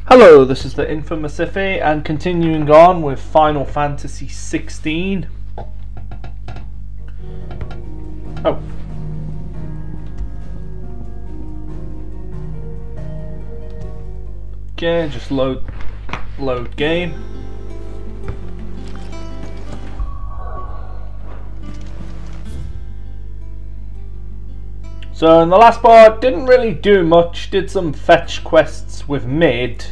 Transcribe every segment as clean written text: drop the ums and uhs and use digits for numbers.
Hello, this is the infamous Iffy, and continuing on with Final Fantasy XVI. Oh. Okay, just load game. So in the last part, didn't really do much, did some fetch quests with Mid,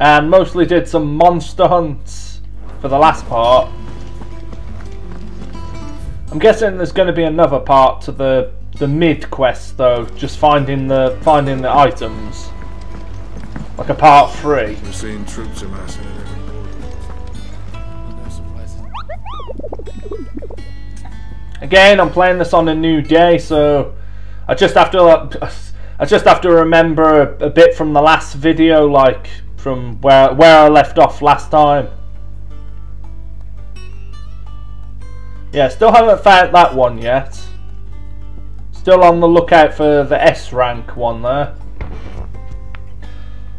and mostly did some monster hunts for the last part. I'm guessing there's going to be another part to the Mid quest though, just finding the items. Like a part 3. I'm seeing troops amassing in every corner. Again, I'm playing this on a new day, so I just have to remember a bit from the last video, like from where I left off last time. Yeah, still haven't found that one yet. Still on the lookout for the S rank one there.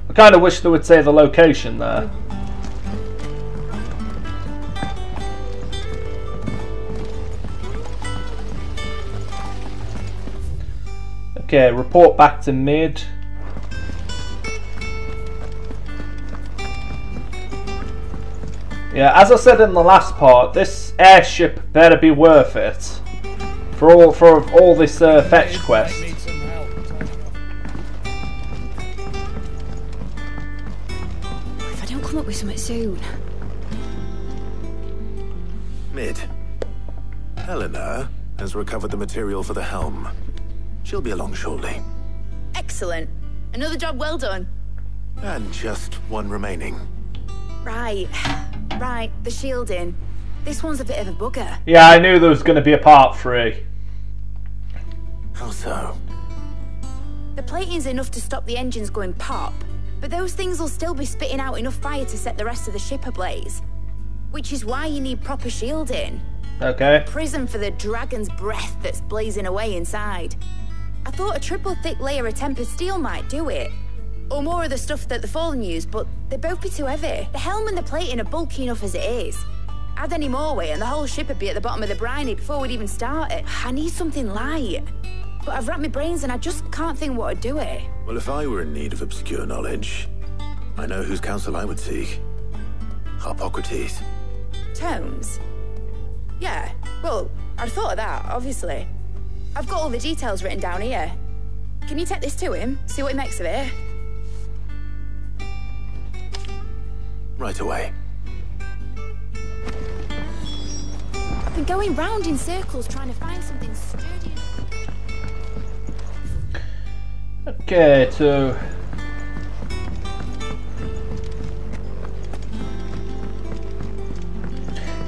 I kind of wish they would say the location there. Okay, report back to Mid. Yeah, as I said in the last part, this airship better be worth it for all this fetch quest. If I don't come up with something soon. Mid. Helena has recovered the material for the helm. She'll be along shortly. Excellent. Another job well done. And just one remaining. Right, the shielding. This one's a bit of a bugger. Yeah, I knew there was going to be a part 3. How so? The plating's enough to stop the engines going pop, but those things will still be spitting out enough fire to set the rest of the ship ablaze. Which is why you need proper shielding. Okay. Prison for the dragon's breath that's blazing away inside. I thought a triple thick layer of tempered steel might do it. Or more of the stuff that the Fallen use, but they'd both be too heavy. The helm and the plating are bulky enough as it is. Add any more weight and the whole ship would be at the bottom of the briny before we'd even start it. I need something light. But I've wrapped my brains and I just can't think what would do it. Well, if I were in need of obscure knowledge, I know whose counsel I would seek. Hippocrates. Tomes? Yeah, well, I'd thought of that, obviously. I've got all the details written down here. Can you take this to him, see what he makes of it? Right away. I've been going round in circles trying to find something sturdy. Okay, so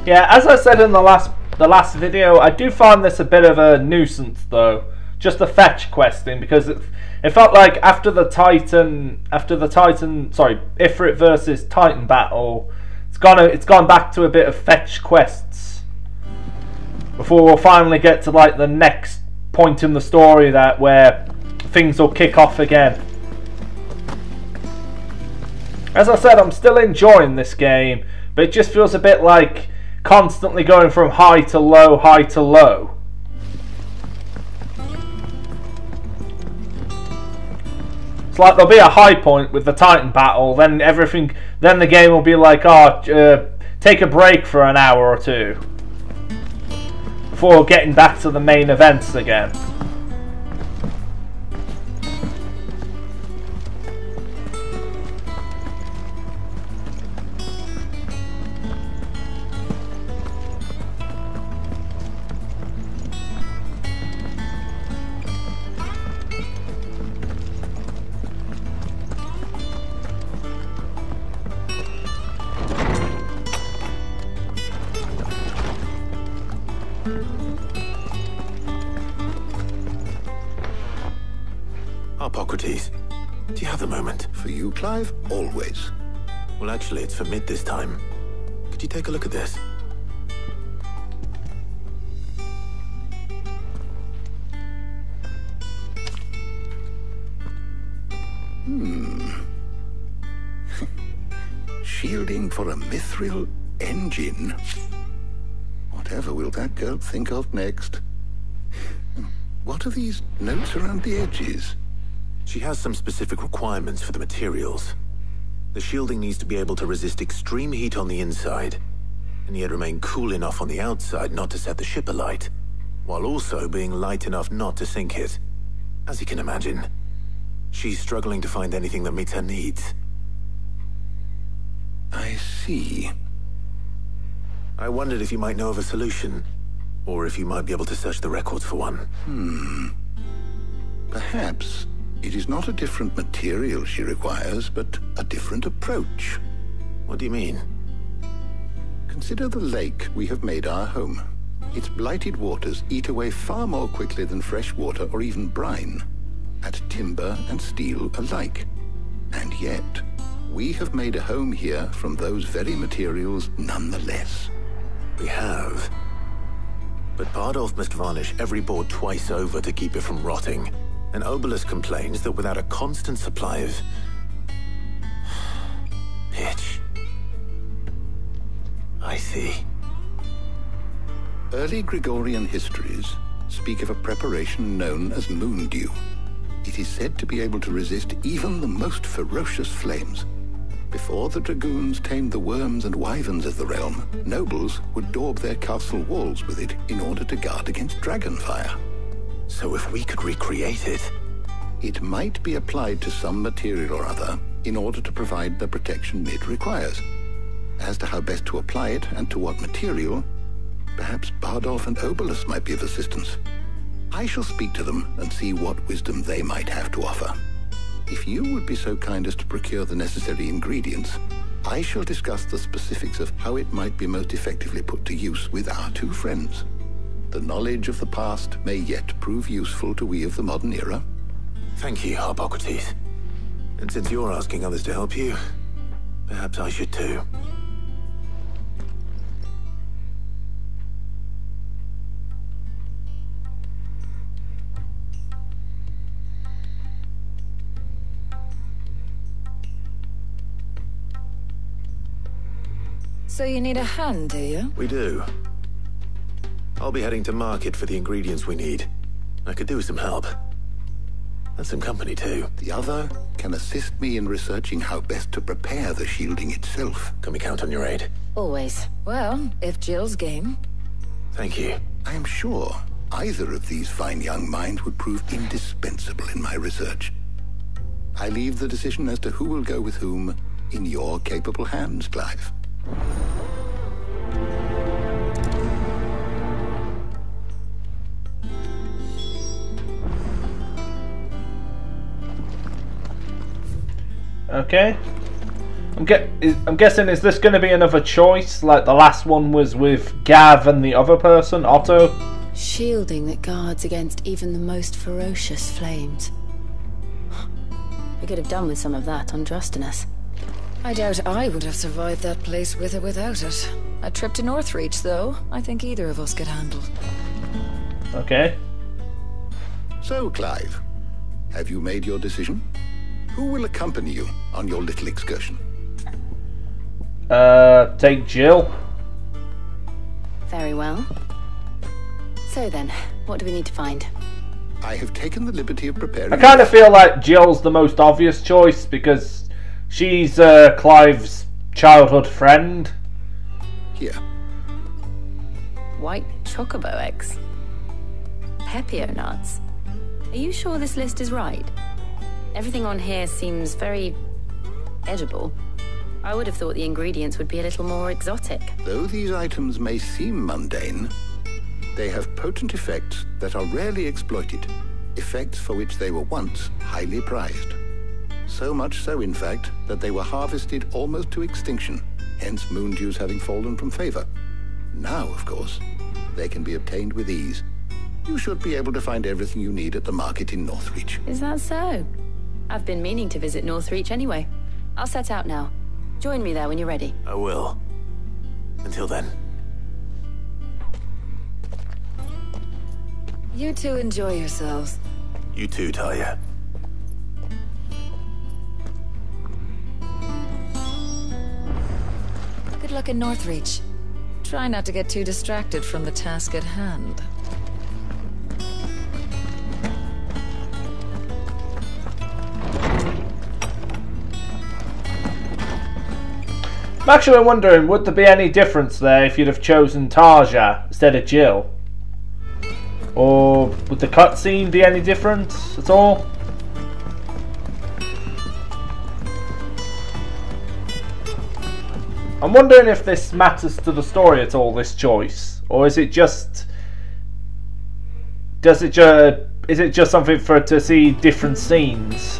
yeah, as I said in the last video, I do find this a bit of a nuisance though, just the fetch questing, because it felt like after the Ifrit versus Titan battle, it's gone back to a bit of fetch quests before we'll finally get to like the next point in the story where things will kick off again. As I said, I'm still enjoying this game, but it just feels a bit like constantly going from high to low, high to low. It's like there'll be a high point with the Titan battle, then the game will be like, oh, take a break for an hour or two before getting back to the main events again. Hippocrates, do you have a moment? For you, Clive? Always. Well, actually, it's for Mid this time. Could you take a look at this? Shielding for a mithril engine? Whatever will that girl think of next? What are these notes around the edges? She has some specific requirements for the materials. The shielding needs to be able to resist extreme heat on the inside, and yet remain cool enough on the outside not to set the ship alight, while also being light enough not to sink it. As you can imagine, she's struggling to find anything that meets her needs. I see. I wondered if you might know of a solution, or if you might be able to search the records for one. Perhaps it is not a different material she requires, but a different approach. What do you mean? Consider the lake we have made our home. Its blighted waters eat away far more quickly than fresh water or even brine, at timber and steel alike. And yet, we have made a home here from those very materials nonetheless. We have. But Bardolph must varnish every board twice over to keep it from rotting. And Obolus complains that without a constant supply of pitch. I see. Early Gregorian histories speak of a preparation known as moon dew. It is said to be able to resist even the most ferocious flames. Before the dragoons tamed the worms and wyverns of the realm, nobles would daub their castle walls with it in order to guard against dragonfire. So if we could recreate it... It might be applied to some material or other in order to provide the protection it requires. As to how best to apply it and to what material, perhaps Bardolph and Obolus might be of assistance. I shall speak to them and see what wisdom they might have to offer. If you would be so kind as to procure the necessary ingredients, I shall discuss the specifics of how it might be most effectively put to use with our two friends. The knowledge of the past may yet prove useful to we of the modern era. Thank you, Hippocrates. And since you're asking others to help you, perhaps I should too. So you need a hand, do you? We do. I'll be heading to market for the ingredients we need. I could do with some help. And some company too. The other can assist me in researching how best to prepare the shielding itself. Can we count on your aid? Always. Well, if Jill's game. Thank you. I am sure either of these fine young minds would prove indispensable in my research. I leave the decision as to who will go with whom in your capable hands, Clive. Okay. I'm guessing, is this going to be another choice? Like the last one was with Gav and the other person, Otto? Shielding that guards against even the most ferocious flames. We could have done with some of that on Drustinus. I doubt I would have survived that place with or without it. A trip to Northreach, though, I think either of us could handle. Okay. So, Clive, have you made your decision? Who will accompany you on your little excursion? Take Jill. Very well. So then, what do we need to find? I have taken the liberty of preparing... I kind of feel like Jill's the most obvious choice because she's Clive's childhood friend. Here. White chocobo eggs. Pepio nuts. Are you sure this list is right? Everything on here seems very edible. I would have thought the ingredients would be a little more exotic. Though these items may seem mundane, they have potent effects that are rarely exploited, effects for which they were once highly prized. So much so, in fact, that they were harvested almost to extinction, hence moon dews having fallen from favor. Now, of course, they can be obtained with ease. You should be able to find everything you need at the market in Northreach. Is that so? I've been meaning to visit Northreach anyway. I'll set out now. Join me there when you're ready. I will. Until then. You two enjoy yourselves. You too, Talia. luck in Northreach. Try not to get too distracted from the task at hand. I'm actually wondering, would there be any difference there if you'd have chosen Tarja instead of Jill? Or would the cutscene be any different at all? I'm wondering if this matters to the story at all, this choice, or is it just is it just something for to see different scenes?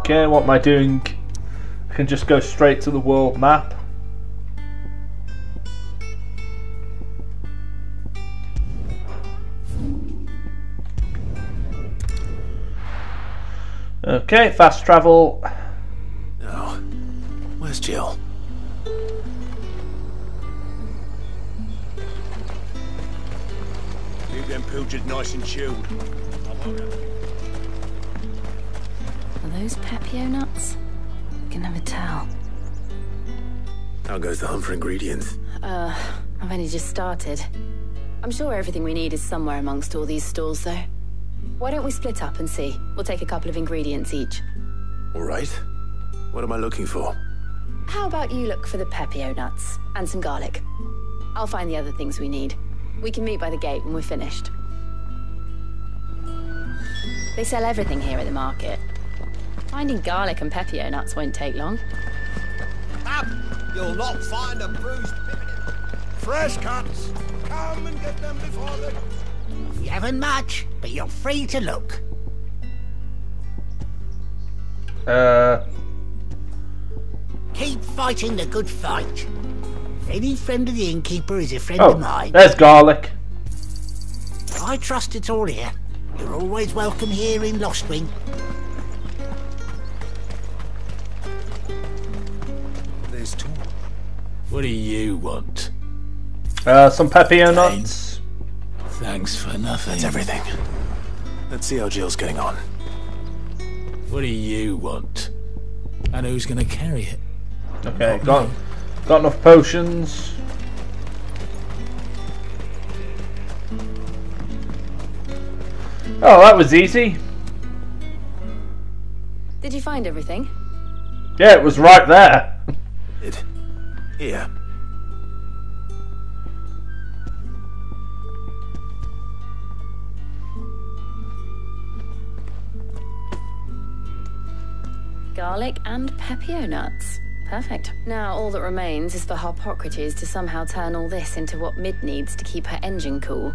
Okay, what am I doing? I can just go straight to the world map. Okay, fast travel. Oh, where's Jill? Keep them pilchards nice and chilled. Are those Pepio nuts? I can never tell. How goes the hunt for ingredients? I've only just started. I'm sure everything we need is somewhere amongst all these stalls, though. Why don't we split up and see? We'll take a couple of ingredients each. All right. What am I looking for? How about you look for the Pepio nuts and some garlic? I'll find the other things we need. We can meet by the gate when we're finished. They sell everything here at the market. Finding garlic and Pepio nuts won't take long. Up! You'll not find a bruised pippin. Fresh cuts. Come and get them before the... You haven't much, but you're free to look. Keep fighting the good fight. Any friend of the innkeeper is a friend of mine. There's garlic. I trust it's all here. You're always welcome here in Lostwing. There's two. What do you want? Some Pepio nuts. Thanks for nothing. That's everything. Let's see how Jill's getting on. What do you want? And who's gonna carry it? Okay, got enough potions. Oh, that was easy. Did you find everything? Yeah, it was right there. Here. Garlic and Pepio nuts. Perfect. Now all that remains is for Harpocrates to somehow turn all this into what Mid needs to keep her engine cool.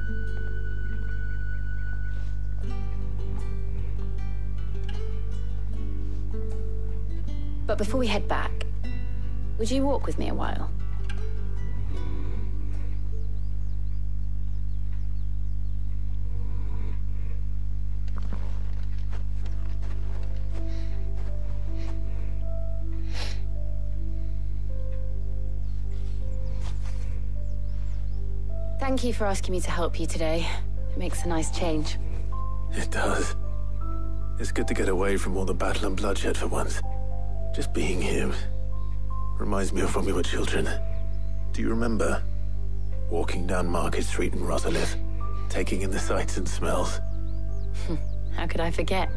But before we head back, would you walk with me a while? Thank you for asking me to help you today. It makes a nice change. It does. It's good to get away from all the battle and bloodshed for once. Just being here reminds me of when we were children. Do you remember? Walking down Market Street in Rosalith, taking in the sights and smells. How could I forget?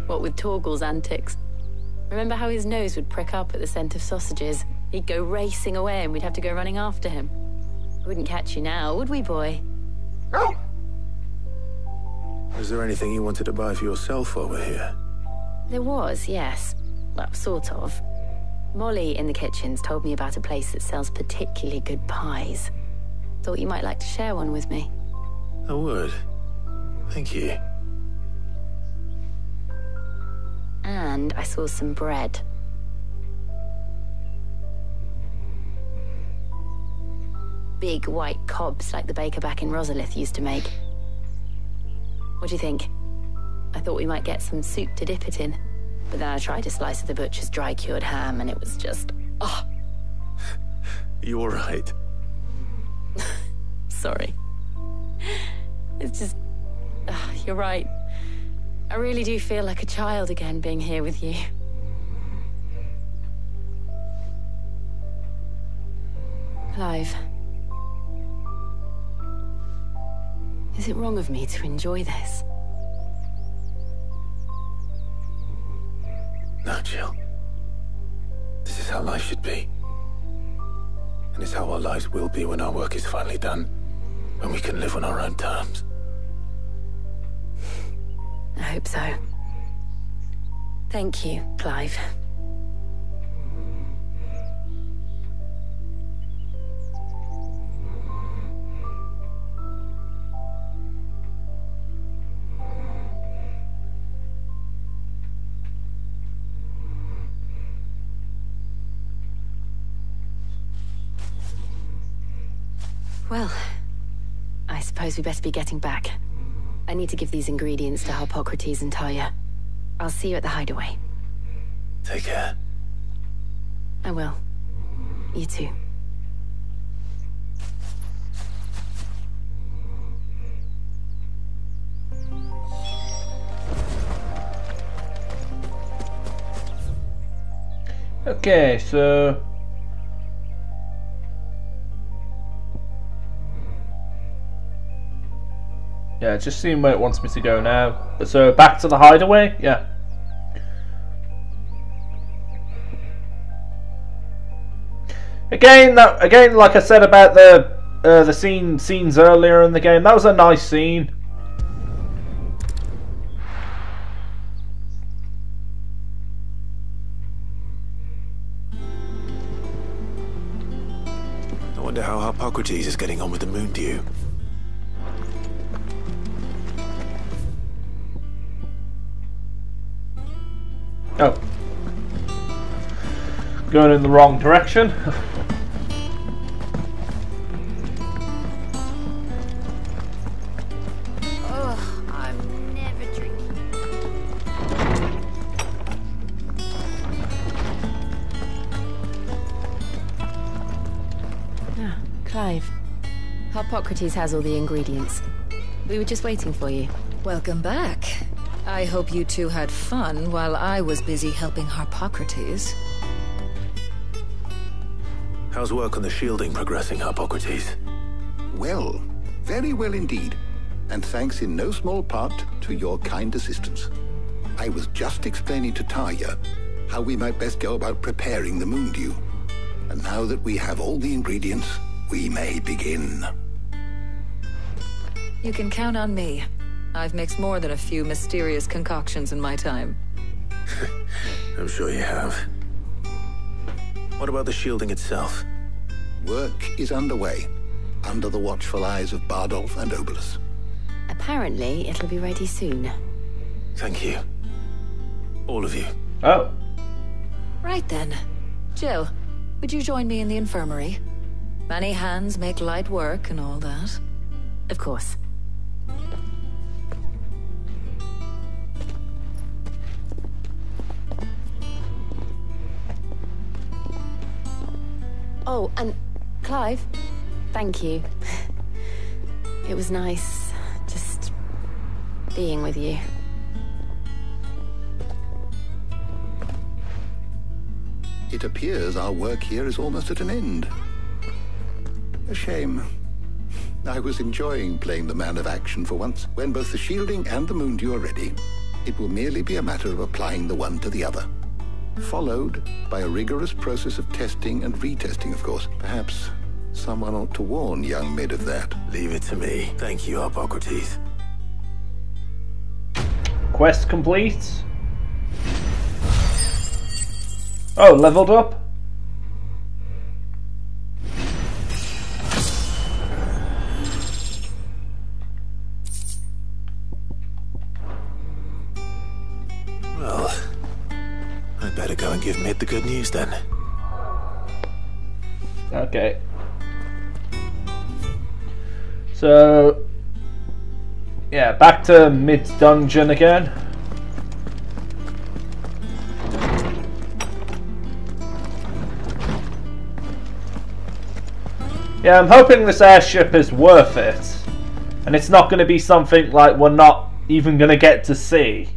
What with Torgal's antics. Remember how his nose would prick up at the scent of sausages? He'd go racing away and we'd have to go running after him. We wouldn't catch you now, would we, boy? Was there anything you wanted to buy for yourself while we're here? There was, yes. Well, sort of. Molly in the kitchens told me about a place that sells particularly good pies. Thought you might like to share one with me. I would. Thank you. And I saw some bread. Big white cobs like the baker back in Rosalith used to make. What do you think? I thought we might get some soup to dip it in. But then I tried a slice of the butcher's dry-cured ham and it was just... oh. You all right? Sorry. you're right. I really do feel like a child again being here with you. Clive. Is it wrong of me to enjoy this? No, Jill. This is how life should be. And it's how our lives will be when our work is finally done. When we can live on our own terms. I hope so. Thank you, Clive. Well, I suppose we better be getting back. I need to give these ingredients to Hippocrates and Talia. I'll see you at the hideaway. Take care. I will. You too. Okay, so... yeah, just seeing where it wants me to go now. So back to the hideaway? Yeah. Again, like I said about the scenes earlier in the game, that was a nice scene. I wonder how Hippocrates is getting on with the moon dew. Oh. Going in the wrong direction. Oh, I'm never drinking. Ah, Clive. Hippocrates has all the ingredients. We were just waiting for you. Welcome back. I hope you two had fun while I was busy helping Hippocrates. How's work on the shielding progressing, Hippocrates? Well, very well indeed. And thanks in no small part to your kind assistance. I was just explaining to Talia how we might best go about preparing the moon dew. And now that we have all the ingredients, we may begin. You can count on me. I've mixed more than a few mysterious concoctions in my time. I'm sure you have. What about the shielding itself? Work is underway, under the watchful eyes of Bardolph and Obolus. Apparently, it'll be ready soon. Thank you. All of you. Oh. Right then. Jill, would you join me in the infirmary? Many hands make light work and all that. Of course. Oh, and Clive, thank you. It was nice just being with you. It appears our work here is almost at an end. A shame. I was enjoying playing the man of action for once. When both the shielding and the moon dew are ready, it will merely be a matter of applying the one to the other. Followed by a rigorous process of testing and retesting, of course. Perhaps someone ought to warn young Mid of that. Leave it to me. Thank you, Hippocrates. Quest complete. Oh, leveled up. Well, I'd better go and give Mid the good news then. Okay. So, yeah, back to Mid's dungeon again. Yeah, I'm hoping this airship is worth it. And it's not going to be something like we're not, even gonna get to see.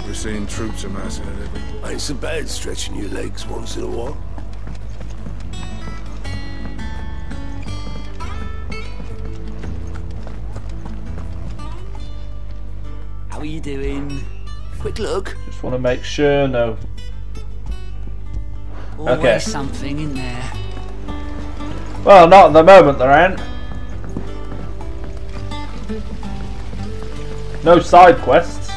We're seeing troops amassing at every... Ain't so bad stretching your legs once in a while. How are you doing? Quick look. Just want to make sure, no. Always Okay. something in there. Well, not at the moment there ain't. No side quests.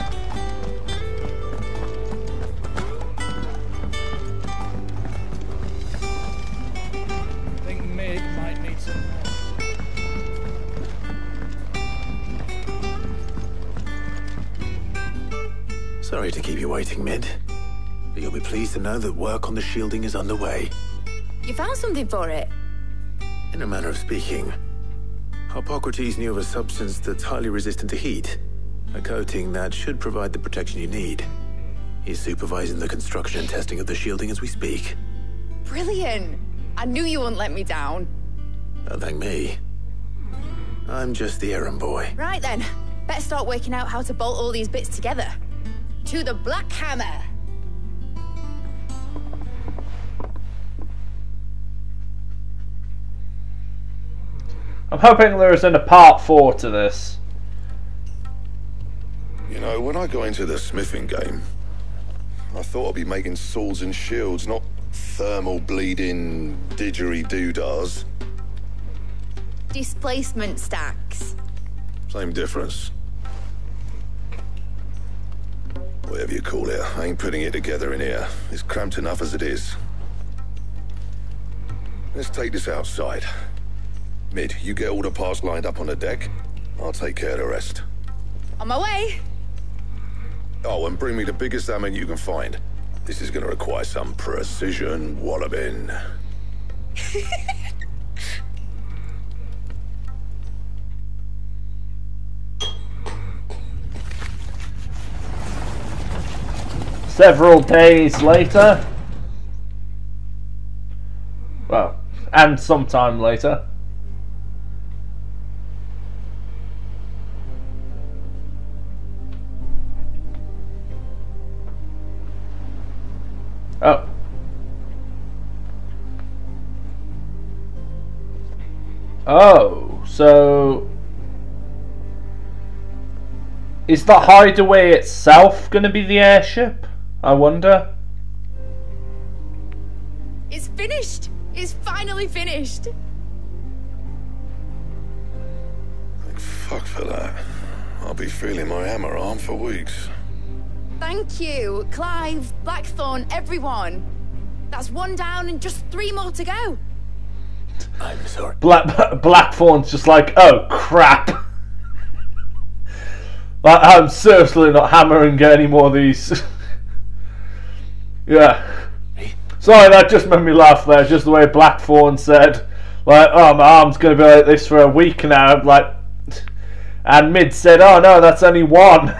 Think Mig might need some more. Sorry to keep you waiting, Mid. But you'll be pleased to know that work on the shielding is underway. You found something for it? In a manner of speaking, Hippocrates knew of a substance that's highly resistant to heat. A coating that should provide the protection you need. He's supervising the construction and testing of the shielding as we speak. Brilliant! I knew you wouldn't let me down. Don't thank me. I'm just the errand boy. Right then, better start working out how to bolt all these bits together. To the Black Hammer! I'm hoping there isn't a part 4 to this. You know, when I got into the smithing game, I thought I'd be making swords and shields, not thermal bleeding didgeridoo-dahs. Displacement stacks. Same difference. Whatever you call it, I ain't putting it together in here. It's cramped enough as it is. Let's take this outside. Mid, you get all the parts lined up on the deck. I'll take care of the rest. On my way! Oh, and bring me the biggest hammer you can find. This is gonna require some precision walloping. Several days later. Well, and sometime later. Oh. Oh, so is the hideaway itself going to be the airship? I wonder. It's finished! It's finally finished! Thank fuck for that. I'll be feeling my hammer arm for weeks. Thank you, Clive, Blackthorn, everyone. That's one down and just 3 more to go. I'm sorry. Blackthorn's just like, oh crap. Like, I'm seriously not hammering any more of these. Yeah. Sorry, that just made me laugh there, just the way Blackthorn said, like, oh, my arm's going to be like this for a week now, like, and Mid said, oh no, that's only 1.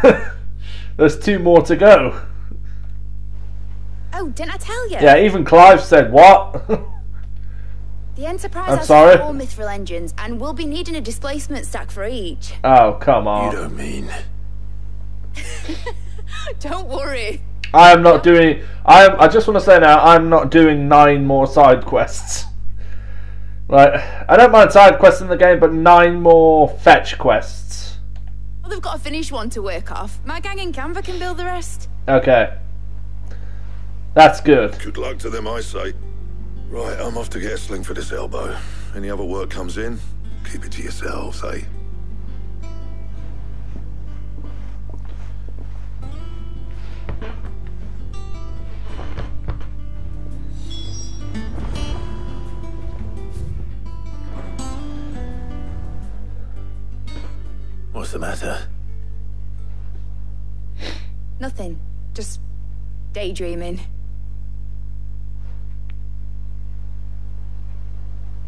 There's 2 more to go. Oh, didn't I tell you? Yeah, even Clive said, what? The Enterprise I'm has sorry? 4 mithril engines, and we'll be needing a displacement stack for each. Oh, come on. You don't mean... Don't worry. I am not doing... I just want to say now, I'm not doing 9 more side quests. Like, I don't mind side quests in the game, but 9 more fetch quests. Well, they've got a finished one to work off. My gang in Canva can build the rest. Okay. That's good. Good luck to them, I say. Right, I'm off to get a sling for this elbow. Any other work comes in, keep it to yourselves, eh? What's the matter? Nothing. Just daydreaming.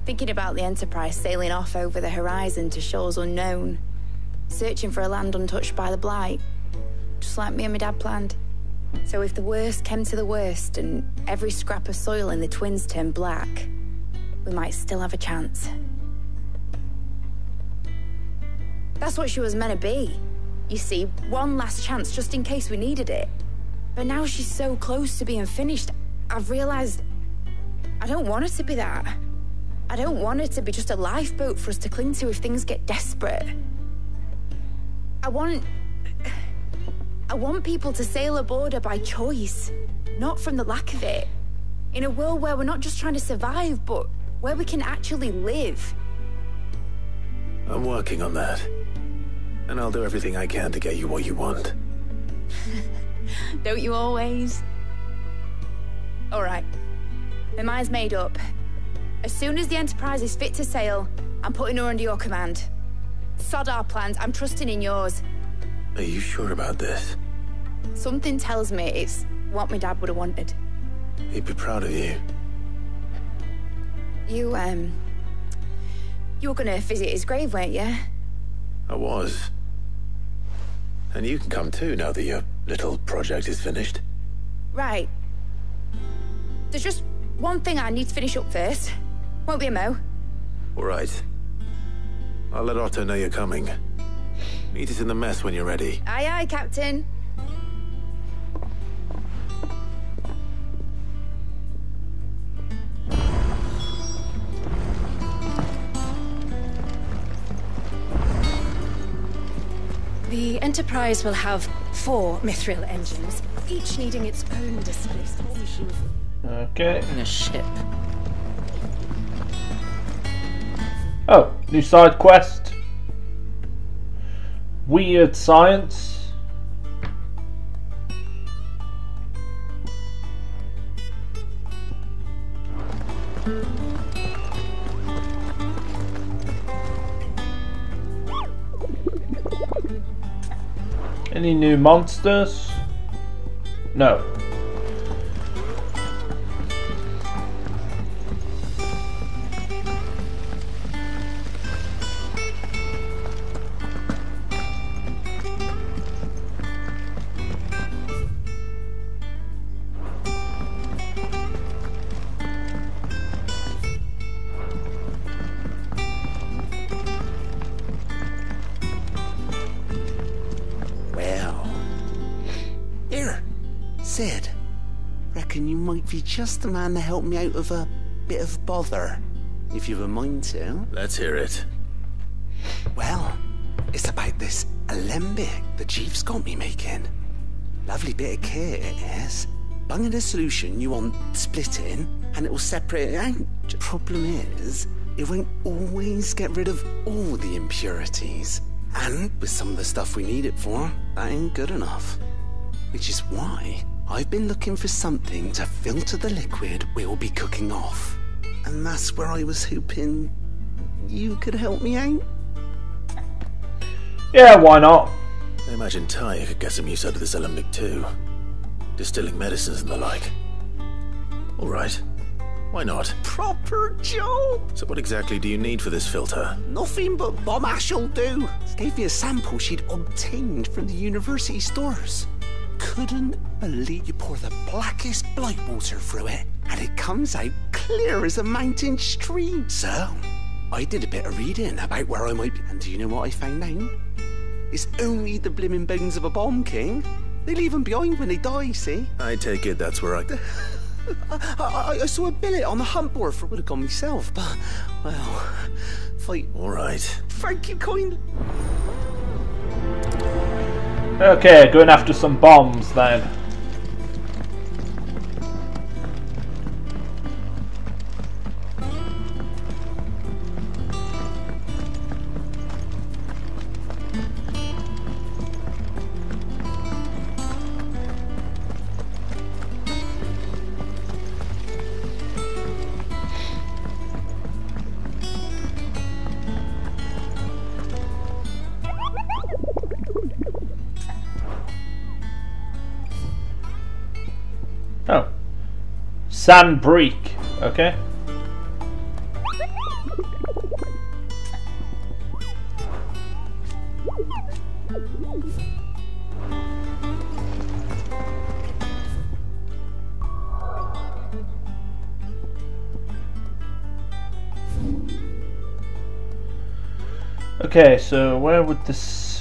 Thinking about the Enterprise sailing off over the horizon to shores unknown. Searching for a land untouched by the Blight. Just like me and my dad planned. So if the worst came to the worst and every scrap of soil in the twins turned black, we might still have a chance. That's what she was meant to be. You see, one last chance just in case we needed it. But now she's so close to being finished, I've realized I don't want her to be that. I don't want her to be just a lifeboat for us to cling to if things get desperate. I want people to sail aboard her by choice, not from the lack of it. In a world where we're not just trying to survive, but where we can actually live. I'm working on that. And I'll do everything I can to get you what you want. Don't you always? All right. My mind's made up. As soon as the Enterprise is fit to sail, I'm putting her under your command. Sod our plans, I'm trusting in yours. Are you sure about this? Something tells me it's what my dad would have wanted. He'd be proud of you. You were gonna visit his grave, weren't you? I was. And you can come too now that your little project is finished. Right. There's just one thing I need to finish up first. Won't be a mo. All right. I'll let Otto know you're coming. Meet us in the mess when you're ready. Aye, aye, Captain. The Enterprise will have 4 mithril engines, each needing its own displacement machine. Okay. In a ship. Oh, new side quest. Weird science. Any new monsters? No. Sid, reckon you might be just the man to help me out of a bit of bother, if you've a mind to. Let's hear it. Well, it's about this alembic the Chief's got me making. Lovely bit of kit it is. Bung in a solution you want splitting, and it will separate it out. Problem is, it won't always get rid of all the impurities. And with some of the stuff we need it for, that ain't good enough. Which is why I've been looking for something to filter the liquid we'll be cooking off. And that's where I was hoping you could help me out. Yeah, why not? I imagine Ty could get some use out of this alembic too. Distilling medicines and the like. Alright. Why not? Proper job! So what exactly do you need for this filter? Nothing but bomb ash'll do. Gave me a sample she'd obtained from the university stores. Couldn't believe you pour the blackest blight water through it, and it comes out clear as a mountain stream. So, I did a bit of reading about where I might be, and do you know what I found out? It's only the blimmin' bones of a bomb king. They leave them behind when they die, see? I take it that's where I saw a billet on the hunt board for would have gone myself, but, well, fight. Alright. Thank you kindly. Okay, going after some bombs then. Oh. Sandbreak, okay. Okay, so where would this...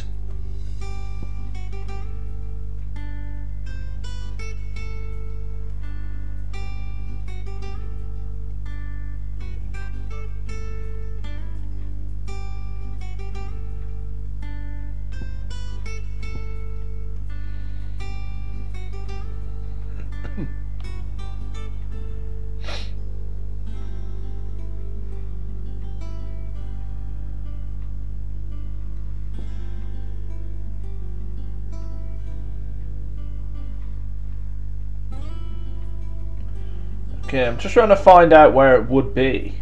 Okay, I'm just trying to find out where it would be.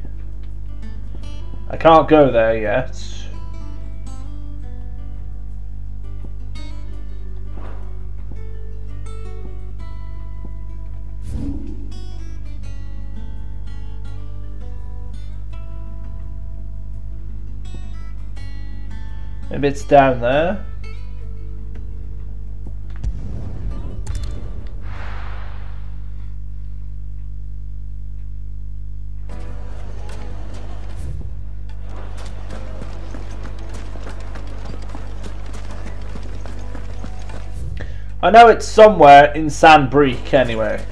I can't go there yet. Maybe it's down there. I know it's somewhere in Sandbreak anyway.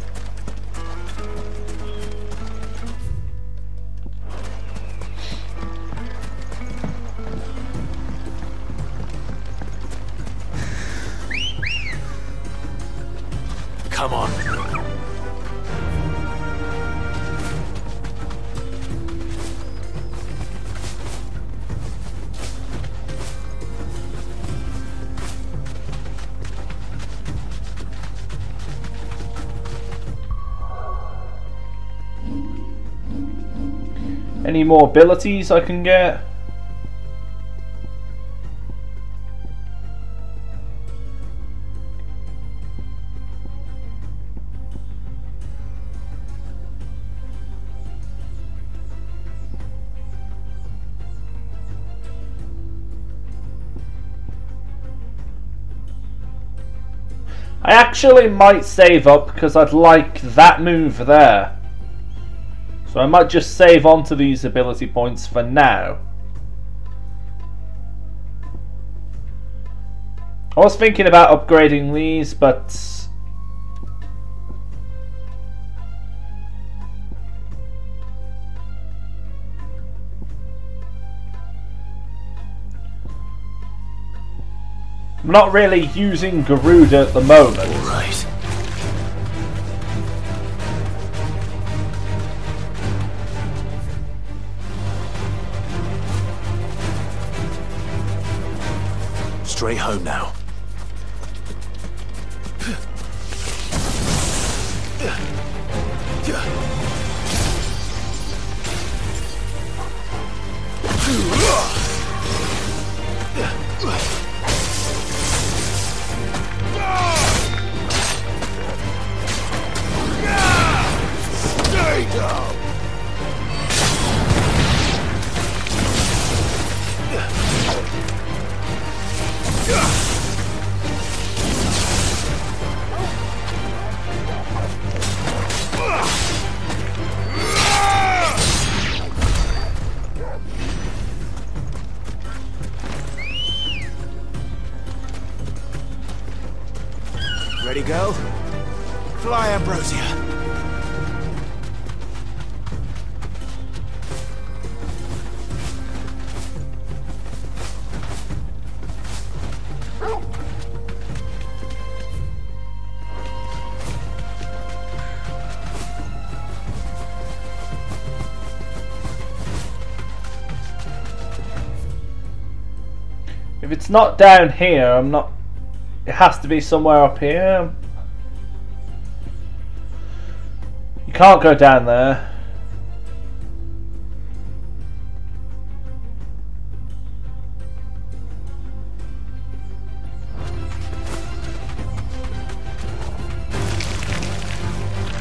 Come on. Any more abilities I can get? I actually might save up because I'd like that move there. So I might just save onto these ability points for now. I was thinking about upgrading these, but I'm not really using Garuda at the moment. All right. Straight home now. Stay down! Ready, go? Fly, Ambrosia. if it's not down here, I'm not. It has to be somewhere up here. You can't go down there.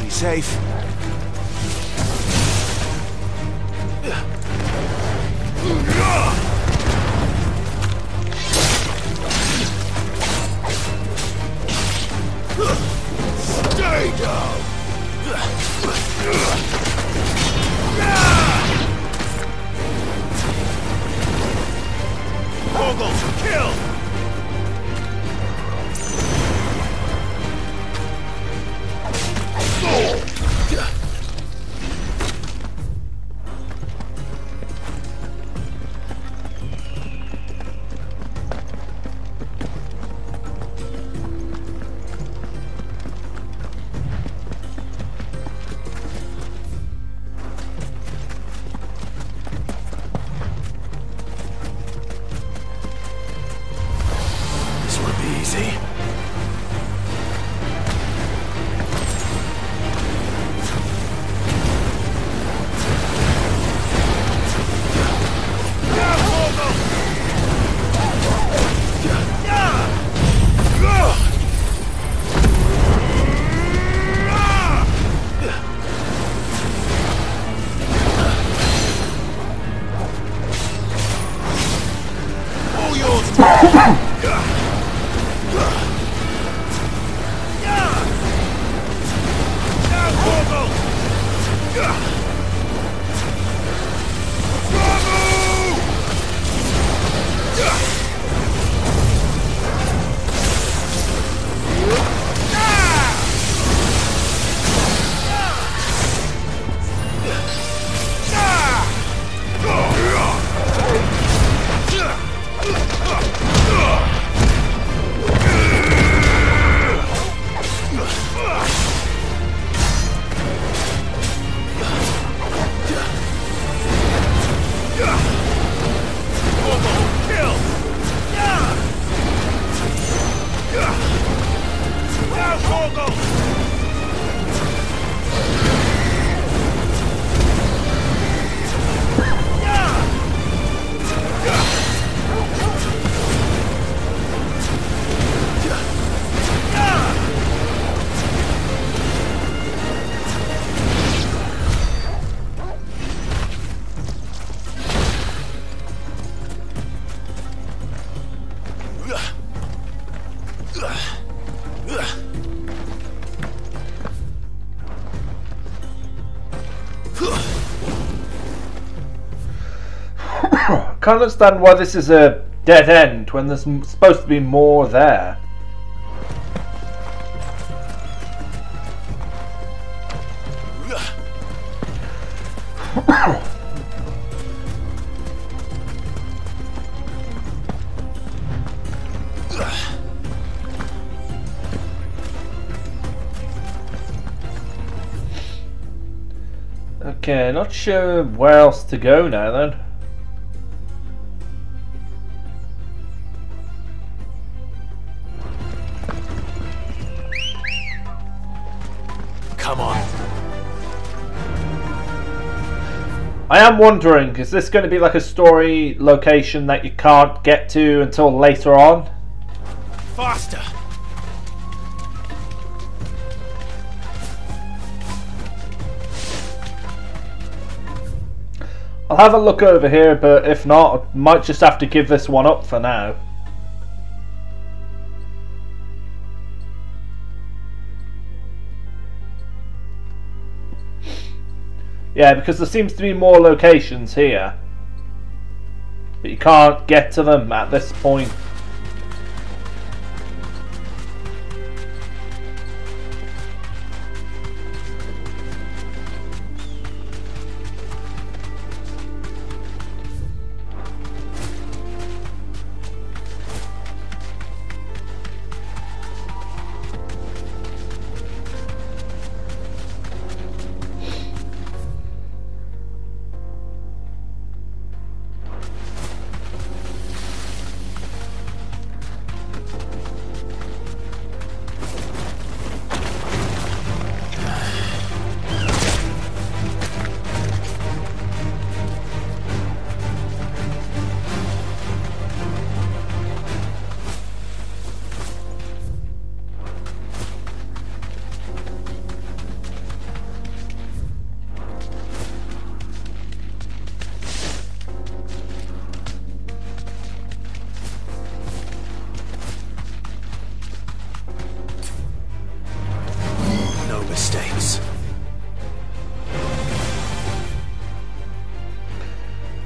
Be safe. Stay down. Can't understand why this is a dead end when there's supposed to be more there. Okay, not sure where else to go now then. Come on. I am wondering, is this going to be like a story location that you can't get to until later on? Faster! I'll have a look over here, but if not, I might just have to give this one up for now. Yeah, because there seems to be more locations here, but you can't get to them at this point.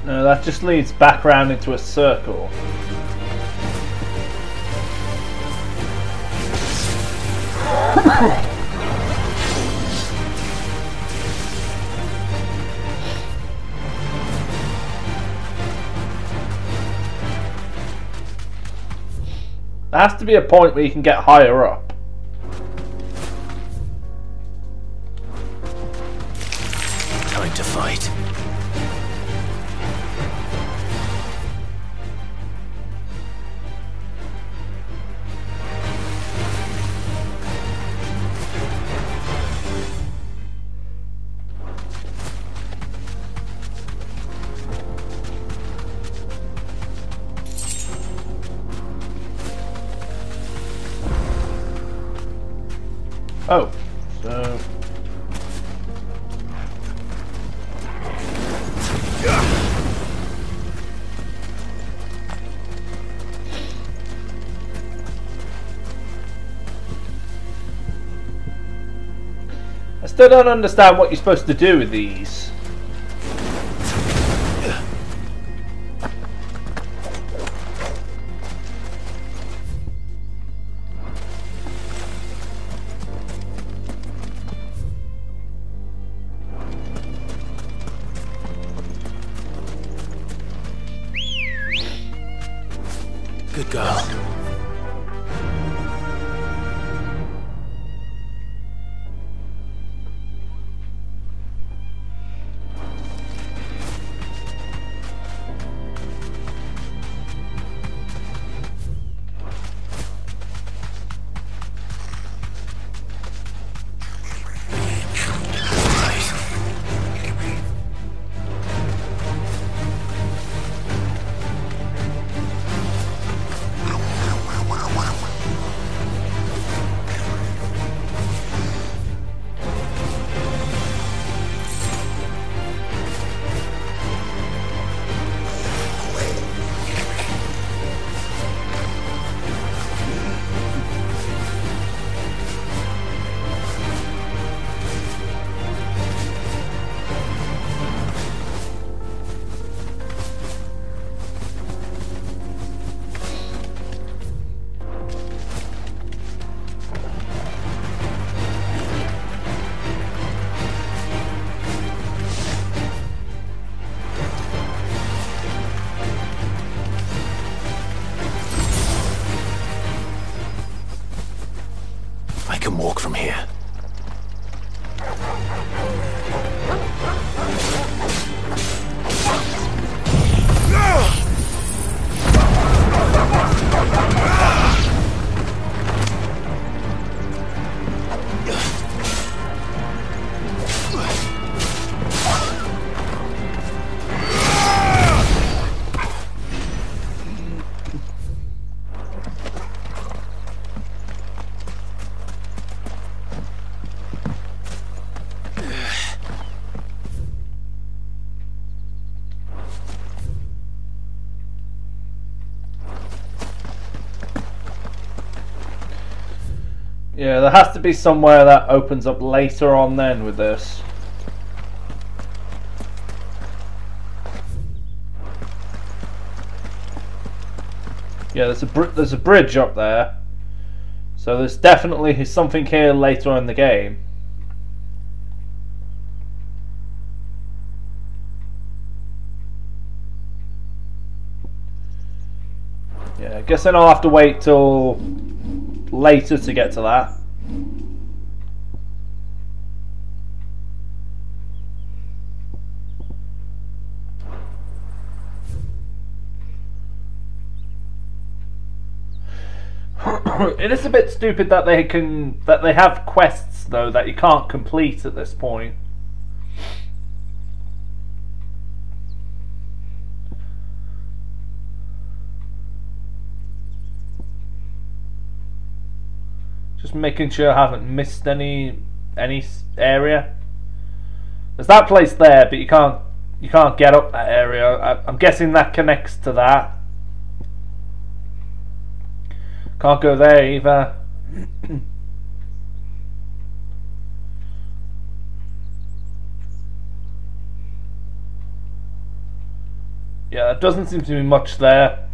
No, that just leads back round into a circle. There has to be a point where you can get higher up. Time to fight. Oh, so... I still don't understand what you're supposed to do with these. Good girl. I can walk from here. Yeah, there has to be somewhere that opens up later on then with this. Yeah, there's a bridge up there. So there's definitely something here later in the game. Yeah, I guess then I'll have to wait till later to get to that. It is a bit stupid that they have quests though that you can't complete at this point. Just making sure I haven't missed any area. There's that place there, but you can't get up that area. I'm guessing that connects to that. Can't go there either. Yeah, there doesn't seem to be much there.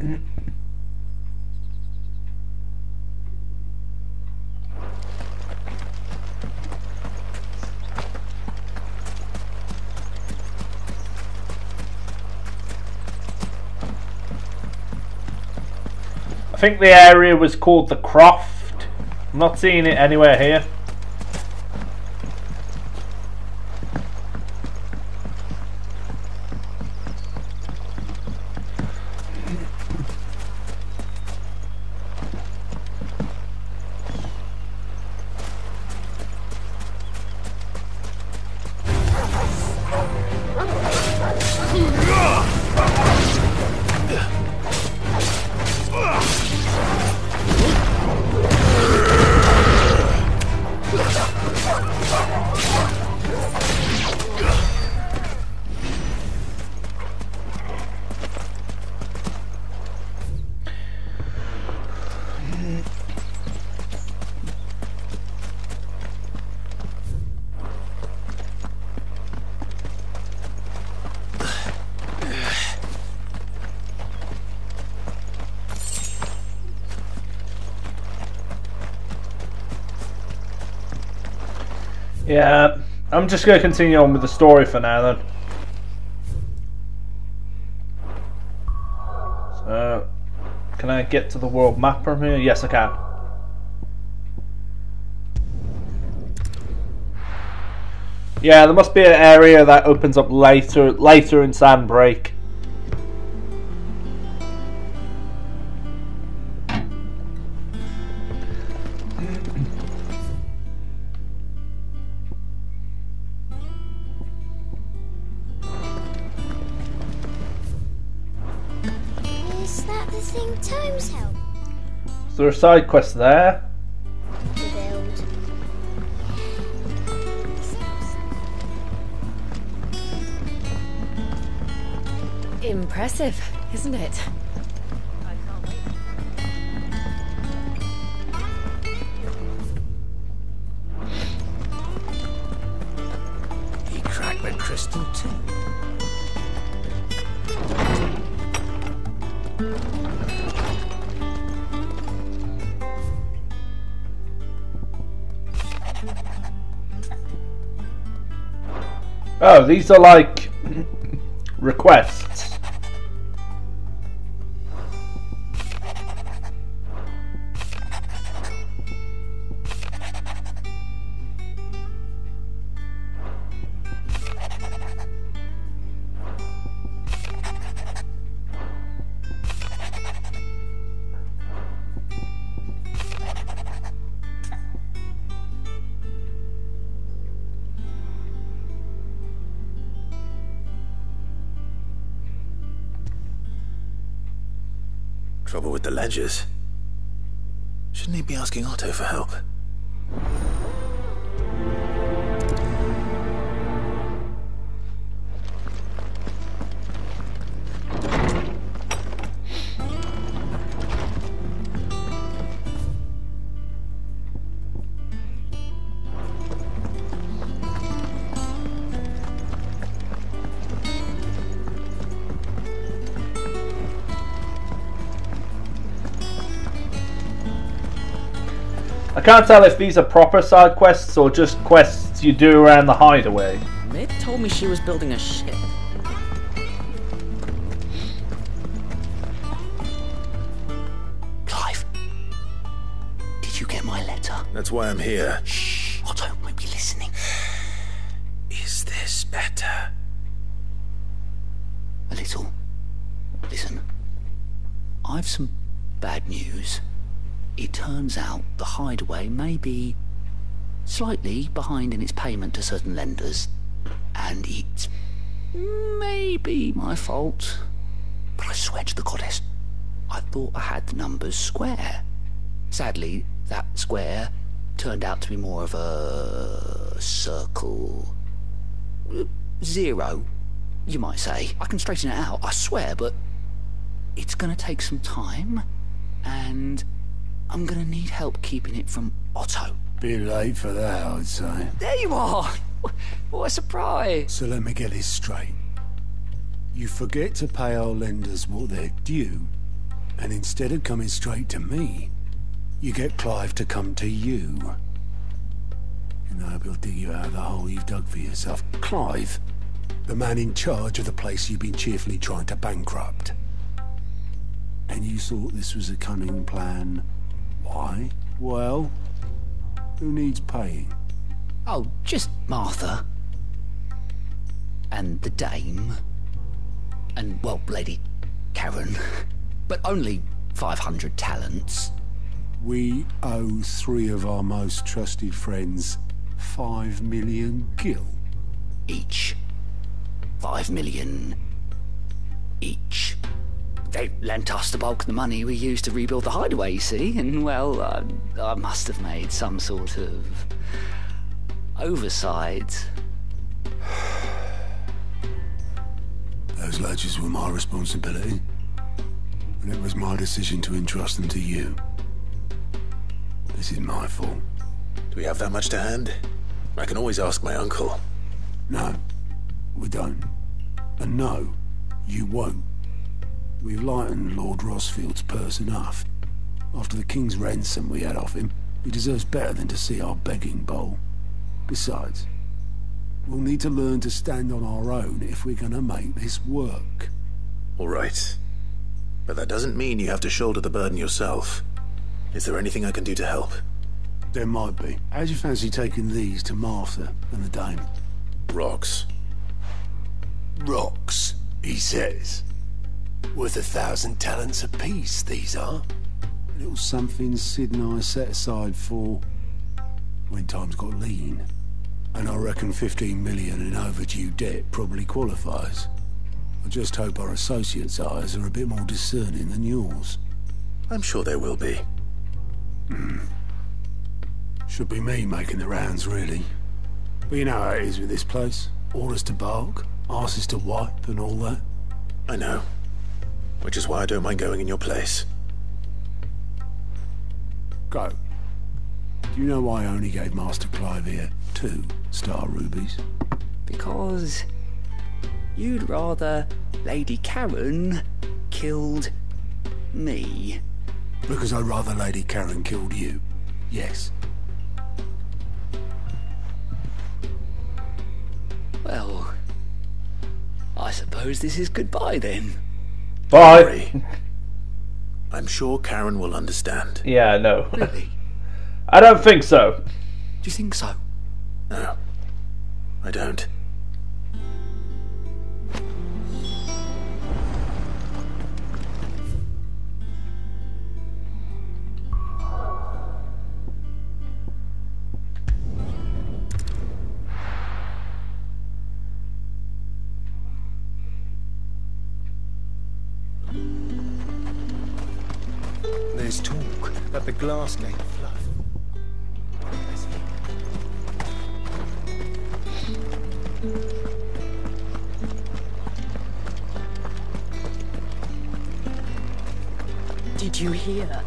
think the area was called the Croft. I'm not seeing it anywhere here. Yeah, I'm just going to continue on with the story for now then. So, can I get to the world map from here? Yes, I can. Yeah, there must be an area that opens up later in Sandbreak. Is there a side quest there? Impressive, isn't it? I can't wait. He cracked the crystal too. Oh, these are like requests. Trouble with the ledgers. Shouldn't he be asking Otto for help? I can't tell if these are proper side quests or just quests you do around the hideaway. Mid told me she was building a ship. Clive, did you get my letter? That's why I'm here. Shh, Otto won't be listening. Is this better? A little. Listen, I've some bad news. It turns out the hideaway may be slightly behind in its payment to certain lenders, and it may be my fault. But I swear to the goddess, I thought I had the numbers square. Sadly, that square turned out to be more of a circle. Zero, you might say. I can straighten it out, I swear, but it's gonna take some time, and I'm gonna need help keeping it from Otto. Bit late for that, I'd say. There you are! What a surprise! So let me get this straight. You forget to pay our lenders what they're due, and instead of coming straight to me, you get Clive to come to you. And I hope he'll dig you out of the hole you've dug for yourself. Clive, the man in charge of the place you've been cheerfully trying to bankrupt. And you thought this was a cunning plan. Why? Well, who needs paying? Oh, just Martha. And the dame. And, well, Lady Karen. But only 500 talents. We owe 3 of our most trusted friends 5 million gil. Each. 5 million each. They lent us the bulk of the money we used to rebuild the hideaway, you see, and, well, I must have made some sort of oversight. Those ledgers were my responsibility, and it was my decision to entrust them to you. This is my fault. Do we have that much to hand? I can always ask my uncle. No, we don't. And no, you won't. We've lightened Lord Rosfield's purse enough. After the king's ransom we had off him, he deserves better than to see our begging bowl. Besides, we'll need to learn to stand on our own if we're gonna make this work. All right. But that doesn't mean you have to shoulder the burden yourself. Is there anything I can do to help? There might be. How'd you fancy taking these to Martha and the dame? Rocks. Rocks, he says. Worth 1,000 talents apiece, these are. A little something Sid and I set aside for when times got lean. And I reckon 15 million in overdue debt probably qualifies. I just hope our associates' eyes are a bit more discerning than yours. I'm sure there will be. Should be me making the rounds, really. But you know how it is with this place. Orders to bark, arses to wipe, and all that. I know. Which is why I don't mind going in your place. Go. Do you know why I only gave Master Clive here 2 star rubies? Because you'd rather Lady Karen killed me. Because I'd rather Lady Karen killed you. Yes. Well, I suppose this is goodbye then. Bye. I'm sure Karen will understand. Yeah, no. Really? I don't think so. Do you think so? No, I don't. There's talk that the glass gate flood. Did you hear?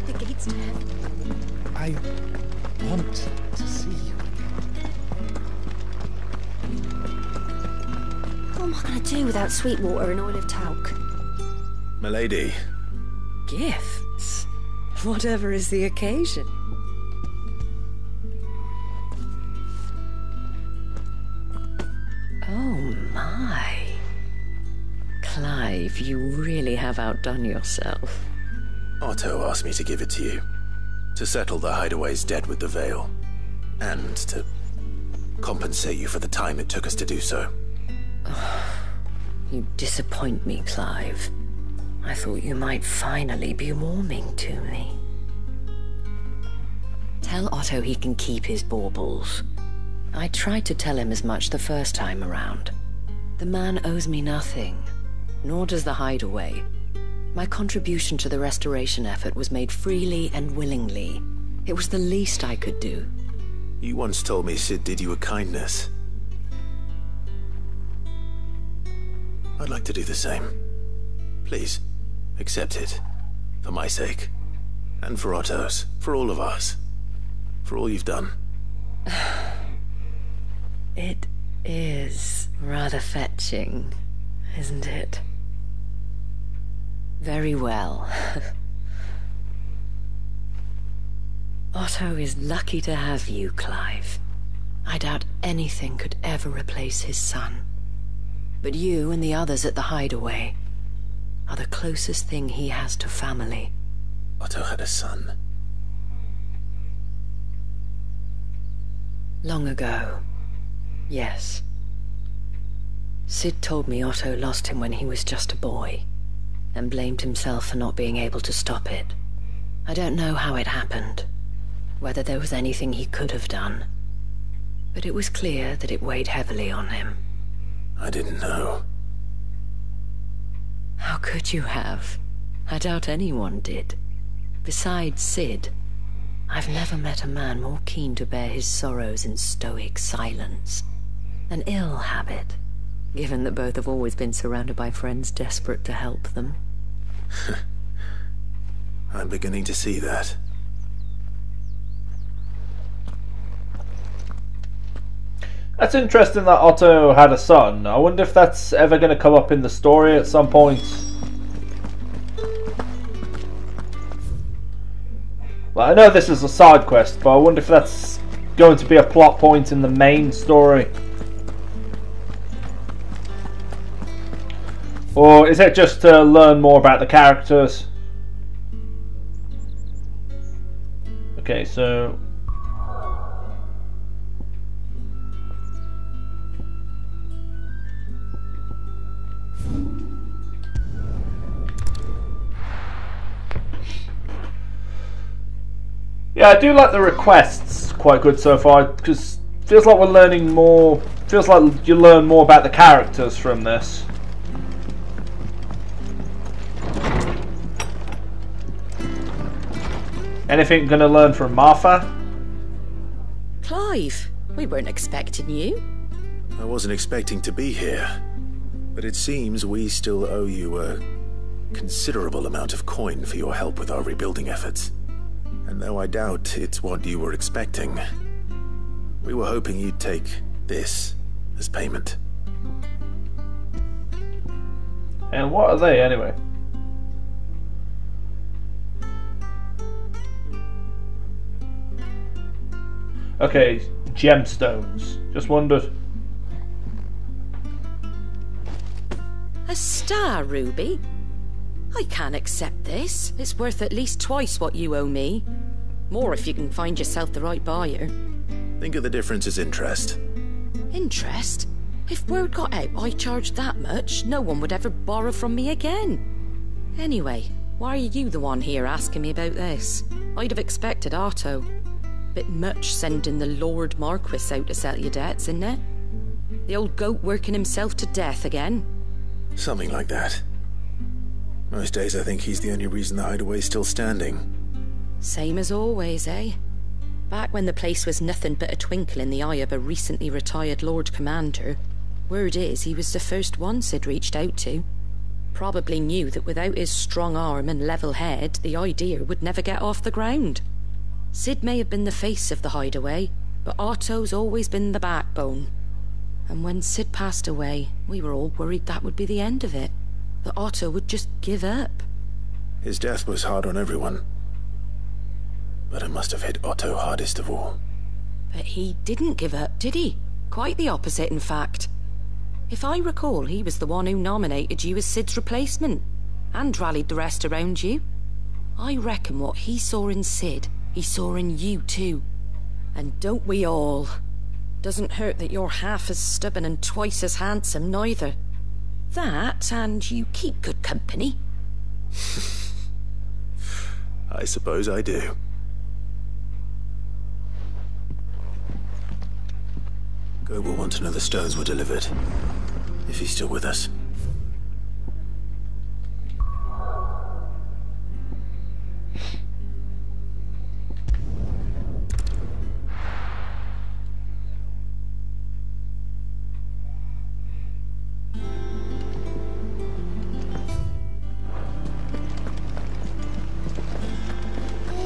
The gate's to heaven. I want to see you What am I going to do without Sweetwater and Olive Talc? Milady. Gifts? Whatever is the occasion. Oh my. Clive, you really have outdone yourself. Otto asked me to give it to you. To settle the hideaway's debt with the Veil. And to compensate you for the time it took us to do so. You disappoint me, Clive. I thought you might finally be warming to me. Tell Otto he can keep his baubles. I tried to tell him as much the first time around. The man owes me nothing, nor does the hideaway. My contribution to the restoration effort was made freely and willingly. It was the least I could do. You once told me Sid did you a kindness. I'd like to do the same. Please, accept it. For my sake. And for Otto's. For all of us. For all you've done. It is rather fetching, isn't it? Very well. Otto is lucky to have you, Clive. I doubt anything could ever replace his son. But you and the others at the hideaway, are the closest thing he has to family. Otto had a son. Long ago, yes. Sid told me Otto lost him when he was just a boy, and blamed himself for not being able to stop it. I don't know how it happened, whether there was anything he could have done, but it was clear that it weighed heavily on him. I didn't know. How could you have? I doubt anyone did. Besides Sid, I've never met a man more keen to bear his sorrows in stoic silence. An ill habit, given that both have always been surrounded by friends desperate to help them. I'm beginning to see that. That's interesting that Otto had a son. I wonder if that's ever going to come up in the story at some point. Well, I know this is a side quest, but I wonder if that's going to be a plot point in the main story. Or is it just to learn more about the characters? Okay, so... yeah, I do like the requests quite good so far, because it feels like we're learning more, feels like you learn more about the characters from this. Anything gonna learn from Martha? Clive, we weren't expecting you. I wasn't expecting to be here, but it seems we still owe you a considerable amount of coin for your help with our rebuilding efforts. And though I doubt it's what you were expecting, we were hoping you'd take this as payment. And what are they anyway? Okay, gemstones. Just wondered. A star ruby? I can't accept this. It's worth at least twice what you owe me. More if you can find yourself the right buyer. Think of the difference as interest. Interest? If word got out I charged that much, no one would ever borrow from me again. Anyway, why are you the one here asking me about this? I'd have expected Otto. Bit much sending the Lord Marquis out to settle your debts, isn't it? The old goat working himself to death again? Something like that. Most days I think he's the only reason the hideaway's still standing. Same as always, eh? Back when the place was nothing but a twinkle in the eye of a recently retired Lord Commander, word is he was the first one Sid reached out to. Probably knew that without his strong arm and level head, the idea would never get off the ground. Sid may have been the face of the hideaway, but Otto's always been the backbone. And when Sid passed away, we were all worried that would be the end of it. That Otto would just give up. His death was hard on everyone. But it must have hit Otto hardest of all. But he didn't give up, did he? Quite the opposite, in fact. If I recall, he was the one who nominated you as Sid's replacement, and rallied the rest around you. I reckon what he saw in Sid, he saw in you too. And don't we all? Doesn't hurt that you're half as stubborn and twice as handsome, neither. That, and you keep good company. I suppose I do. Goetz will want to know the stones were delivered, if he's still with us.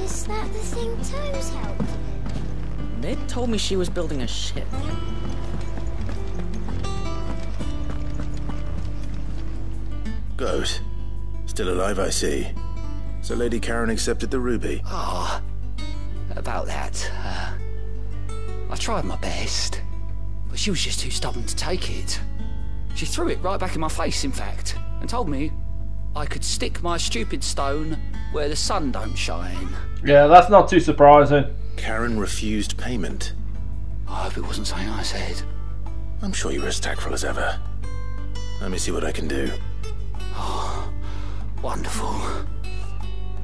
Is that the thing Tomes helped? They told me she was building a ship. Goetz. Still alive, I see. So Lady Karen accepted the ruby. Ah, about that. I tried my best, but she was just too stubborn to take it. She threw it right back in my face, in fact, and told me I could stick my stupid stone where the sun don't shine. Yeah, that's not too surprising. Karen refused payment. I hope it wasn't something I said. I'm sure you were as tactful as ever. Let me see what I can do. Oh, wonderful.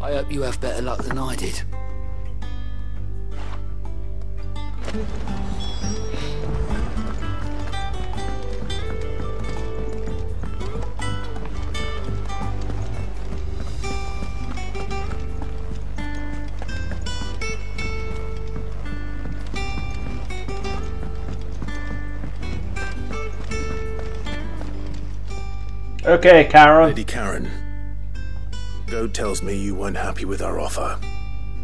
I hope you have better luck than I did. Okay, Karen. Lady Karen. Goetz tells me you weren't happy with our offer.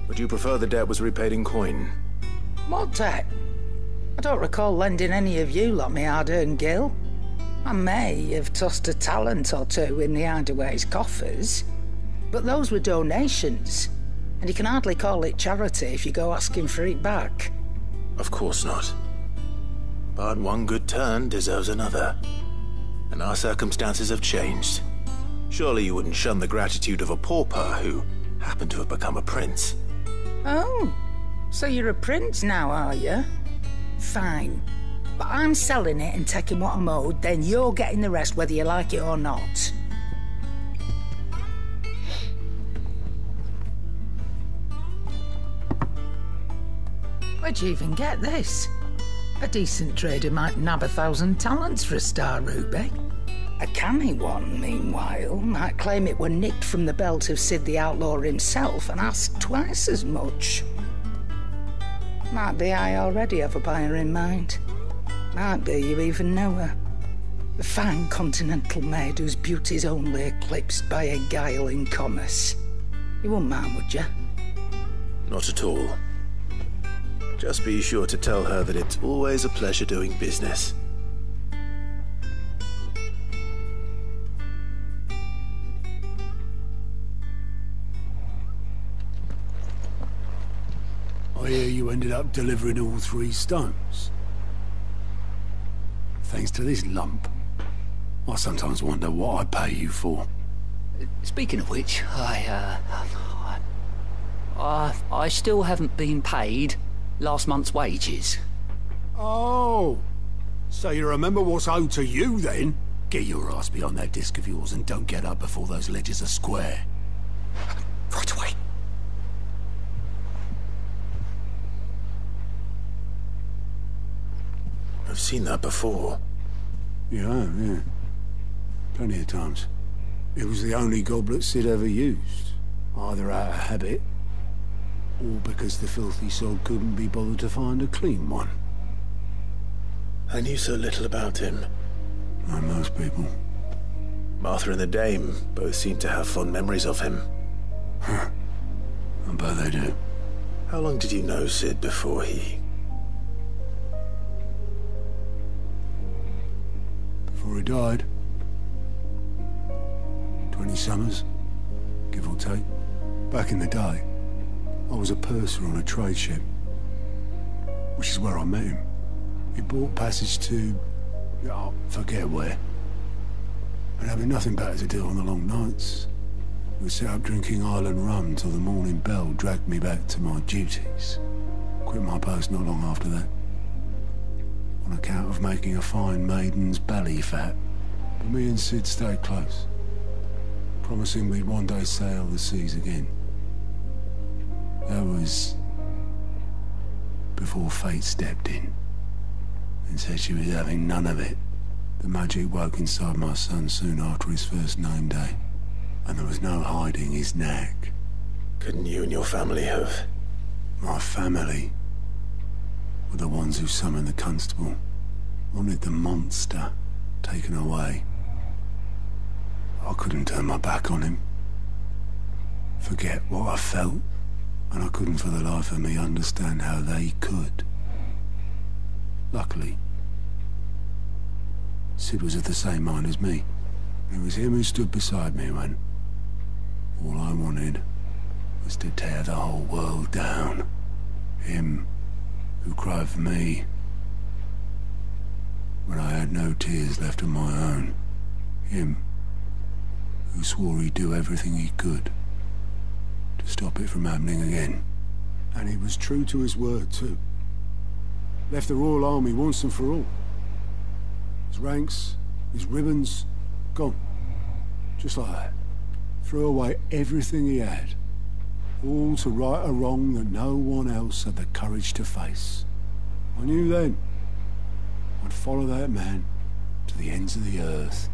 Would you prefer the debt was repaid in coin? What debt? I don't recall lending any of you lot me hard-earned gil. I may have tossed a talent or two in the hideaway's coffers, but those were donations, and you can hardly call it charity if you go asking for it back. Of course not. But one good turn deserves another. And our circumstances have changed. Surely you wouldn't shun the gratitude of a pauper who happened to have become a prince. Oh, so you're a prince now, are you? Fine. But I'm selling it and taking what I'm owed, then you're getting the rest whether you like it or not. Where'd you even get this? A decent trader might nab 1,000 talents for a star ruby. A canny one, meanwhile, might claim it were nicked from the belt of Sid the Outlaw himself and ask twice as much. Might be I already have a buyer in mind. Might be you even know her. A fine continental maid whose beauty's only eclipsed by a guile in commerce. You wouldn't mind, would you? Not at all. Just be sure to tell her that it's always a pleasure doing business. I hear you ended up delivering all 3 stones. Thanks to this lump. I sometimes wonder what I pay you for. Speaking of which, I still haven't been paid last month's wages. Oh, so you remember what's owed to you then? Get your ass behind that disc of yours and don't get up before those ledgers are square. Right away. I've seen that before. Yeah. Plenty of times. It was the only goblet Sid ever used. Either out of habit, or because the filthy sod couldn't be bothered to find a clean one. I knew so little about him. Like most people. Martha and the Dame both seem to have fond memories of him. I bet they do. How long did you know Sid before he... Before he died. 20 summers, give or take. Back in the day, I was a purser on a trade ship, which is where I met him. He bought passage to... I forget where. And having nothing better to do on the long nights, we set up drinking island rum till the morning bell dragged me back to my duties. Quit my post not long after that, on account of making a fine maiden's belly fat. But me and Sid stayed close, promising we'd one day sail the seas again. That was before fate stepped in and said she was having none of it. The magic woke inside my son soon after his first name day, and there was no hiding his knack. Couldn't you and your family have... My family were the ones who summoned the constable, wanted the monster taken away. I couldn't turn my back on him, forget what I felt, and I couldn't for the life of me understand how they could. Luckily, Sid was of the same mind as me. It was him who stood beside me when all I wanted was to tear the whole world down. Him who cried for me when I had no tears left of my own. Him who swore he'd do everything he could to stop it from happening again. And he was true to his word, too. Left the Royal Army once and for all. His ranks, his ribbons, gone. Just like that. Threw away everything he had. All to right a wrong that no one else had the courage to face. I knew then I'd follow that man to the ends of the earth.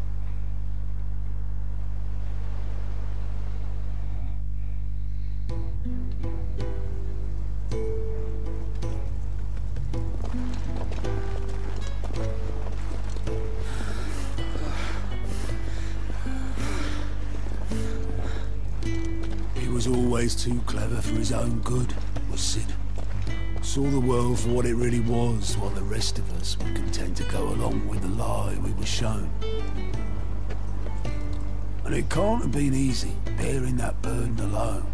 He was always too clever for his own good, was Sid. Saw the world for what it really was, while the rest of us were content to go along with the lie we were shown. And it can't have been easy, bearing that burden alone.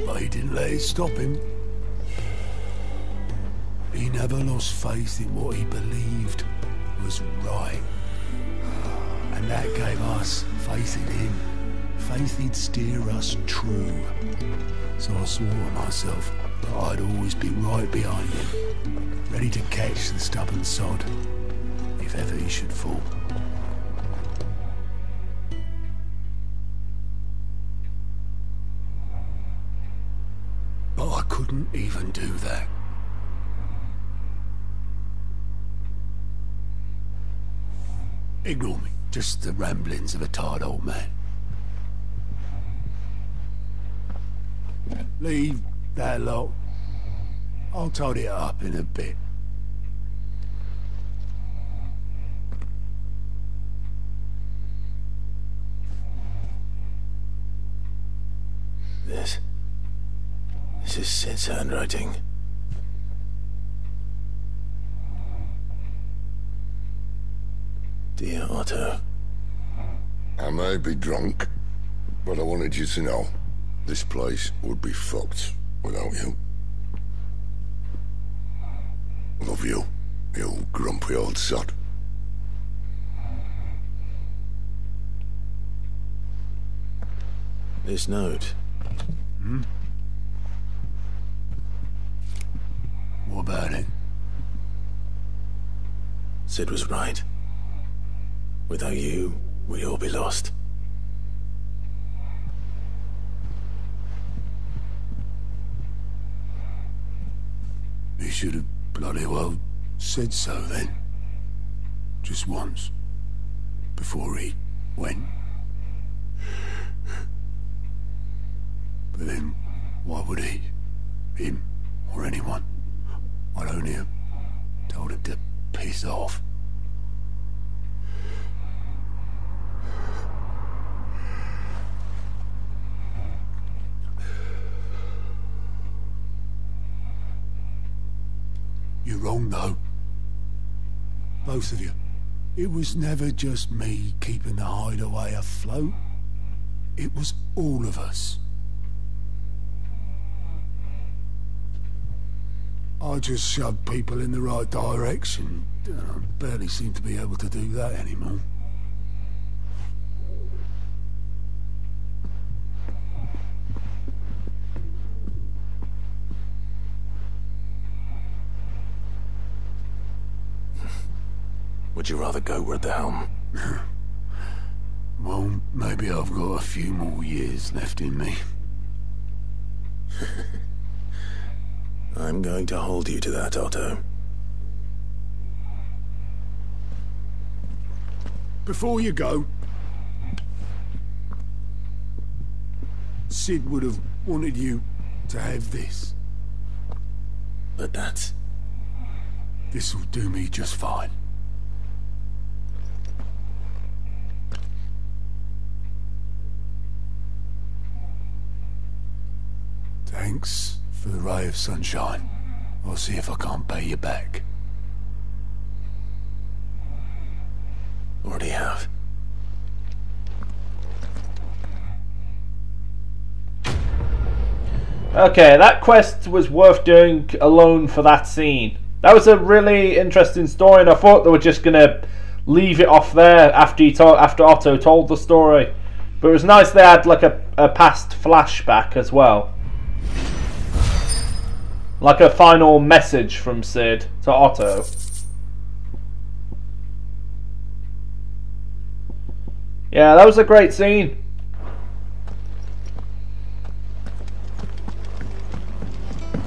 But he didn't let it stop him. He never lost faith in what he believed was right. And that gave us faith in him. Faith he'd steer us true. So I swore to myself that I'd always be right behind him, ready to catch the stubborn sod, if ever he should fall. But I couldn't even do that. Ignore me. Just the ramblings of a tired old man. Leave that lot. I'll tidy it up in a bit. This is Sid's handwriting. Dear Otto. I may be drunk, but I wanted you to know this place would be fucked without you. Love you, you grumpy old sod. This note. Hmm? What about it? Sid was right. Without you, we'd all be lost. He should have bloody well said so then. Just once. Before he went. But then, why would he? Him, or anyone? I'd only have told him to piss off. You're wrong, though. Both of you. It was never just me keeping the hideaway afloat. It was all of us. I just shoved people in the right direction. I barely seem to be able to do that anymore. Would you rather go at the helm? Well, maybe I've got a few more years left in me. I'm going to hold you to that, Otto. Before you go, Sid would have wanted you to have this. But that's... This'll do me just fine. Thanks for the ray of sunshine. I'll see if I can't pay you back. Already have. Okay, that quest was worth doing alone for that scene. That was a really interesting story, and I thought they were just gonna leave it off there after Otto told the story. But it was nice they had like a past flashback as well, like a final message from Sid to Otto. Yeah, that was a great scene.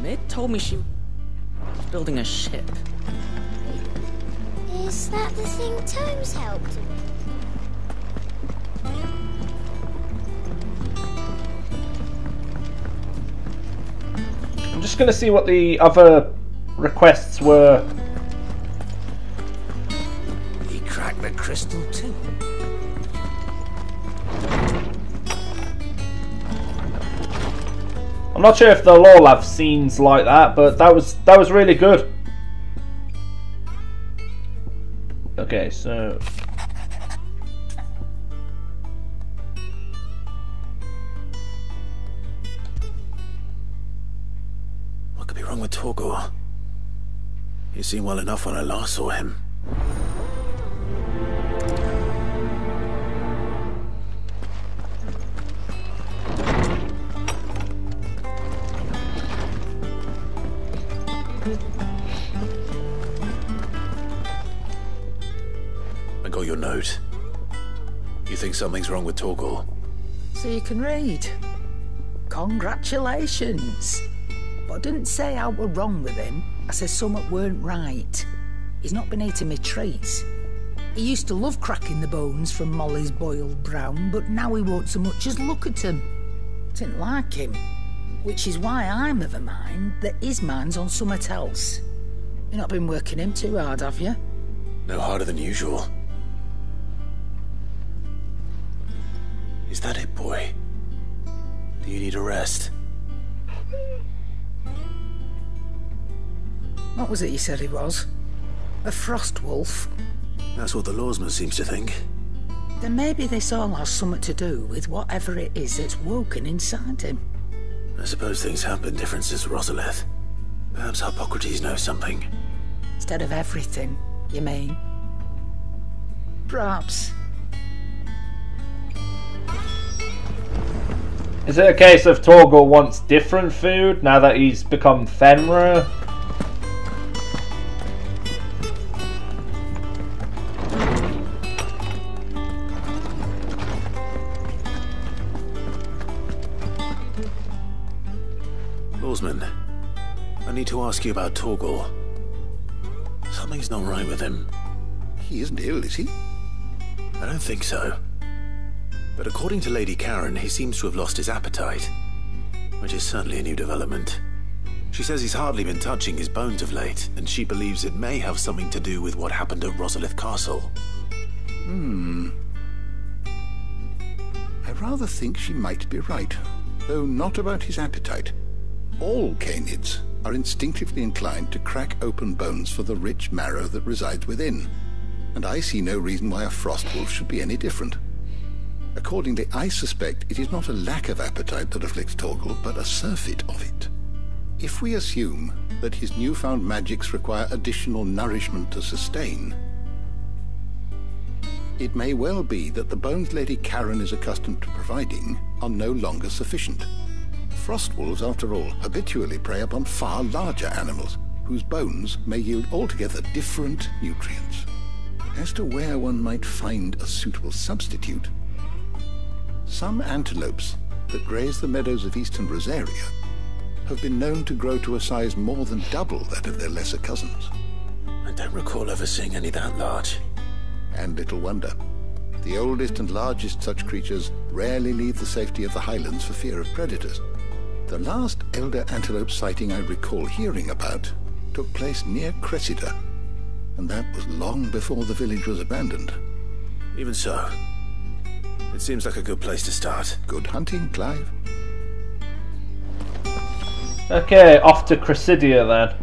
Mid told me she was building a ship. Is that the thing Tomes helped with? I'm just going to see what the other requests were. He cracked the crystal too. I'm not sure if they'll all have scenes like that, but that was really good. Okay, so what could be wrong with Torgor? He seemed well enough when I last saw him. I got your note. You think something's wrong with Torgor? So you can read. Congratulations. But I didn't say how we're wrong with him. I said something weren't right. He's not been eating me treats. He used to love cracking the bones from Molly's boiled brown, but now he won't so much as look at him. Didn't like him. Which is why I'm of a mind that his mind's on something else. You've not been working him too hard, have you? No harder than usual. Is that it, boy? Do you need a rest? What was it you said he was? A frost wolf? That's what the lawsman seems to think. Then maybe this all has something to do with whatever it is that's woken inside him. I suppose things have been different since Rosalith. Perhaps Hippocrates knows something. Instead of everything, you mean? Perhaps. Is it a case of Torgor wants different food now that he's become Fenrir? Lawsman, I need to ask you about Torgor. Something's not right with him. He isn't ill, is he? I don't think so. But according to Lady Karen, he seems to have lost his appetite, which is certainly a new development. She says he's hardly been touching his bones of late, and she believes it may have something to do with what happened at Rosalith Castle. I rather think she might be right, though not about his appetite. All canids are instinctively inclined to crack open bones for the rich marrow that resides within, and I see no reason why a frostwolf should be any different. Accordingly, I suspect it is not a lack of appetite that afflicts Torgor, but a surfeit of it. If we assume that his newfound magics require additional nourishment to sustain, it may well be that the bones Lady Karen is accustomed to providing are no longer sufficient. Frostwolves, after all, habitually prey upon far larger animals, whose bones may yield altogether different nutrients. As to where one might find a suitable substitute, some antelopes that graze the meadows of eastern Rosaria have been known to grow to a size more than double that of their lesser cousins. I don't recall ever seeing any that large. And little wonder. The oldest and largest such creatures rarely leave the safety of the highlands for fear of predators. The last elder antelope sighting I recall hearing about took place near Cressida, and that was long before the village was abandoned. Even so, it seems like a good place to start. Good hunting, Clive. Okay, off to Cressidia then.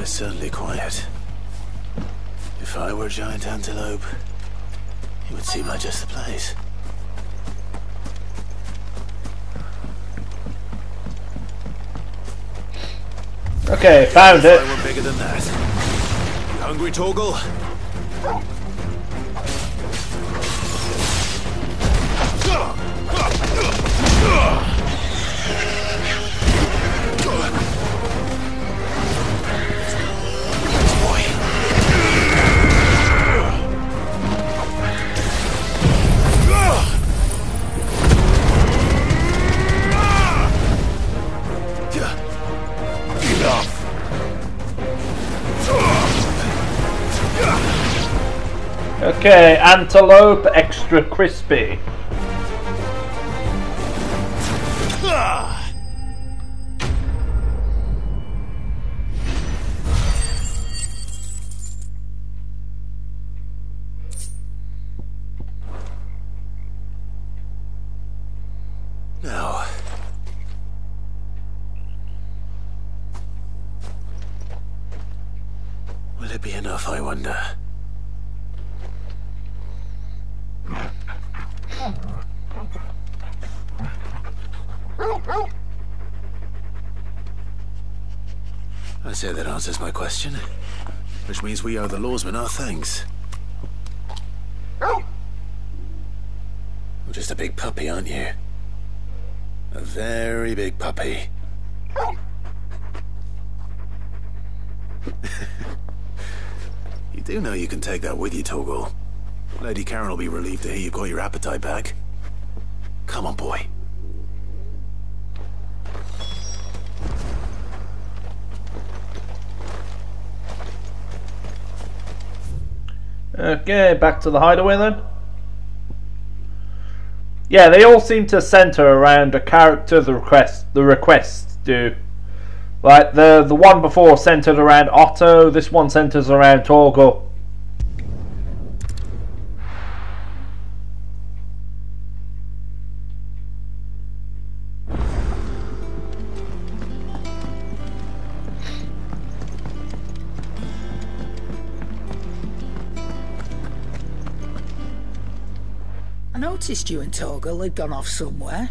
is certainly quiet. If I were a giant antelope, it would seem like just the place. Okay, found it. If I were bigger than that. You hungry, Torgal? Okay, antelope extra crispy. Now, will it be enough, I wonder? I say that answers my question, which means we owe the lawsman our thanks. You're just a big puppy, aren't you? A very big puppy. You do know you can take that with you, Torgal. Lady Karen will be relieved to hear you've got your appetite back. Come on, boy. Okay, back to the hideaway then. Yeah, they all seem to center around a character the requests do. Like the one before centered around Otto, this one centers around Torgal. I noticed you and Torgal had gone off somewhere.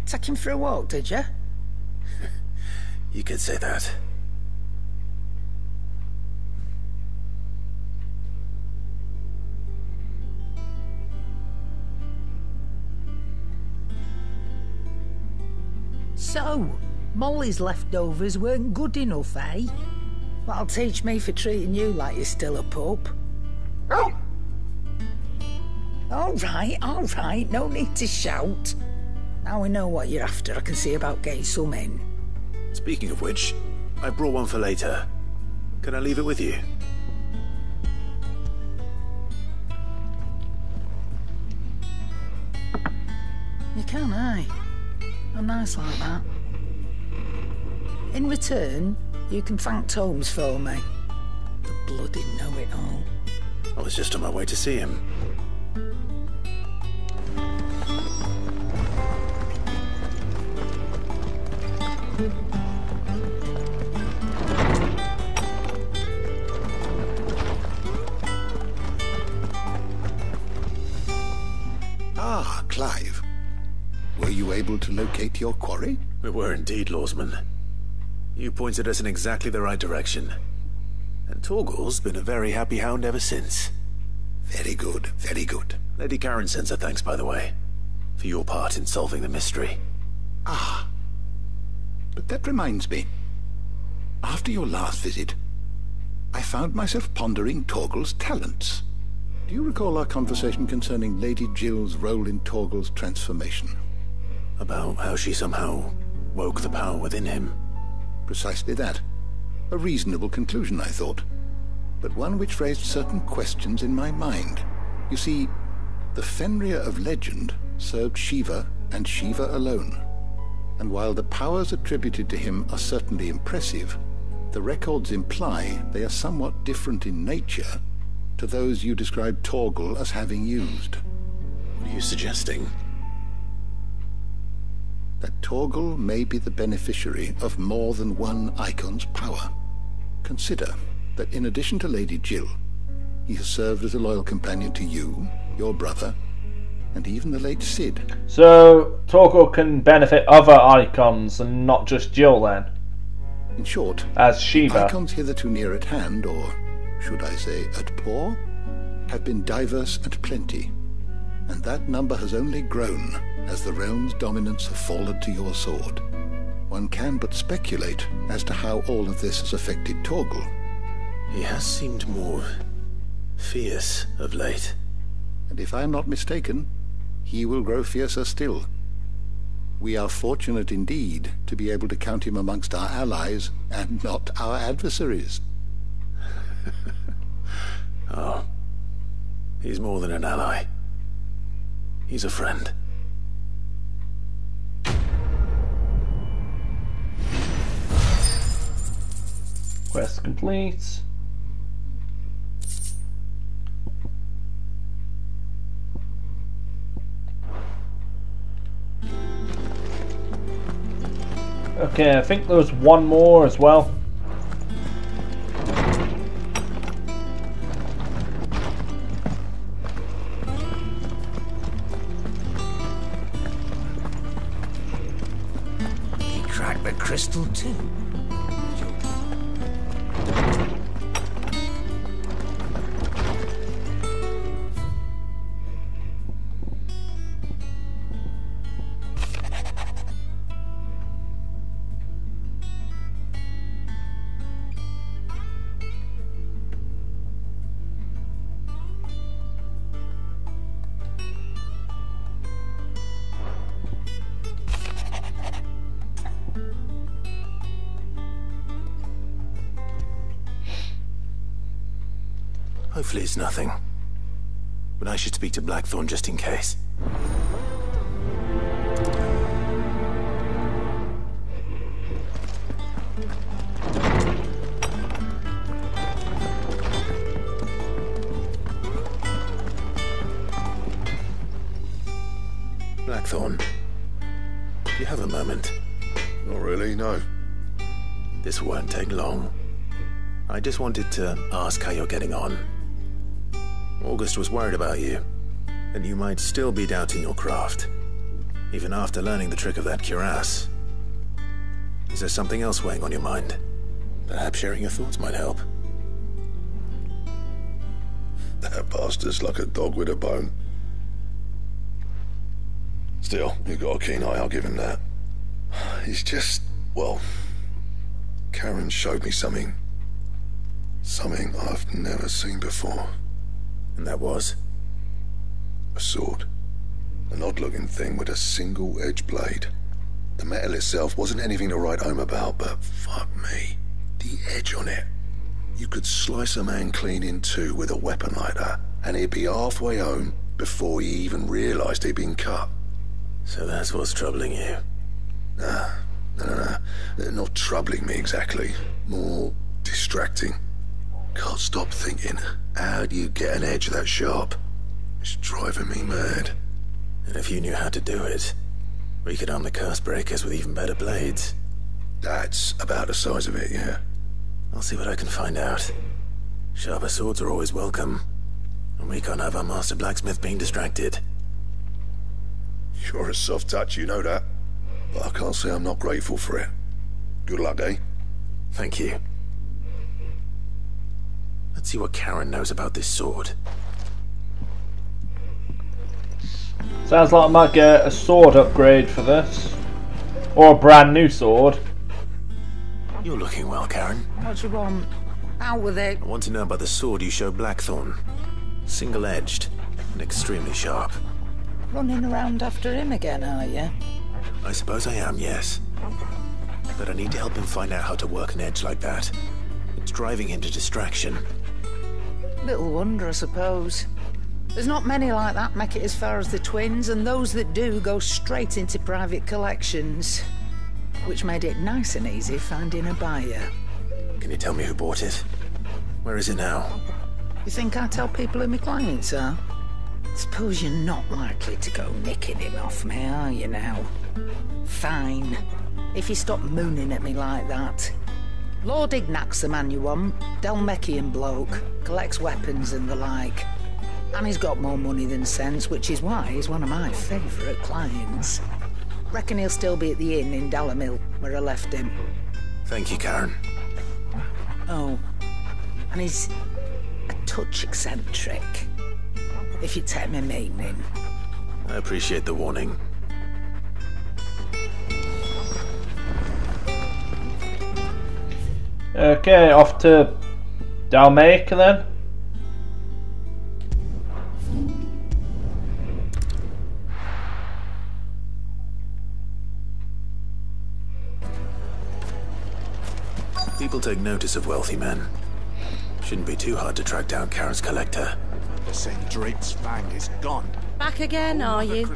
Take him for a walk, did you? You could say that. So, Molly's leftovers weren't good enough, eh? That'll teach me for treating you like you're still a pup. All right, no need to shout. Now we know what you're after, I can see about getting some in. Speaking of which, I brought one for later. Can I leave it with you? You can, eh? I'm nice like that. In return, you can thank Tomes for me. The bloody know-it-all. I was just on my way to see him. Ah, Clive. Were you able to locate your quarry? We were indeed, lawsman. You pointed us in exactly the right direction. And Torgal's been a very happy hound ever since. Very good, very good. Lady Karen sends her thanks, by the way, for your part in solving the mystery. Ah. But that reminds me. After your last visit, I found myself pondering Torgal's talents. Do you recall our conversation concerning Lady Jill's role in Torgal's transformation? About how she somehow woke the power within him? Precisely that. A reasonable conclusion, I thought, but one which raised certain questions in my mind. You see, the Fenrir of legend served Shiva and Shiva alone. And while the powers attributed to him are certainly impressive, the records imply they are somewhat different in nature to those you described Torgal as having used. What are you suggesting? That Torgal may be the beneficiary of more than one icon's power. Consider that in addition to Lady Jill, he has served as a loyal companion to you, your brother, and even the late Sid. So, Torgal can benefit other icons and not just Jill then? In short, as Shiva. Icons hitherto near at hand, or should I say at paw, have been diverse and plenty, and that number has only grown as the realm's dominance have fallen to your sword. One can but speculate as to how all of this has affected Torgal. He has seemed more fierce of late. And if I am not mistaken, he will grow fiercer still. We are fortunate indeed to be able to count him amongst our allies and not our adversaries. Oh, he's more than an ally. He's a friend. Quest complete. Okay, I think there was one more as well. He cracked the crystal too. Hopefully it's nothing. But I should speak to Blackthorn just in case. Blackthorn, do you have a moment? Not really, no. This won't take long. I just wanted to ask how you're getting on. August was worried about you, that you might still be doubting your craft, even after learning the trick of that cuirass. Is there something else weighing on your mind? Perhaps sharing your thoughts might help. That bastard's like a dog with a bone. Still, you've got a keen eye, I'll give him that. He's just, well, Karen showed me something I've never seen before. And that was? A sword. An odd-looking thing with a single-edged blade. The metal itself wasn't anything to write home about, but fuck me. The edge on it. You could slice a man clean in two with a weapon like that, and he'd be halfway home before he even realised he'd been cut. So that's what's troubling you? Nah, no. Not troubling me exactly. More distracting. Can't stop thinking, how do you get an edge that sharp? It's driving me mad. And if you knew how to do it, we could arm the curse breakers with even better blades. That's about the size of it, yeah. I'll see what I can find out. Sharper swords are always welcome, and we can't have our master blacksmith being distracted. You're a soft touch, you know that. But I can't say I'm not grateful for it. Good luck, eh? Thank you. Let's see what Karen knows about this sword. Sounds like I might get a sword upgrade for this. Or a brand new sword. You're looking well, Karen. What do you want? Out with it. I want to know about the sword you showed Blackthorn. Single-edged and extremely sharp. Running around after him again, are you? I suppose I am, yes. But I need to help him find out how to work an edge like that. It's driving him to distraction. Little wonder, I suppose. There's not many like that make it as far as the twins, and those that do go straight into private collections. Which made it nice and easy finding a buyer. Can you tell me who bought it? Where is it now? You think I tell people who my clients are? Suppose you're not likely to go nicking him off me, are you now? Fine. If you stop mooning at me like that. Lord Ignac's the man you want. Dalmekian bloke. Collects weapons and the like. And he's got more money than sense, which is why he's one of my favourite clients. Reckon he'll still be at the inn in Dalamil, where I left him. Thank you, Karen. Oh, and he's a touch eccentric, if you take my meaning. I appreciate the warning. Okay, off to Dalmaker then. People take notice of wealthy men. Shouldn't be too hard to track down Karen's collector. The St. Drake's fang is gone. Back again, are you?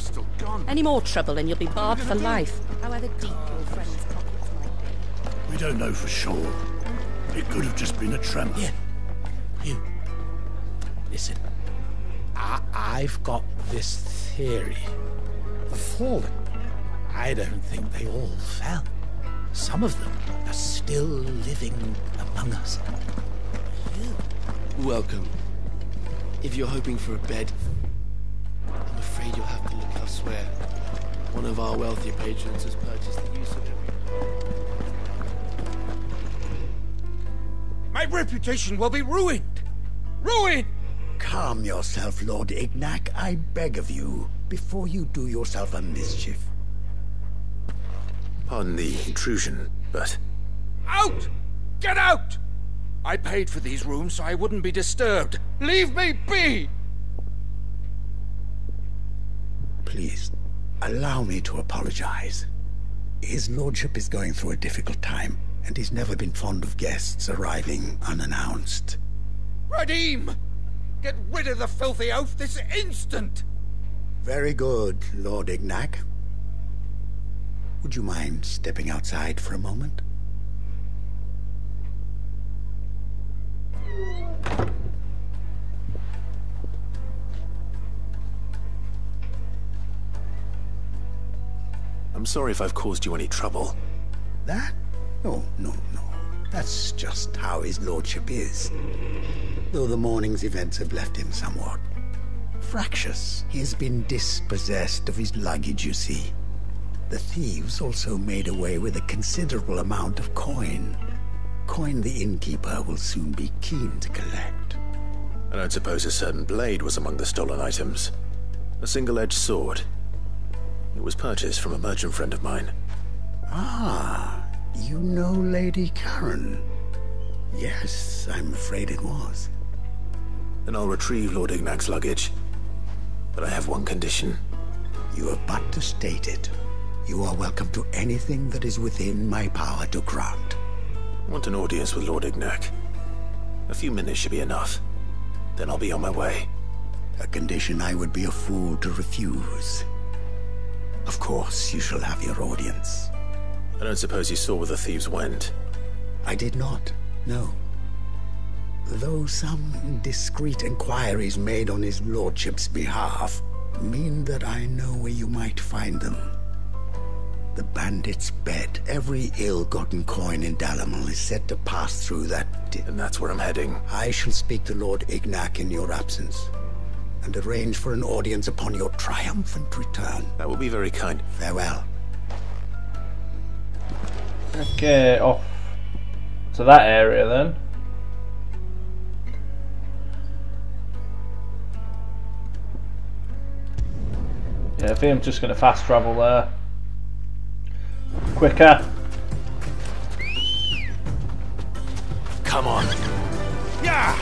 Any more trouble and you'll be barred for life. However deep your friend's pockets might be. We don't know for sure. It could have just been a tremor. Yeah. You. Listen. I've got this theory. The fallen. I don't think they all fell. Some of them are still living among us. Welcome. If you're hoping for a bed, I'm afraid you'll have to look elsewhere. One of our wealthier patrons has purchased the use of it. My reputation will be ruined! Ruined! Calm yourself, Lord Ignac, I beg of you, before you do yourself a mischief. Pardon the intrusion, but... Out! Get out! I paid for these rooms so I wouldn't be disturbed. Leave me be! Please, allow me to apologize. His lordship is going through a difficult time, and he's never been fond of guests arriving unannounced. Radim! Get rid of the filthy oaf this instant! Very good, Lord Ignac. Would you mind stepping outside for a moment? I'm sorry if I've caused you any trouble. That? Oh, no. That's just how his lordship is. Though the morning's events have left him somewhat fractious. He has been dispossessed of his luggage, you see. The thieves also made away with a considerable amount of coin. Coin the innkeeper will soon be keen to collect. I don't suppose a certain blade was among the stolen items. A single-edged sword. It was purchased from a merchant friend of mine. Ah, you know Lady Karen. Yes, I'm afraid it was. Then I'll retrieve Lord Ignac's luggage. But I have one condition. You have but to state it. You are welcome to anything that is within my power to grant. I want an audience with Lord Ignac. A few minutes should be enough. Then I'll be on my way. A condition I would be a fool to refuse. Of course, you shall have your audience. I don't suppose you saw where the thieves went? I did not, no. Though some discreet inquiries made on his lordship's behalf mean that I know where you might find them. The bandit's bed. Every ill-gotten coin in Dalamil is said to pass through that... And that's where I'm heading. I shall speak to Lord Ignac in your absence, and arrange for an audience upon your triumphant return. That will be very kind. Farewell. Okay, off to that area then. Yeah, I think I'm just going to fast travel there. Quicker. Come on. Yeah!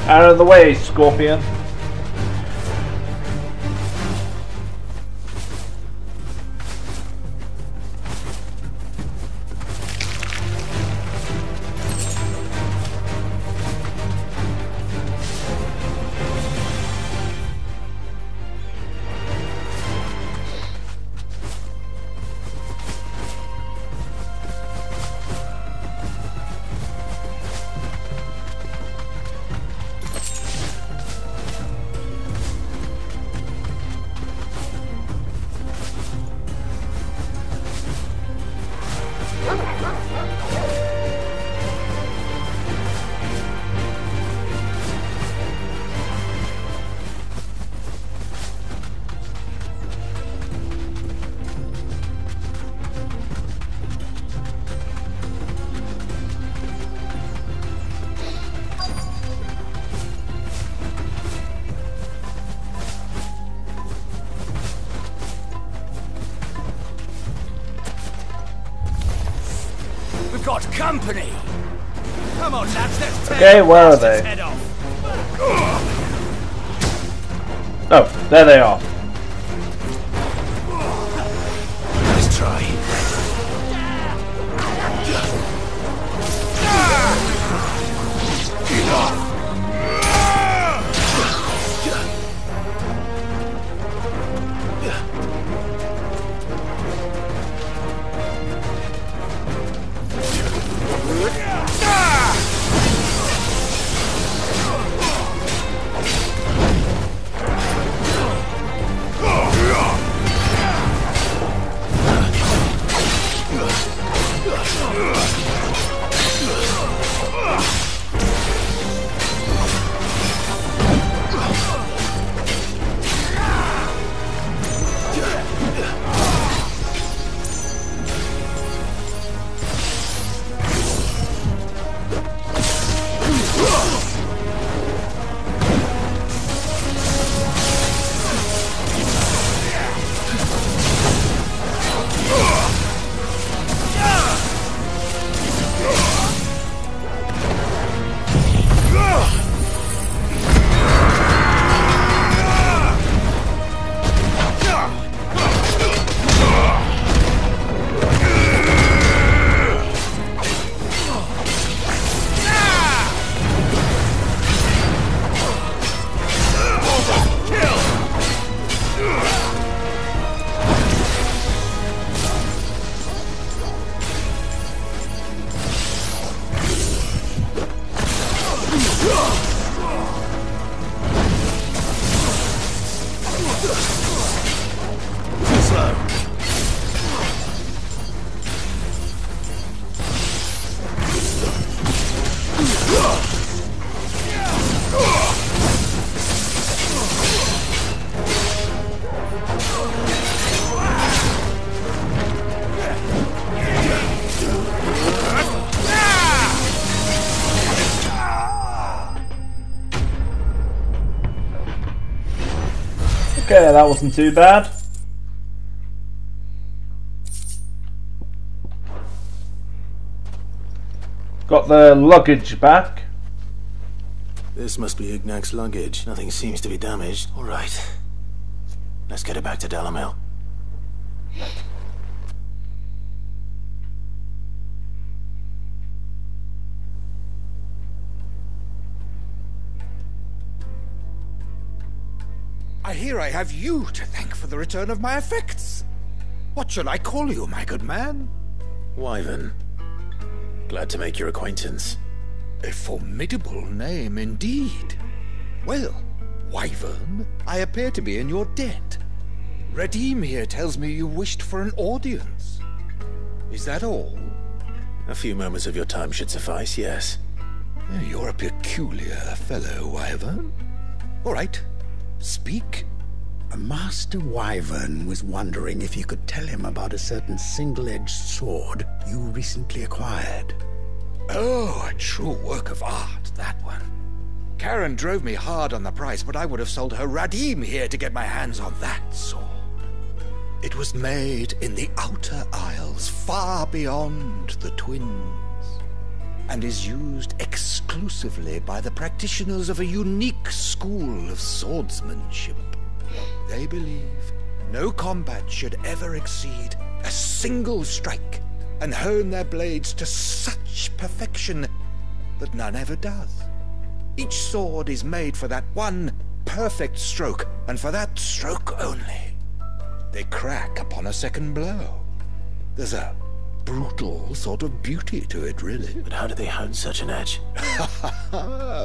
Out of the way, Scorpion. got company. Come on, lads, let's tear Okay, the where are bastard's they? head off. Oh, there they are. Let's try. Okay, that wasn't too bad. Got the luggage back. This must be Ignac's luggage. Nothing seems to be damaged. All right. Let's get it back to Dalamil. I hear I have you to thank for the return of my effects. What shall I call you, my good man? Wyvern. Glad to make your acquaintance. A formidable name indeed. Well, Wyvern, I appear to be in your debt. Radim here tells me you wished for an audience. Is that all? A few moments of your time should suffice, yes. You're a peculiar fellow, Wyvern. All right. Speak. Master Wyvern was wondering if you could tell him about a certain single-edged sword you recently acquired. Oh, a true work of art, that one. Karen drove me hard on the price, but I would have sold her Radim here to get my hands on that sword. It was made in the Outer Isles, far beyond the Twins, and is used exclusively by the practitioners of a unique school of swordsmanship. They believe no combat should ever exceed a single strike, and hone their blades to such perfection that none ever does. Each sword is made for that one perfect stroke, and for that stroke only. They crack upon a second blow. There's a brutal sort of beauty to it, really. But how do they hone such an edge?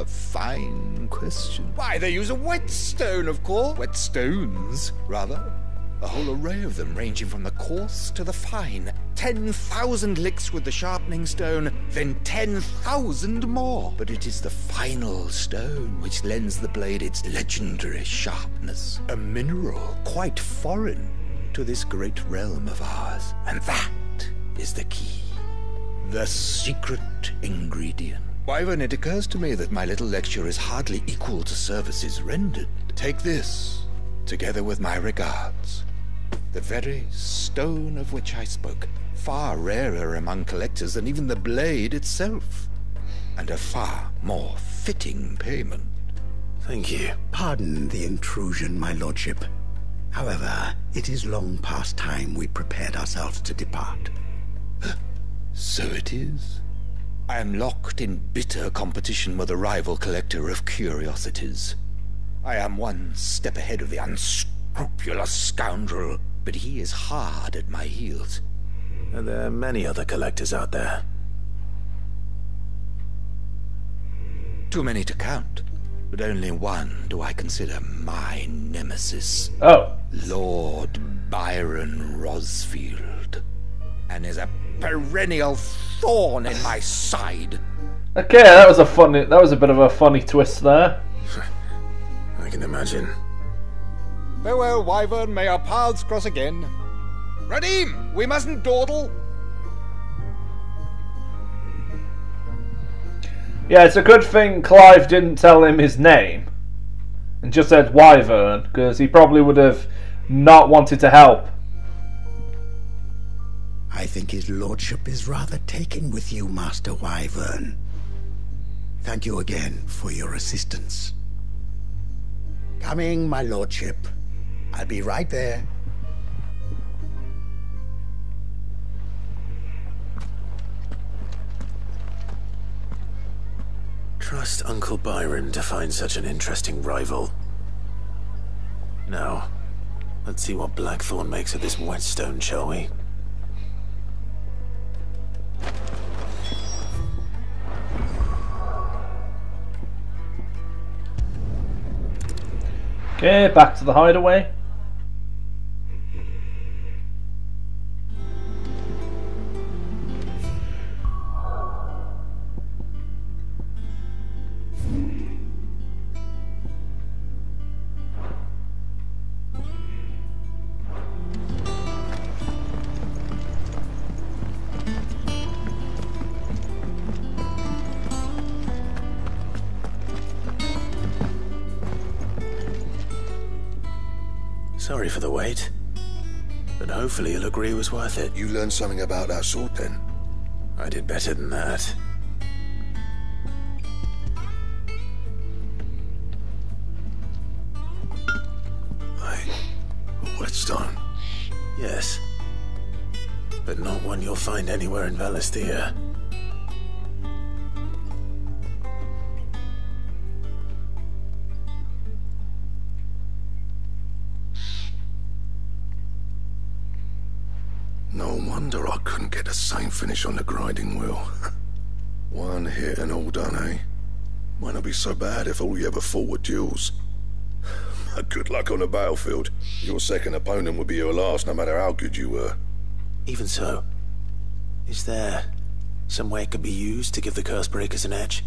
Fine question. Why, they use a whetstone, of course. Whetstones, rather. A whole array of them, ranging from the coarse to the fine. 10,000 licks with the sharpening stone, then 10,000 more. But it is the final stone which lends the blade its legendary sharpness. A mineral quite foreign to this great realm of ours. And that is the key. The secret ingredient. Wyvern, it occurs to me that my little lecture is hardly equal to services rendered. Take this, together with my regards. The very stone of which I spoke. Far rarer among collectors than even the blade itself. And a far more fitting payment. Thank you. Pardon the intrusion, my lordship. However, it is long past time we prepared ourselves to depart. So it is. I am locked in bitter competition with a rival collector of curiosities. I am one step ahead of the unscrupulous scoundrel, but he is hard at my heels. Are there many other collectors out there? Too many to count, but only one do I consider my nemesis. Oh. Lord Byron Rosfield. And is a perennial thorn in my side. Okay, that was a bit of a funny twist there. I can imagine. Farewell, Wyvern, may our paths cross again. Radim, we mustn't dawdle. Yeah, it's a good thing Clive didn't tell him his name and just said Wyvern, because he probably would have not wanted to help. I think his lordship is rather taken with you, Master Wyvern. Thank you again for your assistance. Coming, my lordship. I'll be right there. Trust Uncle Byron to find such an interesting rival. Now, let's see what Blackthorn makes of this whetstone, shall we? Okay, back to the hideaway. Sorry for the wait, but hopefully you'll agree it was worth it. You learned something about that sword then? I did better than that. A whetstone? Yes, but not one you'll find anywhere in Valisthea. No wonder I couldn't get the same finish on the grinding wheel. One hit and all done, eh? Might not be so bad if all you ever fought were duels. Good luck on the battlefield. Your second opponent would be your last, no matter how good you were. Even so, is there some way it could be used to give the curse breakers an edge?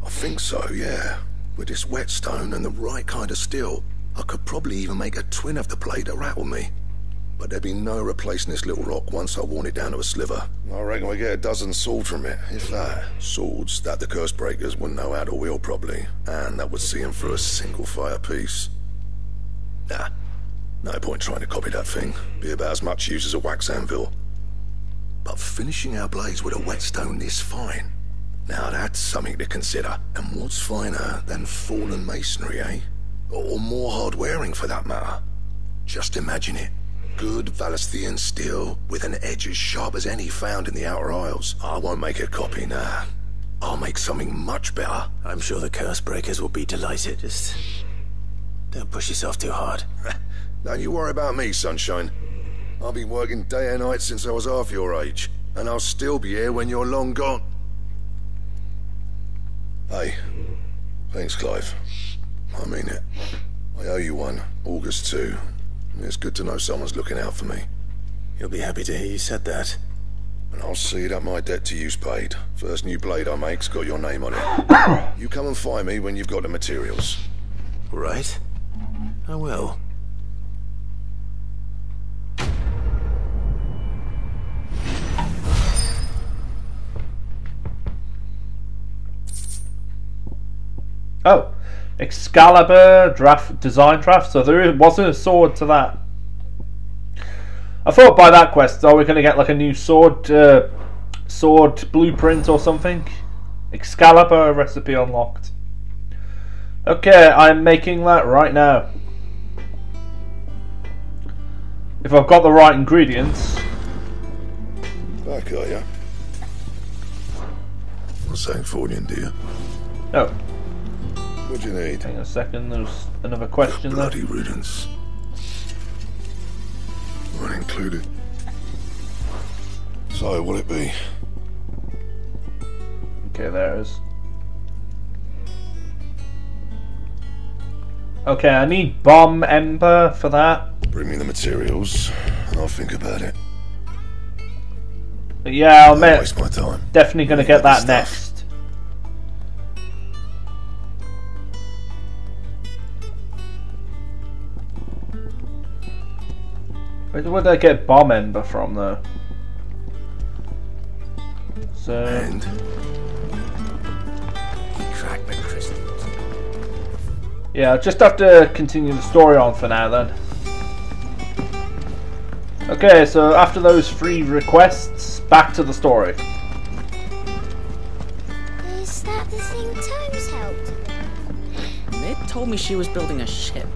I think so, yeah. With this whetstone and the right kind of steel, I could probably even make a twin of the blade to rattle me. But there'd be no replacing this little rock once I worn it down to a sliver. I reckon we get a dozen swords from it, if that. Swords that the curse breakers wouldn't know how to wield properly, and that would see them through a single fire piece. Nah, no point trying to copy that thing. Be about as much use as a wax anvil. But finishing our blades with a whetstone this fine, now that's something to consider. And what's finer than fallen masonry, eh? Or more hard-wearing for that matter. Just imagine it. Good Valisthean steel with an edge as sharp as any found in the Outer Isles. I won't make a copy, nah. I'll make something much better. I'm sure the curse breakers will be delighted. Just don't push yourself too hard. Don't you worry about me, sunshine. I've been working day and night since I was half your age, and I'll still be here when you're long gone. Hey, thanks, Clive. I mean it. I owe you one, August 2. It's good to know someone's looking out for me. You'll be happy to hear you said that. And I'll see that my debt to you's paid. First new blade I make's got your name on it. You come and find me when you've got the materials. Right. I will. Oh, Excalibur design draft. So there wasn't a sword to that. I thought by that quest, are we going to get like a new sword blueprint or something? Excalibur recipe unlocked. Okay, I'm making that right now. If I've got the right ingredients. Back, are ya? Not saying fortune, do you? No. What do you need? Hang on a second, there's another question there. Bloody riddance. Not included. So, what'll it be? Okay, there it is. Okay, I need bomb ember for that. Bring me the materials, and I'll think about it. But yeah, I'll waste my time. Definitely going to get that next. Where would I get bomb ember from, though? So. And crack the crystals. Yeah, I'll just have to continue the story on for now then. Okay, so after those 3 requests, back to the story. Is that the thing Tomes helped? Mid told me she was building a ship.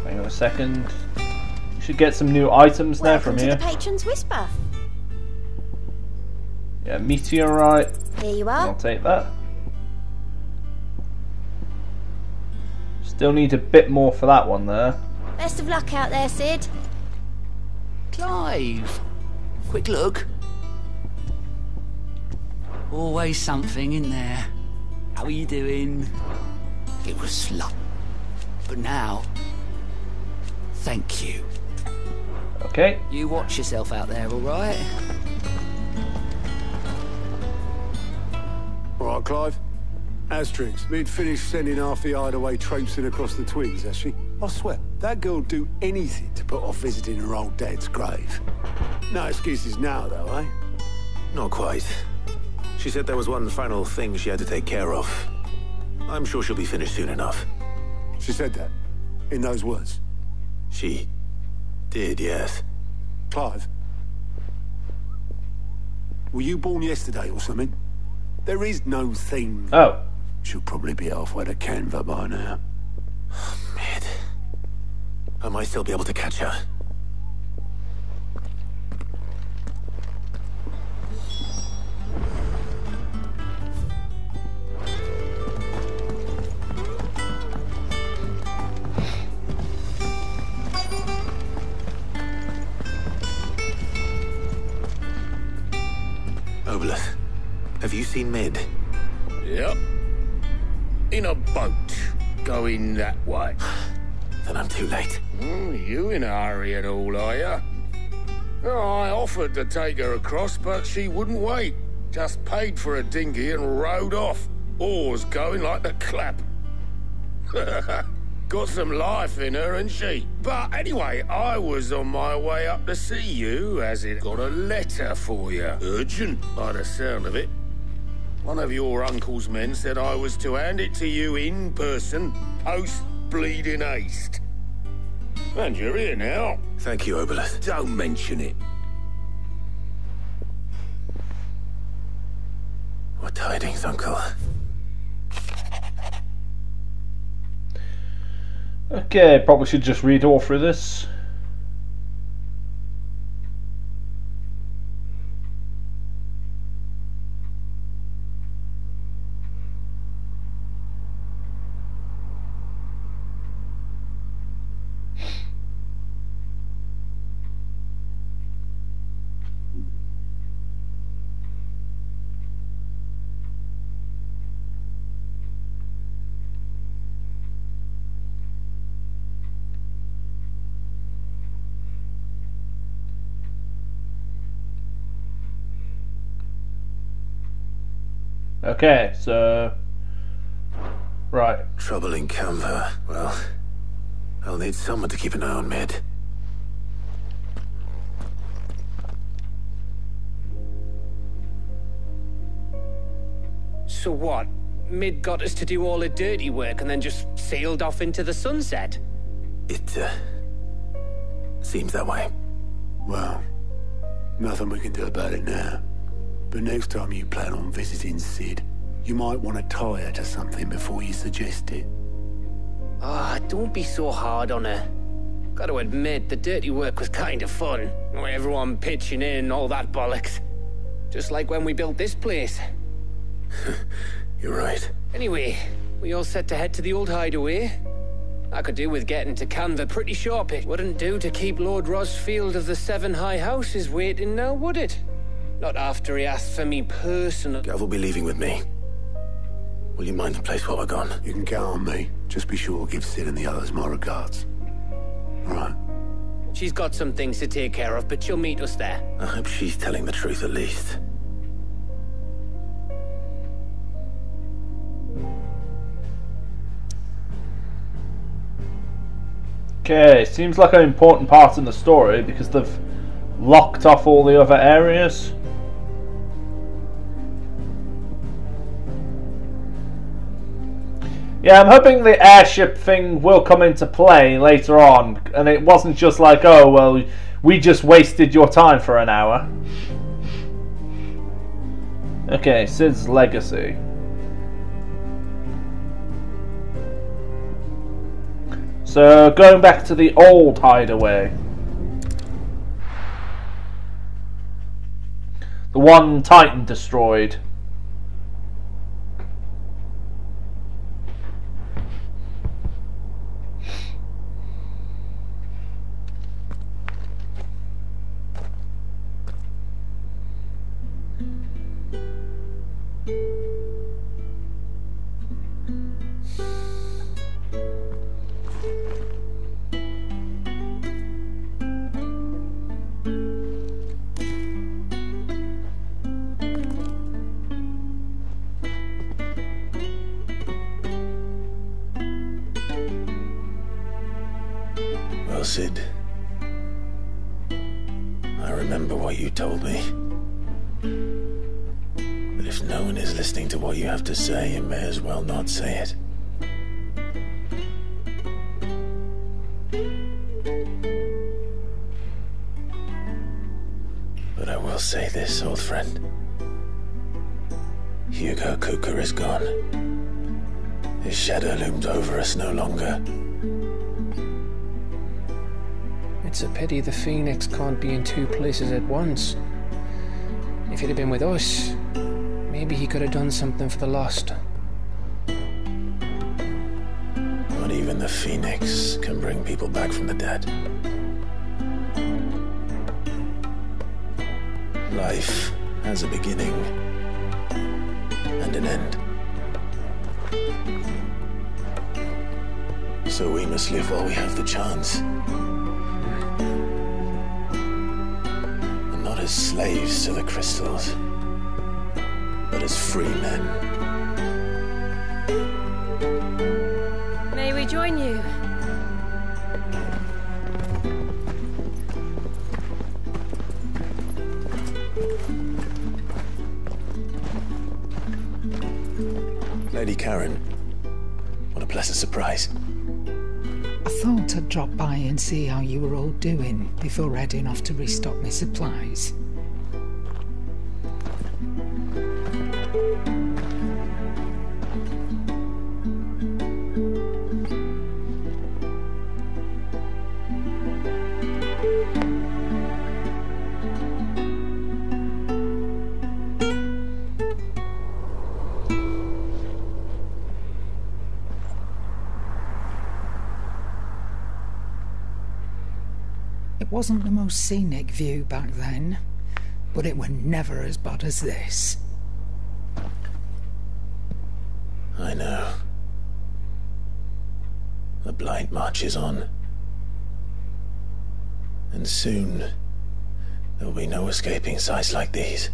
Hang on a second. Should get some new items there from here. Welcome to the Patron's Whisper. Yeah, meteorite. Here you are. I'll take that. Still need a bit more for that one there. Best of luck out there, Sid. Clive, quick look. Always something in there. How are you doing? It was luck. But now, thank you. Okay. You watch yourself out there, alright? Alright, Clive. Asterix, Mid finished sending half the hideaway traipsing across the twigs, has she? I swear, that girl'd do anything to put off visiting her old dad's grave. No excuses now, though, eh? Not quite. She said there was one final thing she had to take care of. I'm sure she'll be finished soon enough. She said that? In those words? She did, yes. Clive? Were you born yesterday or something? There is no thing. Oh. She'll probably be halfway to Canva by now. Mid. I might still be able to catch her. Obelus, have you seen Mid? Yep. In a boat, going that way. Then I'm too late. You in a hurry and all, are ya? I offered to take her across, but she wouldn't wait. Just paid for a dinghy and rowed off. Oars going like the clap. Got some life in her, ain't she? But anyway, I was on my way up to see you, as it got a letter for you. Urgent, by the sound of it. One of your uncle's men said I was to hand it to you in person, post-bleeding haste. And you're here now. Thank you, Obelus. Don't mention it. What tidings, Uncle? Okay, probably should just read all through this. Okay, so... Right. Trouble in Canva. Well, I'll need someone to keep an eye on Mid. So what? Mid got us to do all the dirty work and then just sailed off into the sunset? It Seems that way. Well, nothing we can do about it now. But next time you plan on visiting Sid, you might want to tie her to something before you suggest it. Ah, don't be so hard on her. Got to admit, the dirty work was kind of fun. Everyone pitching in, all that bollocks. Just like when we built this place. You're right. Anyway, we all set to head to the old hideaway. I could do with getting to Canva pretty sharp. It wouldn't do to keep Lord Rosfield of the Seven High Houses waiting now, would it? Not after he asked for me personally. Gav will be leaving with me. Will you mind the place while we're gone? You can count on me. Just be sure to give Sid and the others my regards. All right. She's got some things to take care of, but she'll meet us there. I hope she's telling the truth at least. Okay, seems like an important part in the story because they've locked off all the other areas. Yeah, I'm hoping the airship thing will come into play later on, and it wasn't just like, oh, well, we just wasted your time for an hour. Okay, Sid's legacy. So, going back to the old hideaway. The one Titan destroyed. Well, Sid, I remember what you told me. That if no one is listening to what you have to say, you may as well not say it. But I will say this, old friend. Hugo Kuka is gone. His shadow looms over us no longer. It's a pity the Phoenix can't be in two places at once. If he'd have been with us, maybe he could have done something for the lost. Not even the Phoenix can bring people back from the dead. Life has a beginning and an end. So we must live while we have the chance. And not as slaves to the crystals, but as free men. May we join you? Lady Karen, what a pleasant surprise. I thought I'd drop by and see how you were all doing before heading off to restock my supplies. It wasn't the most scenic view back then, but it were never as bad as this. I know. The blight marches on. And soon, there'll be no escaping sights like these.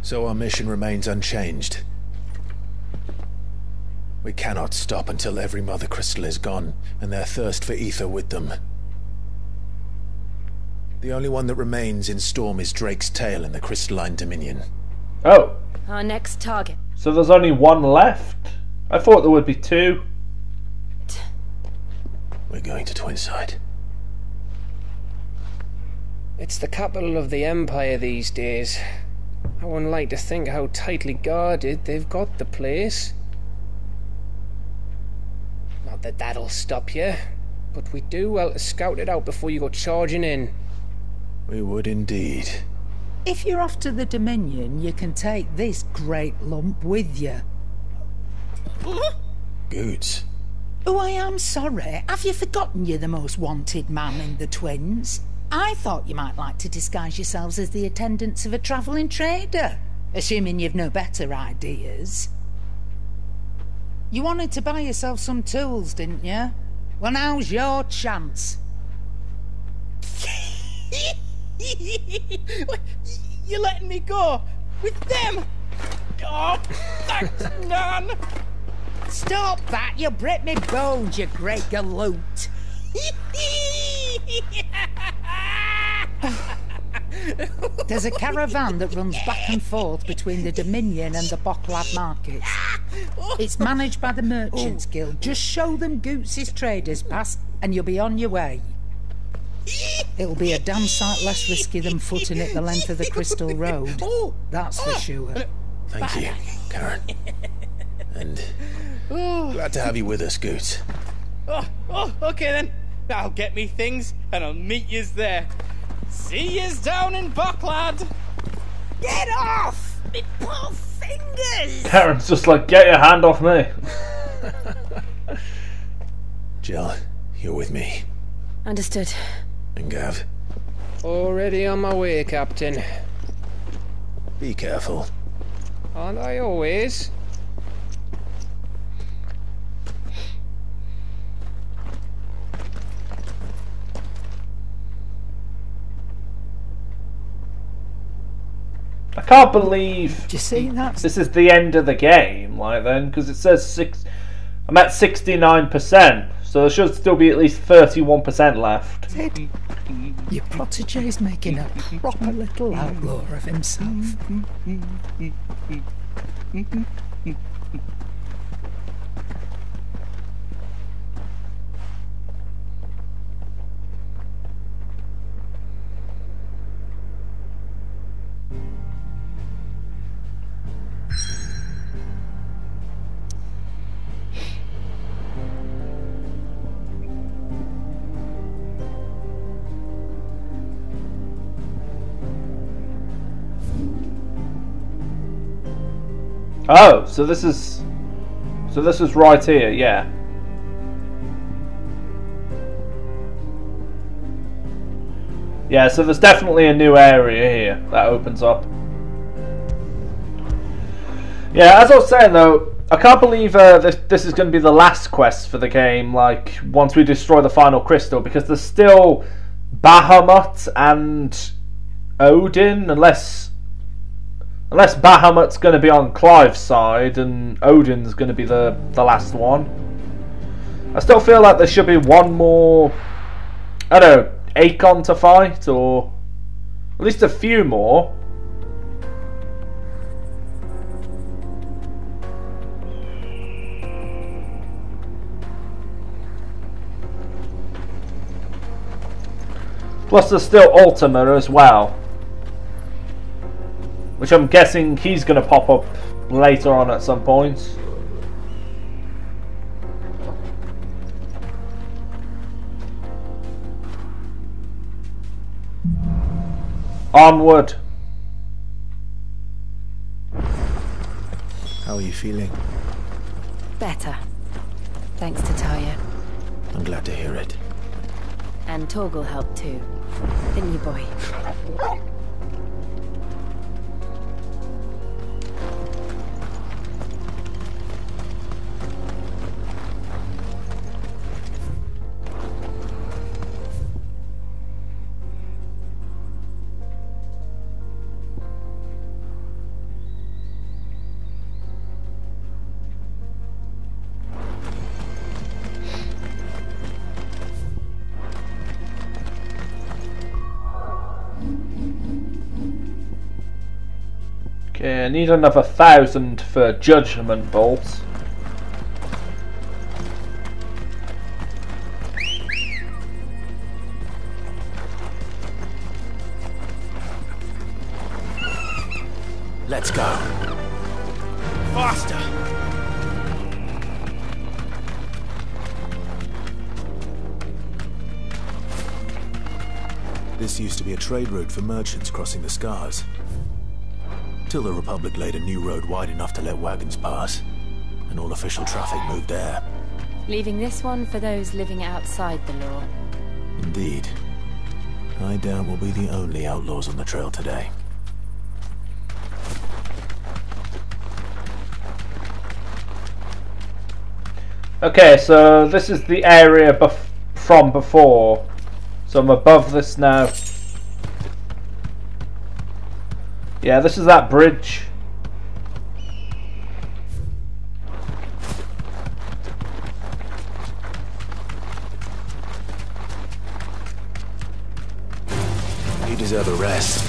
So our mission remains unchanged. We cannot stop until every Mother Crystal is gone, and their thirst for ether with them. The only one that remains in Storm is Drake's Tail in the Crystalline Dominion. Oh. Our next target. So there's only one left? I thought there would be two. We're going to Twinside. It's the capital of the Empire these days. I wouldn't like to think how tightly guarded they've got the place. Not that that'll stop you, but we'd do well to scout it out before you go charging in. We would indeed. If you're off to the Dominion, you can take this great lump with you. Goetz. Oh, I am sorry. Have you forgotten you're the most wanted man in the Twins? I thought you might like to disguise yourselves as the attendants of a travelling trader, assuming you've no better ideas. You wanted to buy yourself some tools, didn't you? Well, now's your chance. You're letting me go with them? Oh, thanks, Nan. Stop that! You'll break me bones, you great galoot. There's a caravan that runs back and forth between the Dominion and the Bocklad markets. It's managed by the Merchants Guild. Just show them Goetz's traders pass and you'll be on your way. It'll be a damn sight less risky than footing it the length of the Crystal Road. That's for sure. Thank you, Karen. And glad to have you with us, Goetz. Okay then. I'll get me things and I'll meet yous there. See yous down in Bocklad. Get off! Me poor fingers! Karen's just like, get your hand off me. Jill, you're with me. Understood. And Gav? Already on my way, Captain. Be careful. Aren't I always? I can't believe. Did you see that? This is the end of the game, like then, because it says I'm at 69%, so there should still be at least 31% left. Your protege's making a proper little outlaw of himself. Oh, so this is right here, yeah. Yeah, so there's definitely a new area here that opens up. Yeah, as I was saying though, I can't believe this is going to be the last quest for the game, like, once we destroy the final crystal, because there's still Bahamut and Odin, unless Bahamut's going to be on Clive's side and Odin's going to be the last one. I still feel like there should be one more, I don't know, Akon to fight, or at least a few more. Plus there's still Ultima as well, which I'm guessing he's going to pop up later on at some point. Onward. How are you feeling? Better. Thanks to Talia. I'm glad to hear it. And Torgal helped too. Didn't you, boy? Okay, I need another 1,000 for judgment bolts. Let's go. Faster! This used to be a trade route for merchants crossing the Scars. Till the Republic laid a new road wide enough to let wagons pass, and all official traffic moved there. Leaving this one for those living outside the law. Indeed. I doubt we'll be the only outlaws on the trail today. Okay, so this is the area from before. So I'm above this now. Yeah, this is that bridge. You deserve a rest.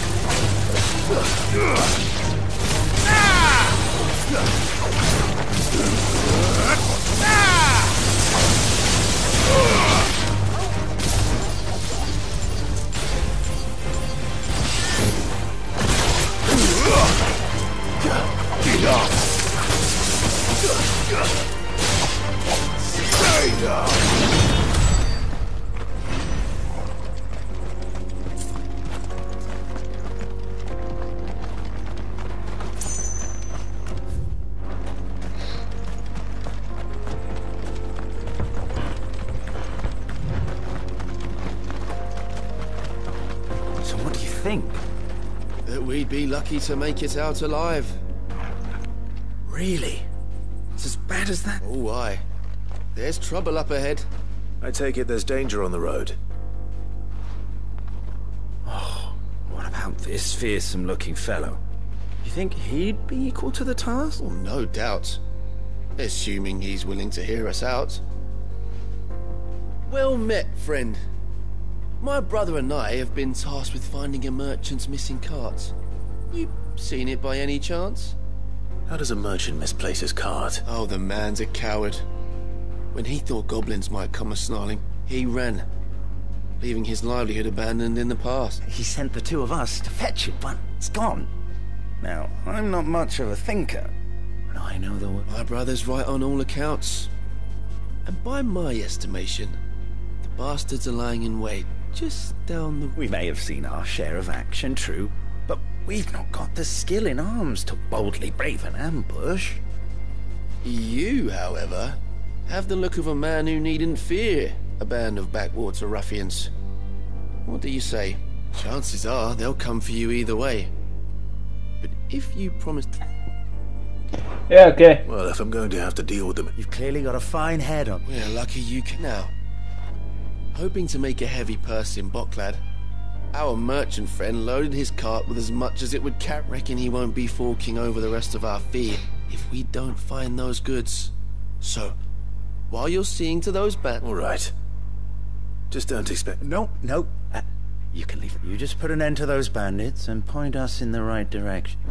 So what do you think? That we'd be lucky to make it out alive. Really? It's as bad as that? Oh, aye. There's trouble up ahead. I take it there's danger on the road. Oh, what about this fearsome-looking fellow? You think he'd be equal to the task? Oh, no doubt. Assuming he's willing to hear us out. Well met, friend. My brother and I have been tasked with finding a merchant's missing cart. You seen it by any chance? How does a merchant misplace his cart? Oh, the man's a coward. When he thought goblins might come a-snarling, he ran, leaving his livelihood abandoned in the past. He sent the two of us to fetch it, but it's gone. Now, I'm not much of a thinker, but I know the way. My brother's right on all accounts. And by my estimation, the bastards are lying in wait just down the... We may have seen our share of action, true, but we've not got the skill in arms to boldly brave an ambush. You, however, have the look of a man who needn't fear a band of backwater ruffians. What do you say? Chances are they'll come for you either way. But if you promise... Yeah, okay. Well, if I'm going to have to deal with them... You've clearly got a fine head on. We're lucky you can now. Hoping to make a heavy purse in Bocklad, our merchant friend loaded his cart with as much as it would carry. Reckon he won't be forking over the rest of our fee if we don't find those goods. So, while you're seeing to those All right. Just don't expect... No. You can leave it. You just put an end to those bandits and point us in the right direction.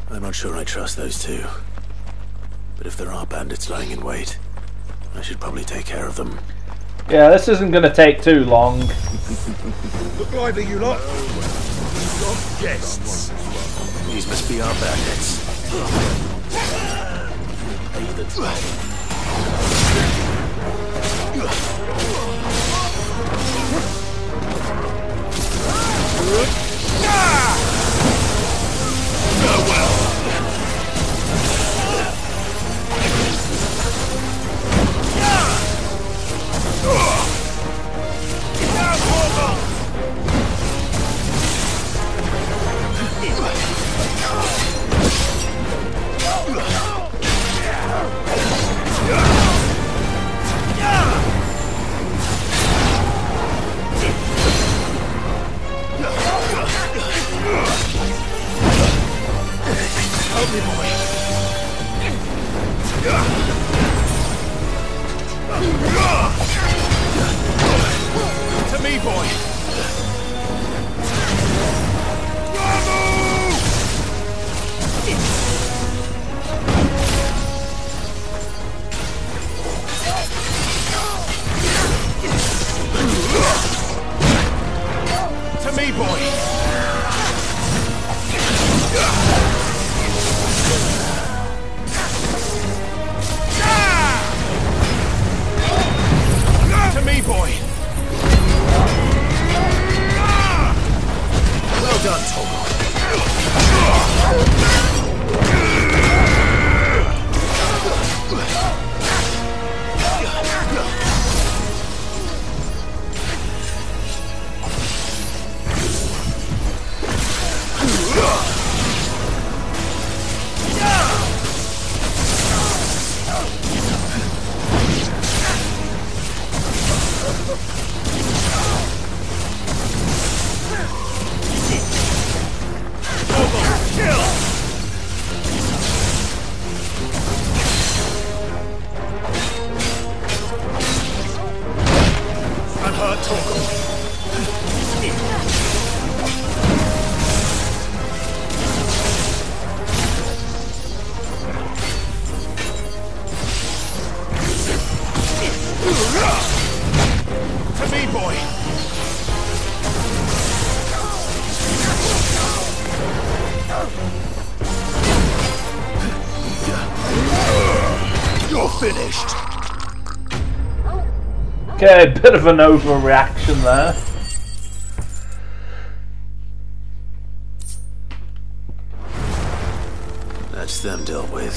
I'm not sure I trust those two. But if there are bandits lying in wait, I should probably take care of them. Yeah, this isn't going to take too long. Look lively, you lot. Guests. These must be our bandits. Pay the To me, boy! You're finished! Okay, a bit of an overreaction there. That's them dealt with.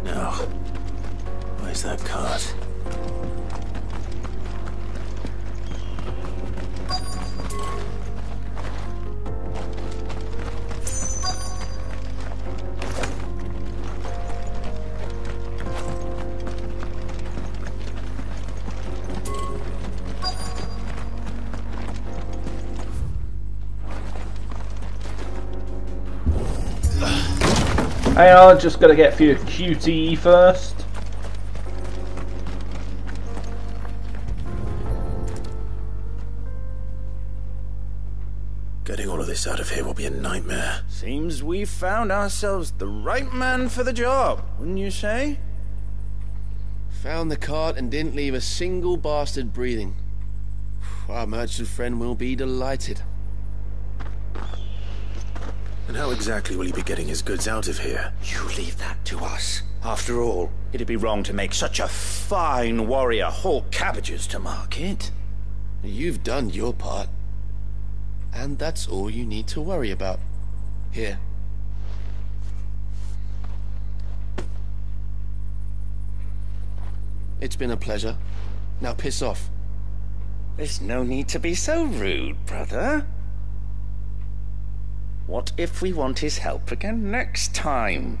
Now, where's that cart? Hang on, just gotta get a few QTE first. Getting all of this out of here will be a nightmare. Seems we've found ourselves the right man for the job, wouldn't you say? Found the cart and didn't leave a single bastard breathing. Our merchant friend will be delighted. And how exactly will he be getting his goods out of here? You leave that to us. After all, it'd be wrong to make such a fine warrior haul cabbages to market. You've done your part. And that's all you need to worry about. Here. It's been a pleasure. Now piss off. There's no need to be so rude, brother. What if we want his help again next time?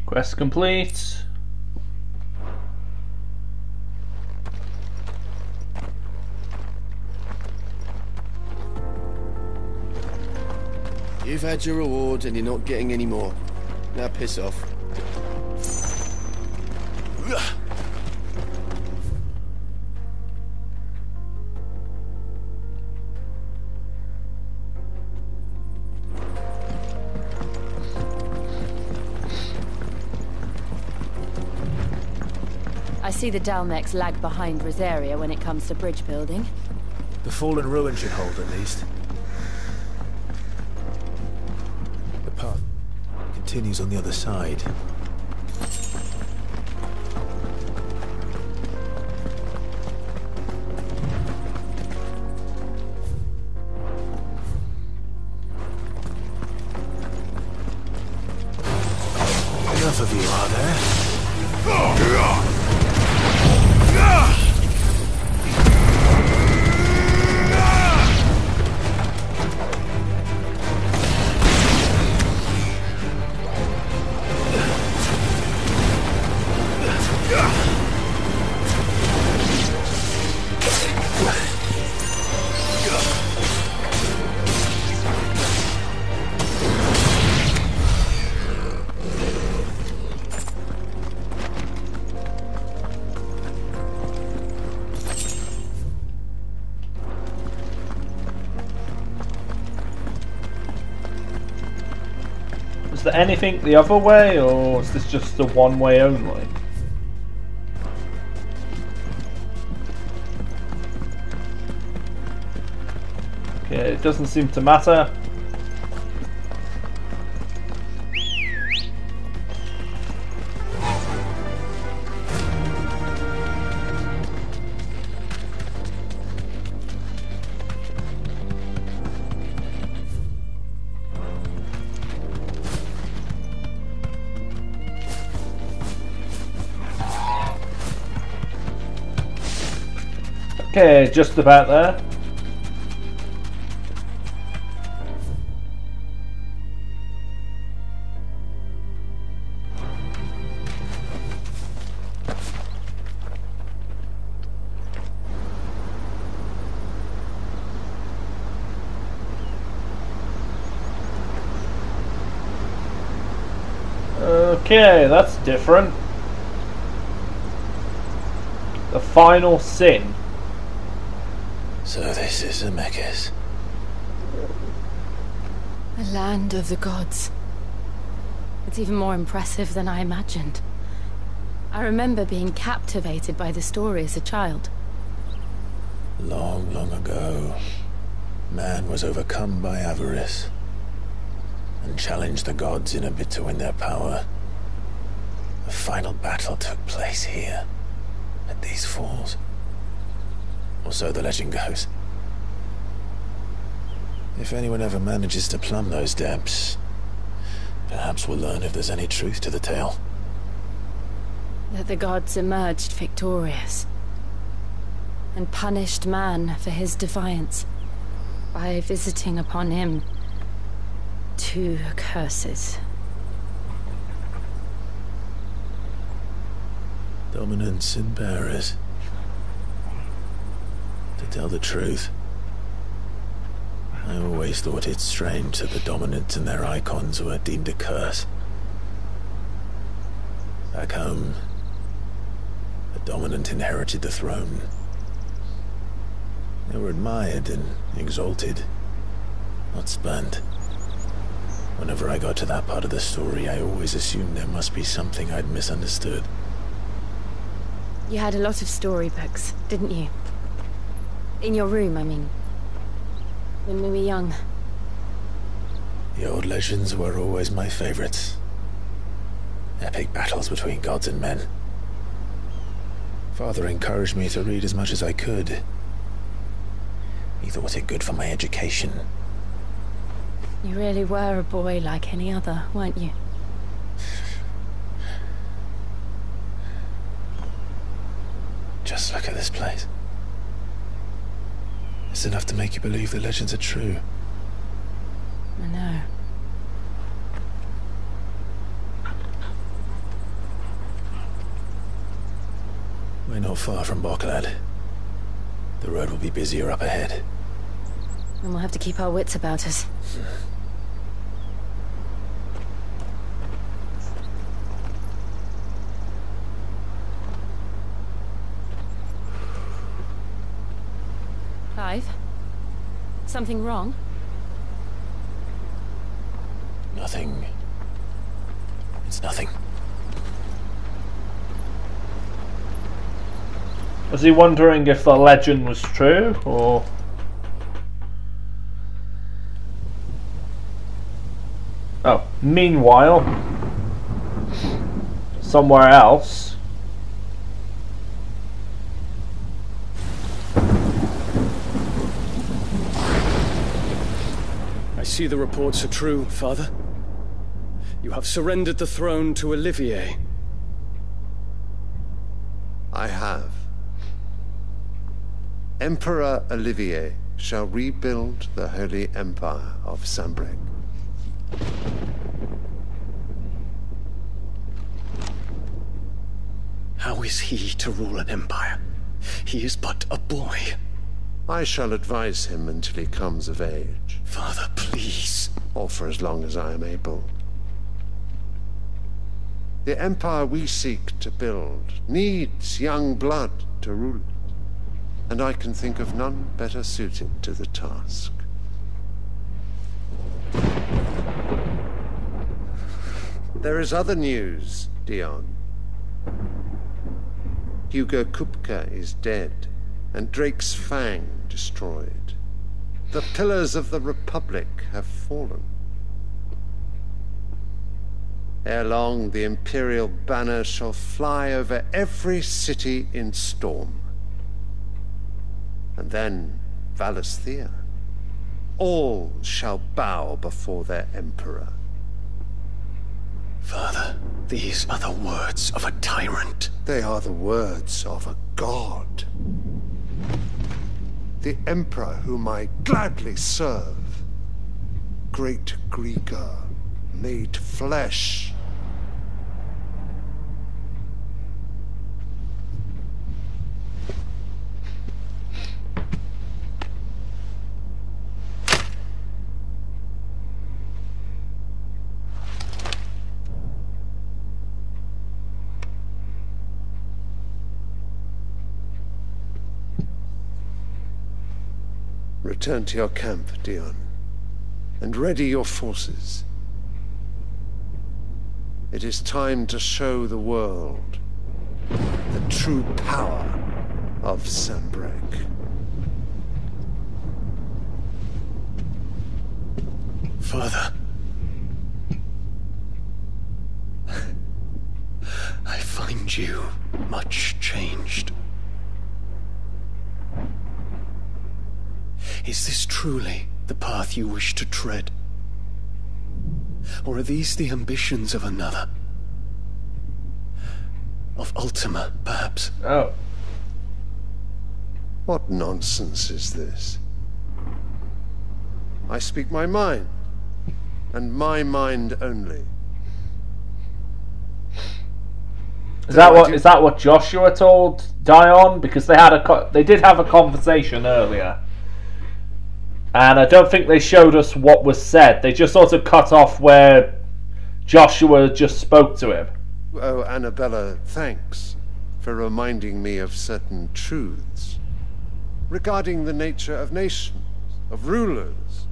Quest complete. You've had your reward and you're not getting any more. Now piss off. I see the Dalmex lag behind Rosaria when it comes to bridge building. The fallen ruin should hold, at least. The path continues on the other side. Enough of you, are there? Is there anything the other way, or is this just the one way only? Okay, it doesn't seem to matter. Okay, just about there. Okay, that's different. The final sin. So this is Zemeckis. The land of the gods. It's even more impressive than I imagined. I remember being captivated by the story as a child. Long, long ago, man was overcome by avarice and challenged the gods in a bid to win their power. The final battle took place here, at these falls. Or so the legend goes. If anyone ever manages to plumb those depths, perhaps we'll learn if there's any truth to the tale. That the gods emerged victorious and punished man for his defiance by visiting upon him 2 curses. Dominants and bearers. To tell the truth, I always thought it strange that the dominants and their icons were deemed a curse. Back home, the dominant inherited the throne. They were admired and exalted, not spurned. Whenever I got to that part of the story, I always assumed there must be something I'd misunderstood. You had a lot of storybooks, didn't you? In your room, I mean. When we were young. The old legends were always my favorites. Epic battles between gods and men. Father encouraged me to read as much as I could. He thought it good for my education. You really were a boy like any other, weren't you? Just look at this place. It's enough to make you believe the legends are true. I know. We're not far from Boklad. The road will be busier up ahead. And we'll have to keep our wits about us. Clive? Something wrong? Nothing. It's nothing. Was he wondering if the legend was true, or... Oh, meanwhile, somewhere else. I see the reports are true, Father. You have surrendered the throne to Olivier. I have. Emperor Olivier shall rebuild the Holy Empire of Sambrec. How is he to rule an empire? He is but a boy. I shall advise him until he comes of age. Father, please. Or for as long as I am able. The empire we seek to build needs young blood to rule it. And I can think of none better suited to the task. There is other news, Dion. Hugo Kupka is dead, and Drake's Fang destroyed. The pillars of the Republic have fallen. Ere long, the Imperial banner shall fly over every city in Storm. And then Valisthea. All shall bow before their Emperor. Father, these are the words of a tyrant. They are the words of a god. The Emperor whom I gladly serve. Great Grieger, made flesh. Return to your camp, Dion, and ready your forces. It is time to show the world the true power of Sanbreque. Father, I find you much changed. Is this truly the path you wish to tread? Or are these the ambitions of another? Of Ultima, perhaps? Oh. What nonsense is this? I speak my mind, and my mind only. Is that what Joshua told Dion? Because they did have a conversation earlier, and I don't think they showed us what was said. They just sort of cut off where Joshua just spoke to him. Oh, Annabella, thanks for reminding me of certain truths regarding the nature of nations, of rulers,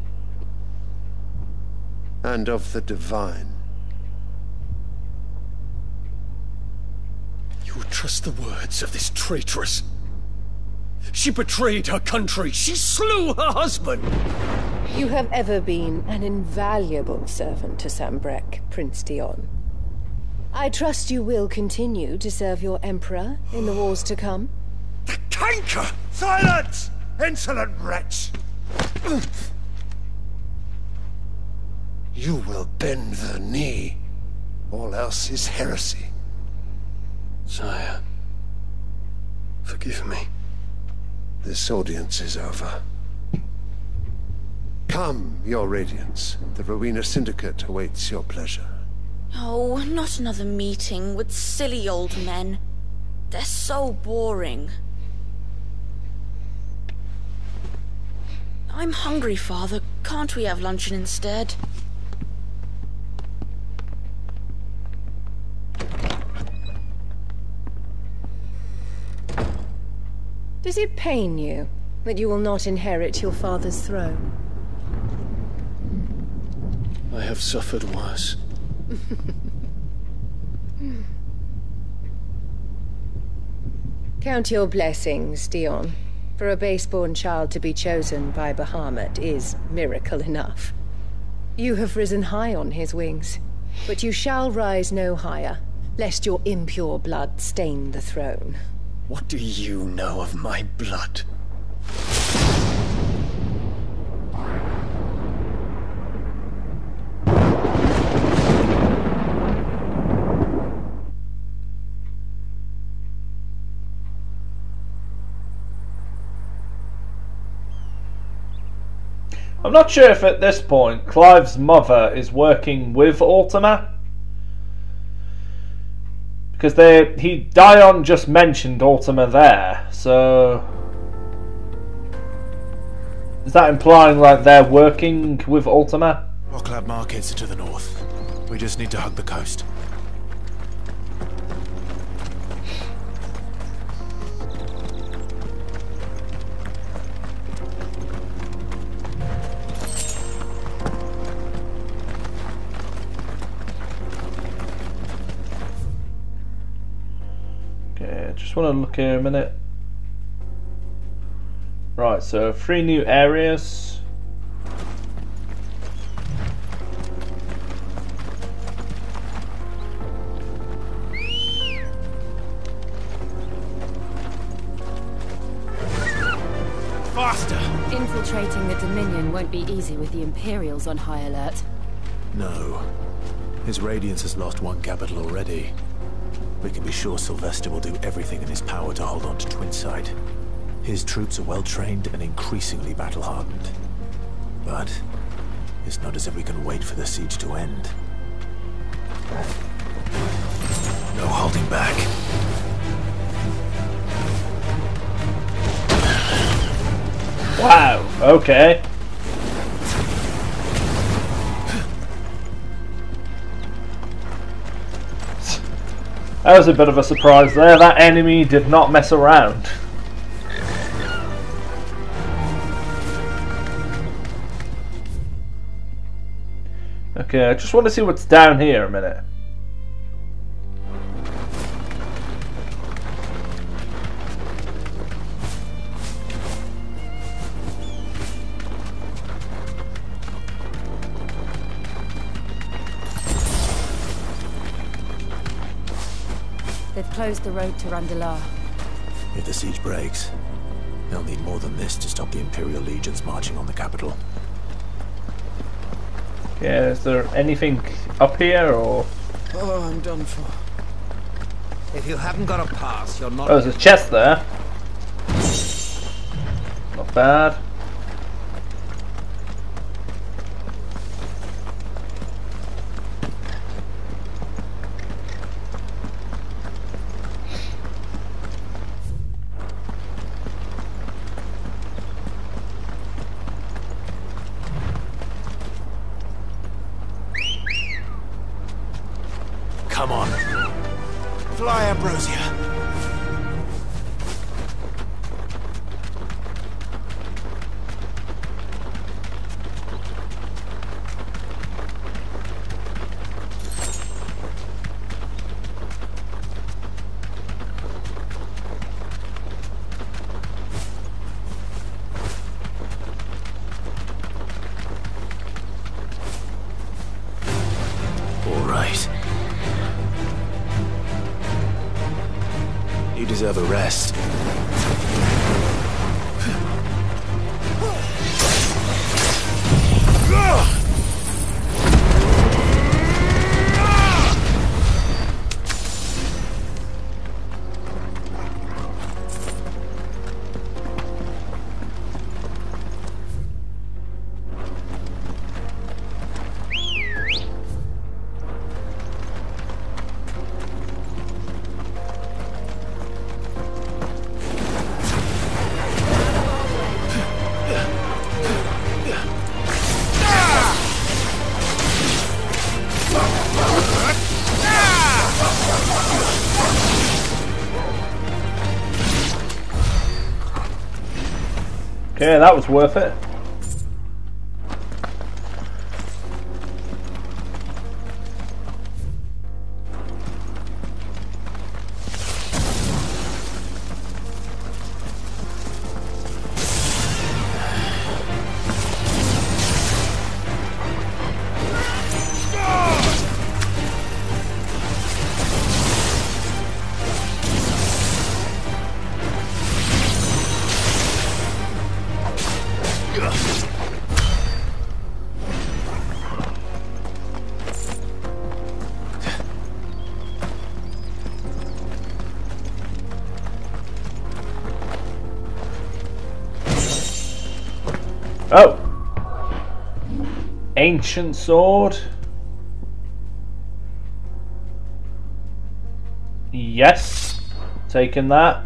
and of the divine. You would trust the words of this traitress? She betrayed her country. She slew her husband. You have ever been an invaluable servant to Sanbreque, Prince Dion. I trust you will continue to serve your Emperor in the wars to come. The canker! Silence! Insolent wretch! You will bend the knee. All else is heresy. Sire, forgive me. This audience is over. Come, your radiance. The Rowena Syndicate awaits your pleasure. Oh, not another meeting with silly old men. They're so boring. I'm hungry, Father. Can't we have luncheon instead? Does it pain you that you will not inherit your father's throne? I have suffered worse. Count your blessings, Dion. For a base-born child to be chosen by Bahamut is miracle enough. You have risen high on his wings, but you shall rise no higher, lest your impure blood stain the throne. What do you know of my blood? I'm not sure if at this point Clive's mother is working with Ultima. Because Dion just mentioned Ultima there, so is that implying like they're working with Ultima? Rocklab markets are to the north. We just need to hug the coast. Just want to look here a minute. Right, so 3 new areas. Faster! Infiltrating the Dominion won't be easy with the Imperials on high alert. No. His Radiance has lost one capital already. We can be sure Sylvester will do everything in his power to hold on to Twinside. His troops are well trained and increasingly battle-hardened. But it's not as if we can wait for the siege to end. No holding back. Wow, okay. That was a bit of a surprise there. That enemy did not mess around. Okay, I just want to see what's down here a minute. They've closed the road to Randalar. If the siege breaks, they'll need more than this to stop the Imperial legions marching on the capital. Yeah, is there anything up here, or...? Oh, I'm done for. If you haven't got a pass, you're not... Oh, there's a chest there. Not bad. Come on. Fly, Ambrosia. All right. You deserve a rest. Okay, that was worth it. Oh! Ancient sword. Yes. Taking that.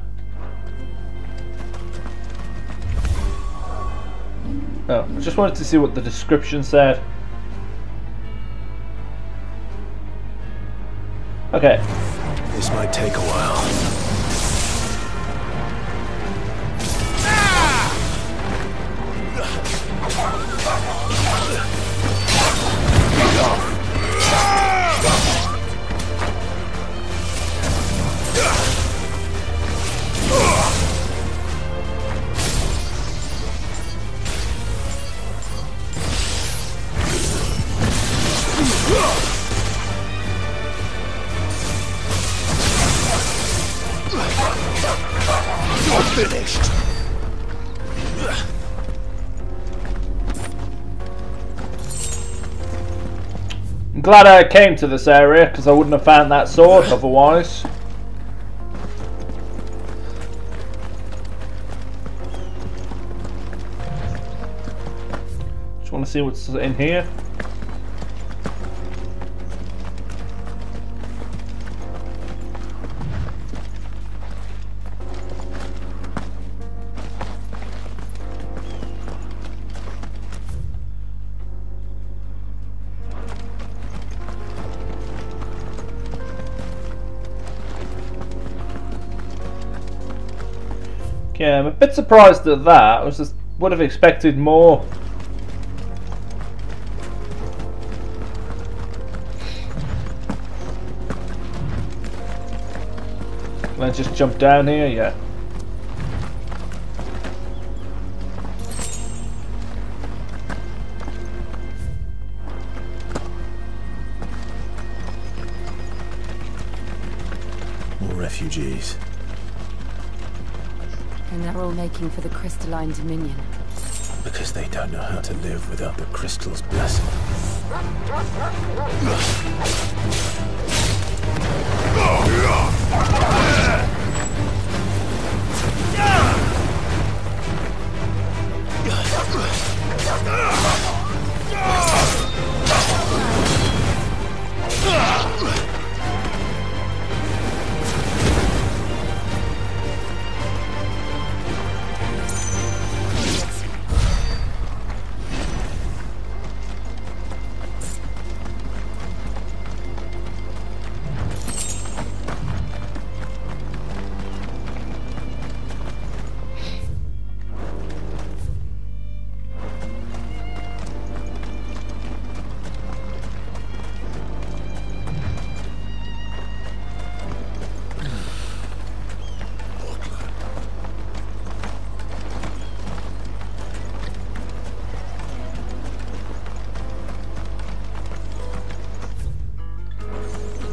Oh, I just wanted to see what the description said. Okay. This might take a while. You're finished. I'm glad I came to this area because I wouldn't have found that sword otherwise. Just want to see what's in here. Yeah, I'm a bit surprised at that. Would have expected more. Can I just jump down here? Yeah. More refugees. And they're all making for the crystalline dominion. Because they don't know how to live without the crystal's blessing.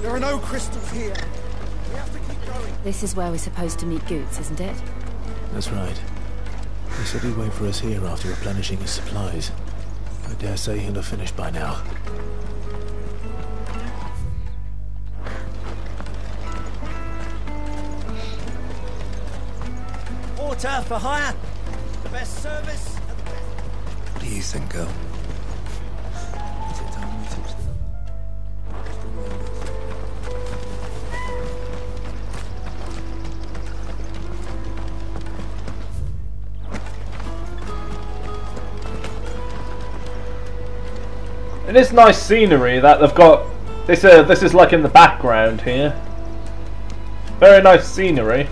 There are no crystals here. We have to keep going. This is where we're supposed to meet Goetz, isn't it? That's right. He said he'd wait for us here after replenishing his supplies. I dare say he'll have finished by now. Water for hire. The best service. What do you think, girl? Is it time we took... It is nice scenery that they've got. This is like in the background here. Very nice scenery.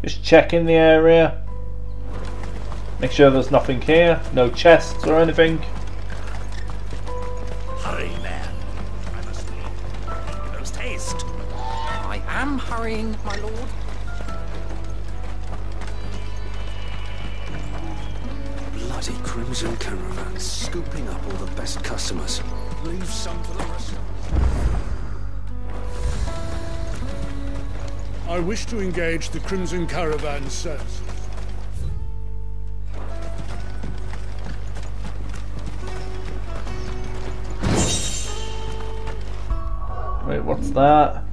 Just checking the area. Make sure there's nothing here. No chests or anything. Hurry, man. I must leave. Post haste. I am hurrying, my lord. Bloody Crimson Caravan, scooping up all the best customers. Leave some for the rest. I wish to engage the Crimson Caravan services. Wait, what's that?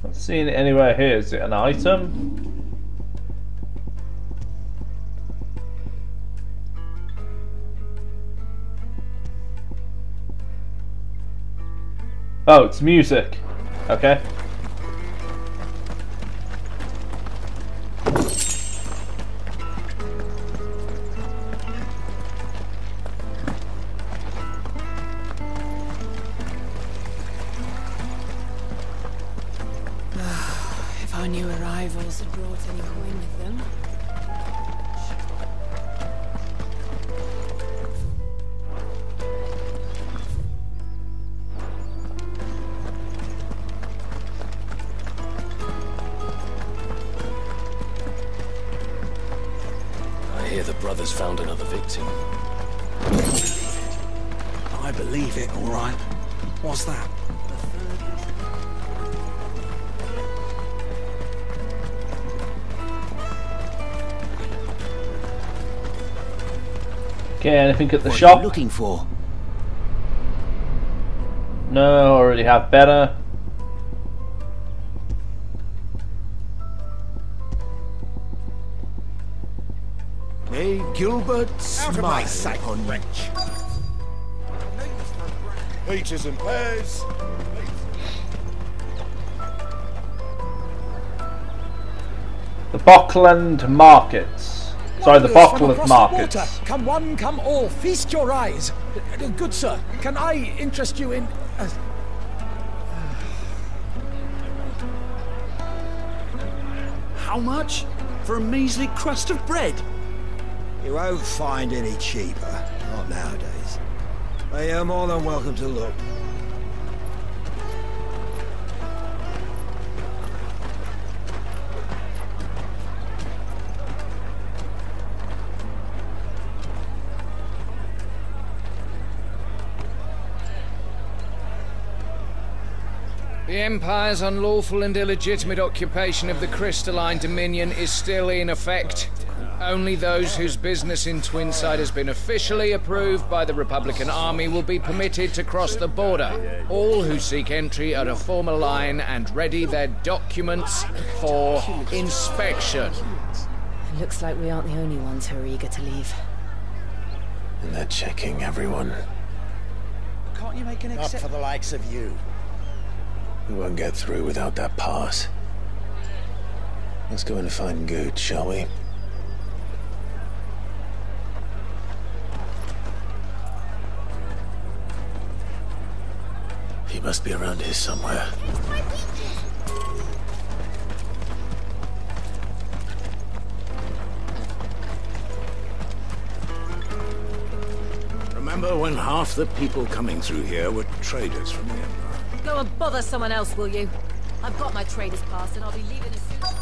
Not seeing it anywhere here. Is it an item? Oh, it's music. Okay. If our new arrivals had brought any coin with them. I hear the brothers found another victim. I believe it, all right. What's that? Okay, anything at the What shop? are you looking for? No, already have better. May Gilbert Out of my smile sight, upon you. wretch. Peaches and pears. The Bockland Markets. Sorry, the Wanderers from Bockland across Markets. the water. Come one, come all, feast your eyes. Good sir, can I interest you in... How much? For a measly crust of bread? You won't find any cheaper. Not nowadays. But you're more than welcome to look. The Empire's unlawful and illegitimate occupation of the Crystalline Dominion is still in effect. Only those whose business in Twinside has been officially approved by the Republican Army will be permitted to cross the border. All who seek entry are to form a line and ready their documents for inspection. It looks like we aren't the only ones who are eager to leave. And they're checking everyone. Can't you make an exception? Not for the likes of you. We won't get through without that pass. Let's go in and find Goetz, shall we? He must be around here somewhere. Remember when half the people coming through here were traders from the Empire? Go and bother someone else, will you? I've got my trader's pass and I'll be leaving as soon as...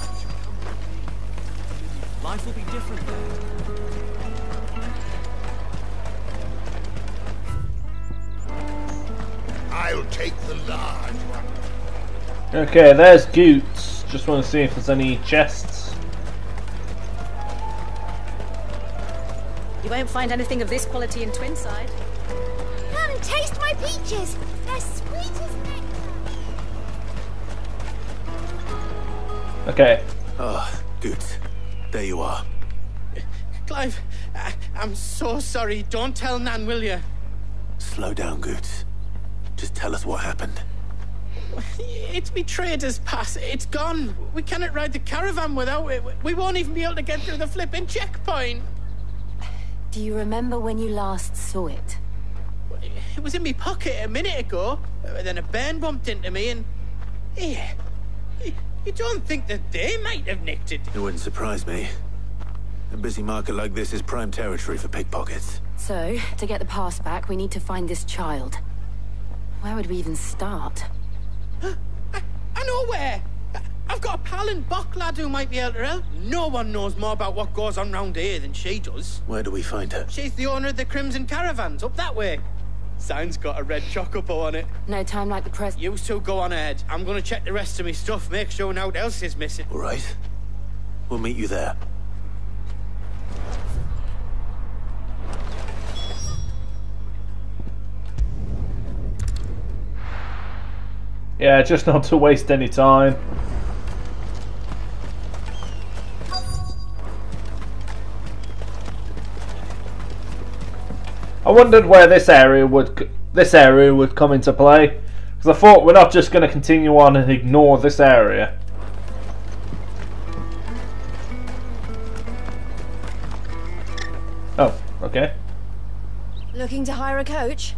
Life will be different there. I'll take the large one. Okay, there's Goetz. Just want to see if there's any chests. You won't find anything of this quality in Twinside. Come, taste my peaches. They're sweet as nectar. Okay. Ah, Goetz. There you are. Clive, I'm so sorry. Don't tell Nan, will you? Slow down, Goetz. Just tell us what happened. It's me trader's pass. It's gone. We cannot ride the caravan without it. We won't even be able to get through the flipping checkpoint. Do you remember when you last saw it? It was in my pocket a minute ago. Then a bairn bumped into me and... Here. You don't think that they might have nicked it? It wouldn't surprise me. A busy market like this is prime territory for pickpockets. So, to get the pass back, we need to find this child. Where would we even start? I know where! I've got a pal in Bocklad who might be able to help. No one knows more about what goes on round here than she does. Where do we find her? She's the owner of the Crimson Caravans, up that way. Sign's got a red chocobo on it. No time like the present. You two go on ahead. I'm gonna check the rest of my stuff, make sure naught else is missing. All right. We'll meet you there. Yeah, just not to waste any time. I wondered where this area would come into play, because I thought we're not just going to continue on and ignore this area. Oh, okay. Looking to hire a coach?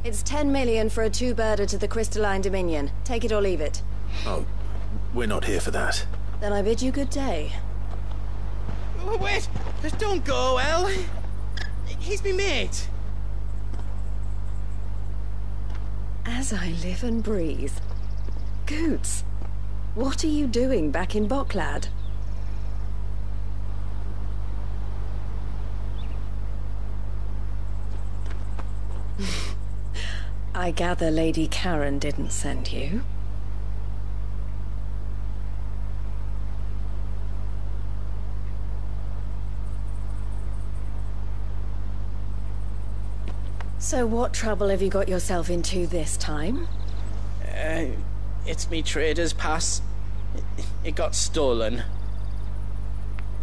It's 10 million for a two-birder to the Crystalline Dominion. Take it or leave it. Oh, we're not here for that. Then I bid you good day. Oh, wait! Just don't go, El. He's me mate. As I live and breathe. Goetz, what are you doing back in Bocklad? I gather Lady Karen didn't send you. So what trouble have you got yourself into this time? It's me trader's pass. It got stolen.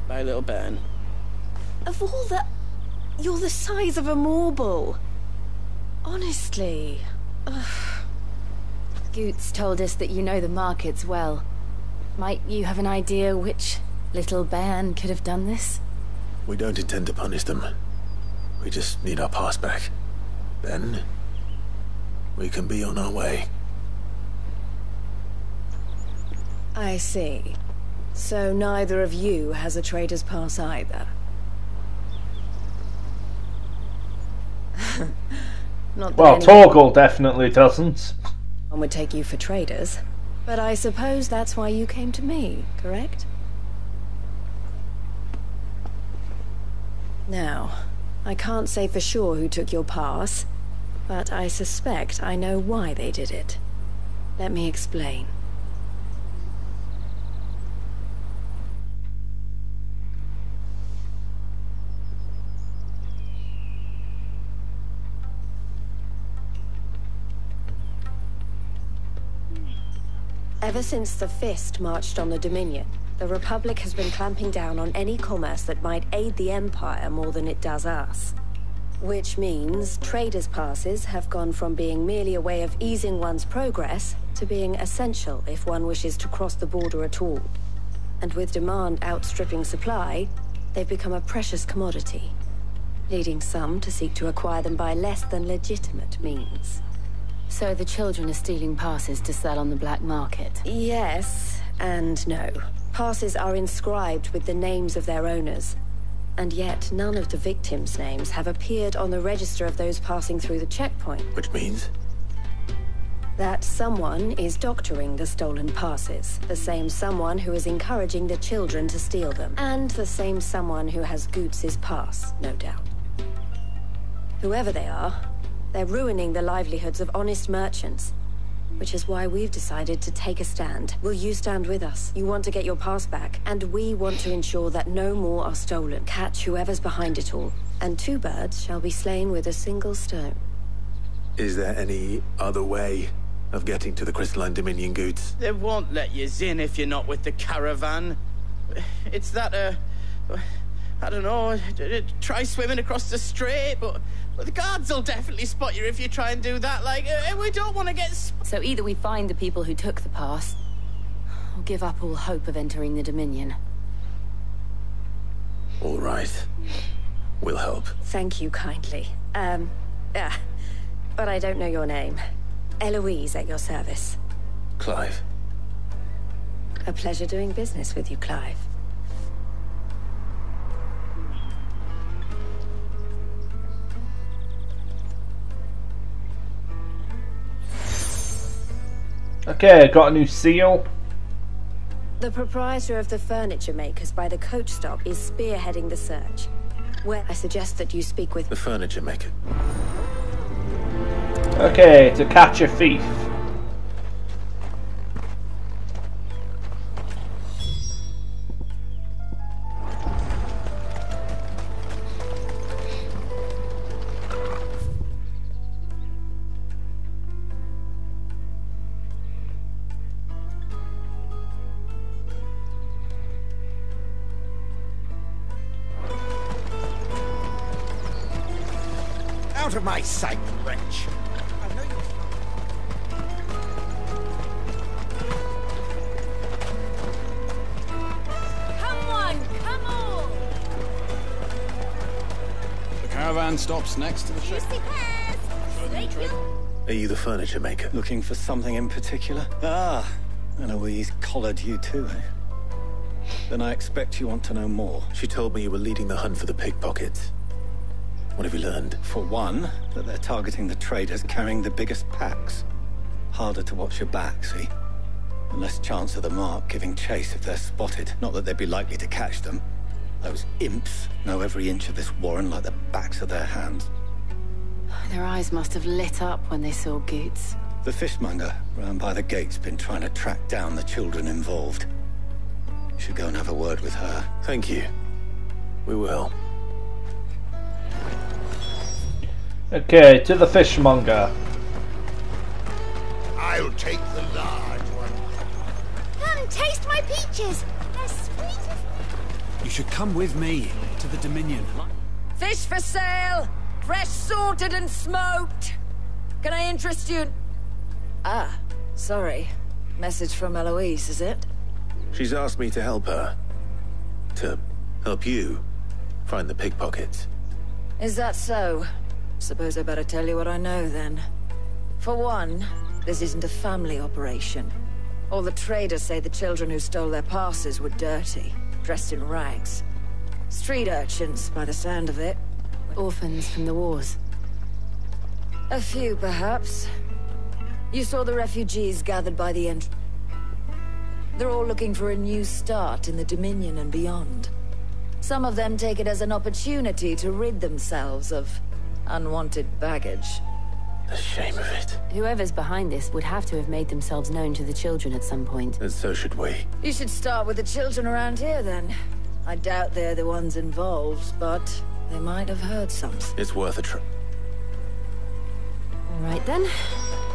By a little bairn. Of all the... You're the size of a marble. Honestly. Ugh. Goetz told us that you know the markets well. Might you have an idea which little band could have done this? We don't intend to punish them. We just need our pass back. Then, we can be on our way. I see. So neither of you has a trader's pass either. Not that well, Torgal definitely doesn't. One would take you for traders, but I suppose that's why you came to me, correct? Now, I can't say for sure who took your pass, but I suspect I know why they did it. Let me explain. Ever since the Fist marched on the Dominion, the Republic has been clamping down on any commerce that might aid the Empire more than it does us. Which means traders' passes have gone from being merely a way of easing one's progress to being essential if one wishes to cross the border at all. And with demand outstripping supply, they've become a precious commodity, leading some to seek to acquire them by less than legitimate means. So the children are stealing passes to sell on the black market? Yes, and no. Passes are inscribed with the names of their owners, and yet none of the victims' names have appeared on the register of those passing through the checkpoint. Which means? That someone is doctoring the stolen passes, the same someone who is encouraging the children to steal them, and the same someone who has Goetz's pass, no doubt. Whoever they are, they're ruining the livelihoods of honest merchants, which is why we've decided to take a stand. Will you stand with us? You want to get your pass back, and we want to ensure that no more are stolen. Catch whoever's behind it all, and 2 birds shall be slain with a single stone. Is there any other way of getting to the Crystalline Dominion, Goetz? They won't let you in if you're not with the caravan. It's that, I don't know, try swimming across the strait, but the guards will definitely spot you if you try and do that. Like, we don't want to get... So either we find the people who took the pass, or give up all hope of entering the Dominion. All right. We'll help. Thank you kindly. But I don't know your name. Eloise at your service. Clive. A pleasure doing business with you, Clive. Okay, got a new seal. The proprietor of the furniture makers by the coach stop is spearheading the search. Where I suggest that you speak with the furniture maker. Okay, to catch a thief. Out of my sight, wretch! I know you... Come on! The caravan stops next to the ship. Are you the furniture maker? Looking for something in particular? Ah, Eloise collared you too, eh? Then I expect you want to know more. She told me you were leading the hunt for the pickpockets. What have you learned? For one, that they're targeting the traders carrying the biggest packs. Harder to watch your back, see? And less chance of the mark giving chase if they're spotted. Not that they'd be likely to catch them. Those imps know every inch of this warren like the backs of their hands. Their eyes must have lit up when they saw Goetz. The fishmonger round by the gate's been trying to track down the children involved. You should go and have a word with her. Thank you. We will. Okay, to the fishmonger. I'll take the large one. Come, taste my peaches. They're sweet as... You should come with me to to the Dominion. Fish for sale! Fresh sorted and smoked! Can I interest you in... Ah, sorry. Message from Eloise, is it? She's asked me to help her. To help you find the pickpockets. Is that so? Suppose I better tell you what I know, then. For one, this isn't a family operation. All the traders say the children who stole their passes were dirty, dressed in rags. Street urchins, by the sound of it. Orphans from the wars. A few, perhaps. You saw the refugees gathered by the entrance. They're all looking for a new start in the Dominion and beyond. Some of them take it as an opportunity to rid themselves of unwanted baggage. The shame of it. Whoever's behind this would have to have made themselves known to the children at some point. And so should we. You should start with the children around here, then. I doubt they're the ones involved, but they might have heard something. It's worth a try. All right, then.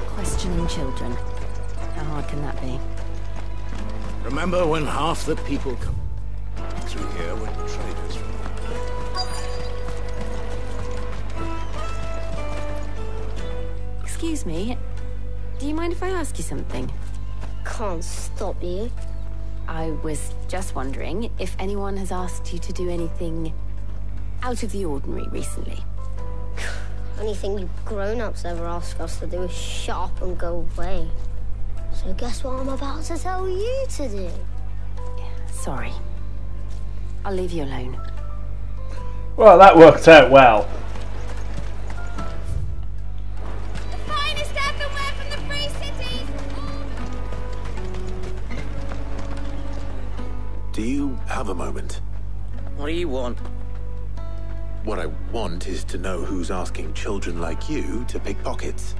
Questioning children. How hard can that be? Remember when half the people come through here were traders from... Excuse me, do you mind if I ask you something? Can't stop you. I was just wondering if anyone has asked you to do anything out of the ordinary recently. Anything you grown-ups ever ask us to do is shut up and go away. So guess what I'm about to tell you to do? Sorry. I'll leave you alone. Well, that worked out well. The finest everywhere from the free cities! Do you have a moment? What do you want? What I want is to know who's asking children like you to pick pockets.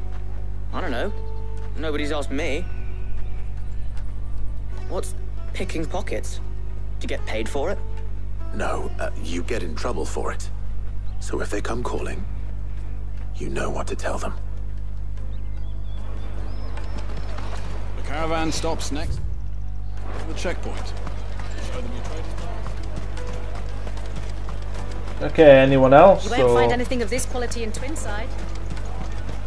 I don't know. Nobody's asked me. What's picking pockets? Do you get paid for it? No, you get in trouble for it. So if they come calling, you know what to tell them. The caravan stops next to the checkpoint. Show them your trading cards. Okay, anyone else? You won't find anything of this quality in Twinside.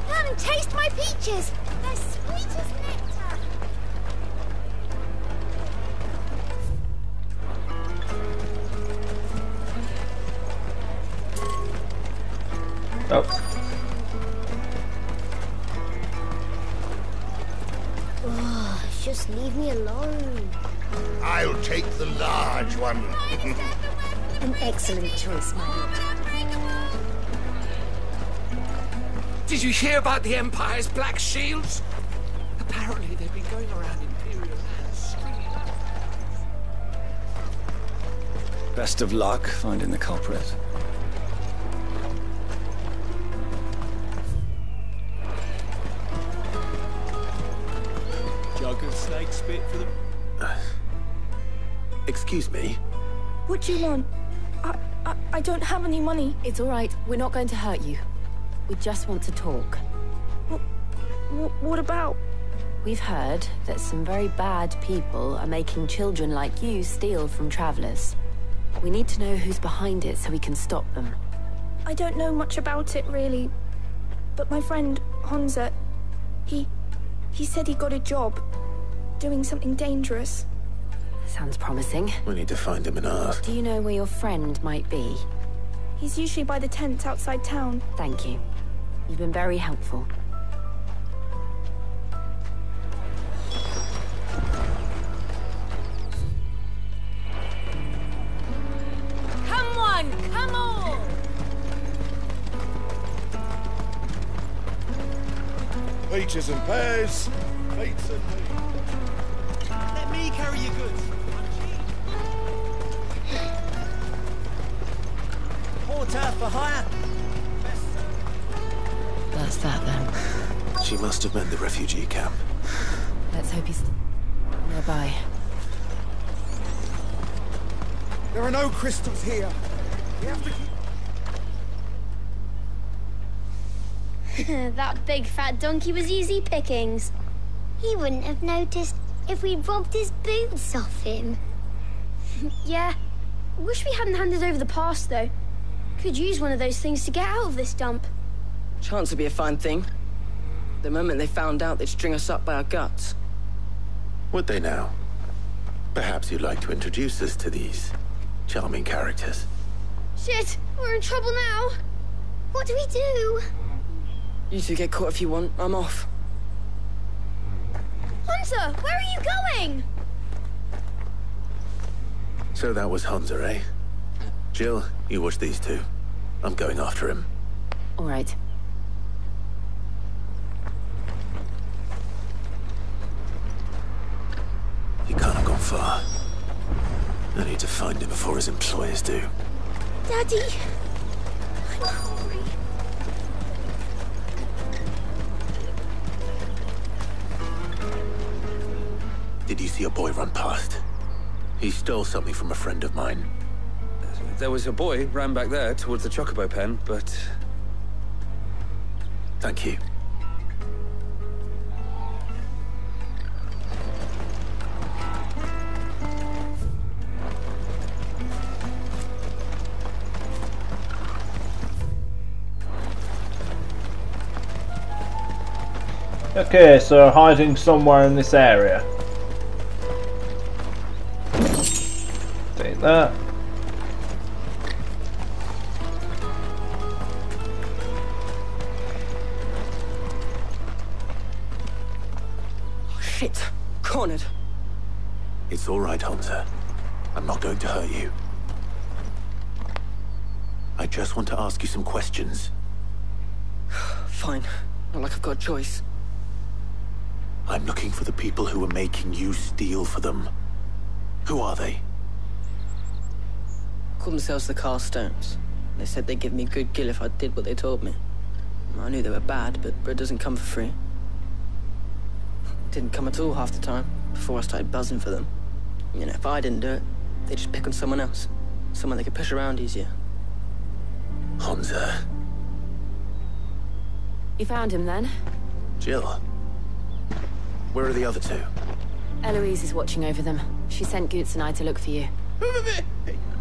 Come and taste my peaches! They're sweet as nectar! Oh. Oh, just leave me alone. I'll take the large one. An excellent choice, my lord. Did you hear about the Empire's Black Shields? Apparently they've been going around Imperial lands stringing up. Best of luck finding the culprit. Jug of snake spit for the... Excuse me? What do you want? I don't have any money. It's all right. We're not going to hurt you. We just want to talk. What about? We've heard that some very bad people are making children like you steal from travelers. We need to know who's behind it so we can stop them. I don't know much about it, really. But my friend, Honza, he said he got a job doing something dangerous. Sounds promising. We need to find him and ask. Do you know where your friend might be? He's usually by the tents outside town. Thank you. You've been very helpful. Come on, come on! Peaches and pears. Pizza and meat. Let me carry your goods. Porter for hire. That's that then. She must have meant the refugee camp. Let's hope he's nearby. There are no crystals here. We have to keep... That big fat donkey was easy pickings. He wouldn't have noticed if we robbed his boots off him. Yeah, Wish we hadn't handed over the pass, though. Could use one of those things to get out of this dump. Chance would be a fine thing. The moment they found out, they'd string us up by our guts. Would they now? Perhaps you'd like to introduce us to these charming characters. Shit, we're in trouble now. What do we do? You two get caught if you want. I'm off. Hunter, where are you going? So that was Hunter, eh? Jill, you watch these two. I'm going after him. All right. He can't have gone far. I need to find him before his employers do. Daddy, I'm hungry. Did you see a boy run past? He stole something from a friend of mine. There was a boy ran back there towards the chocobo pen, but... Thank you. Okay, so hiding somewhere in this area. Take that. Oh, shit. Cornered. It's all right, Hunter. I'm not going to hurt you. I just want to ask you some questions. Fine. Not like I've got a choice. I'm looking for the people who are making you steal for them. Who are they? Called themselves the Carstones. They said they'd give me a good gill if I did what they told me. I knew they were bad, but bread doesn't come for free. Didn't come at all half the time, before I started buzzing for them. You know, if I didn't do it, they'd just pick on someone else. Someone they could push around easier. Hunter. You found him then? Jill. Where are the other two? Eloise is watching over them. She sent Goetz and I to look for you.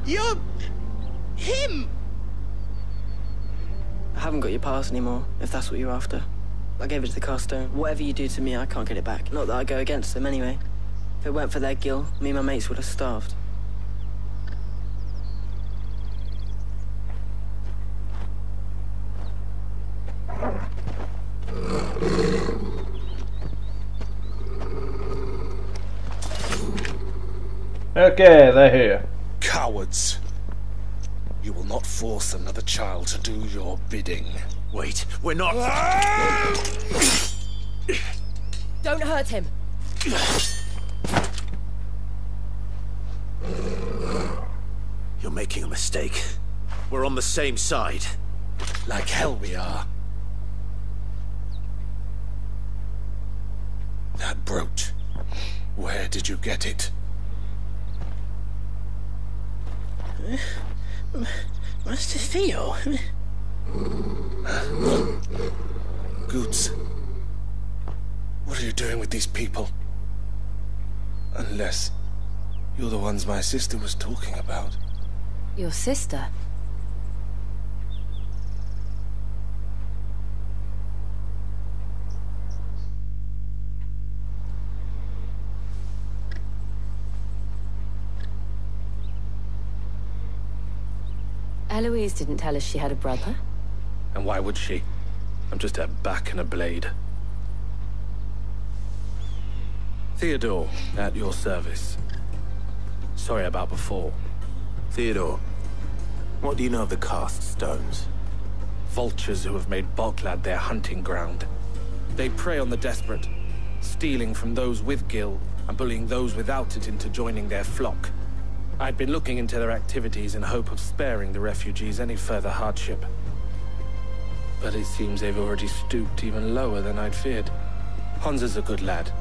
You're... him! I haven't got your pass anymore, if that's what you're after. I gave it to the Carstone. Whatever you do to me, I can't get it back. Not that I go against them anyway. If it weren't for their gill, me and my mates would have starved. Okay, they're here. Cowards. You will not force another child to do your bidding. Wait, we're not... Don't hurt him. You're making a mistake. We're on the same side. Like hell we are. That brooch. Where did you get it? Master Theo. Goetz. What are you doing with these people? Unless you're the ones my sister was talking about. Your sister? Eloise didn't tell us she had a brother. And why would she? I'm just a back and a blade. Theodore, at your service. Sorry about before. Theodore, what do you know of the Cast Stones? Vultures who have made Boklad their hunting ground. They prey on the desperate, stealing from those with gil and bullying those without it into joining their flock. I'd been looking into their activities in hope of sparing the refugees any further hardship. But it seems they've already stooped even lower than I'd feared. Hansa's a good lad.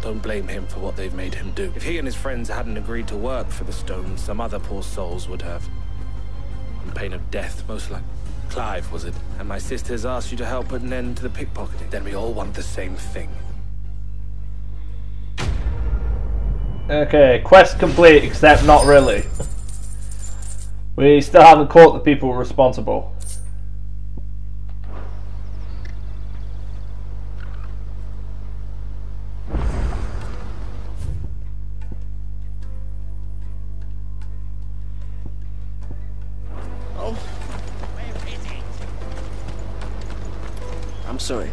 Don't blame him for what they've made him do. If he and his friends hadn't agreed to work for the Stones, some other poor souls would have. On pain of death, most likely. Clive, was it? And my sisters asked you to help put an end to the pickpocketing. Then we all want the same thing. Okay, quest complete, except not really. We still haven't caught the people responsible. Oh, where is it? I'm sorry.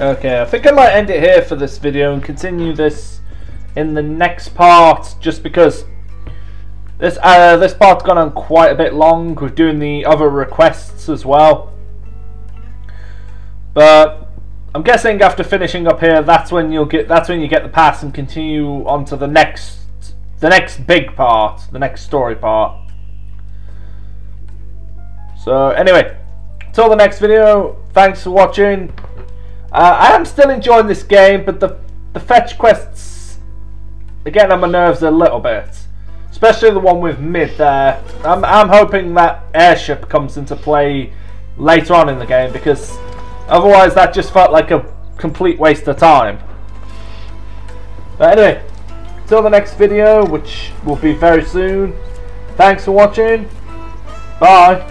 Okay, I think I might end it here for this video and continue this in the next part, just because this part's gone on quite a bit long with doing the other requests as well. But I'm guessing after finishing up here, that's when you get the pass and continue on to the next big part, the next story part. So anyway, till the next video, thanks for watching. I am still enjoying this game, but the fetch quests are getting on my nerves a little bit. Especially the one with Mid there. I'm hoping that Airship comes into play later on in the game, because otherwise that just felt like a complete waste of time. But anyway, till the next video, which will be very soon. Thanks for watching. Bye.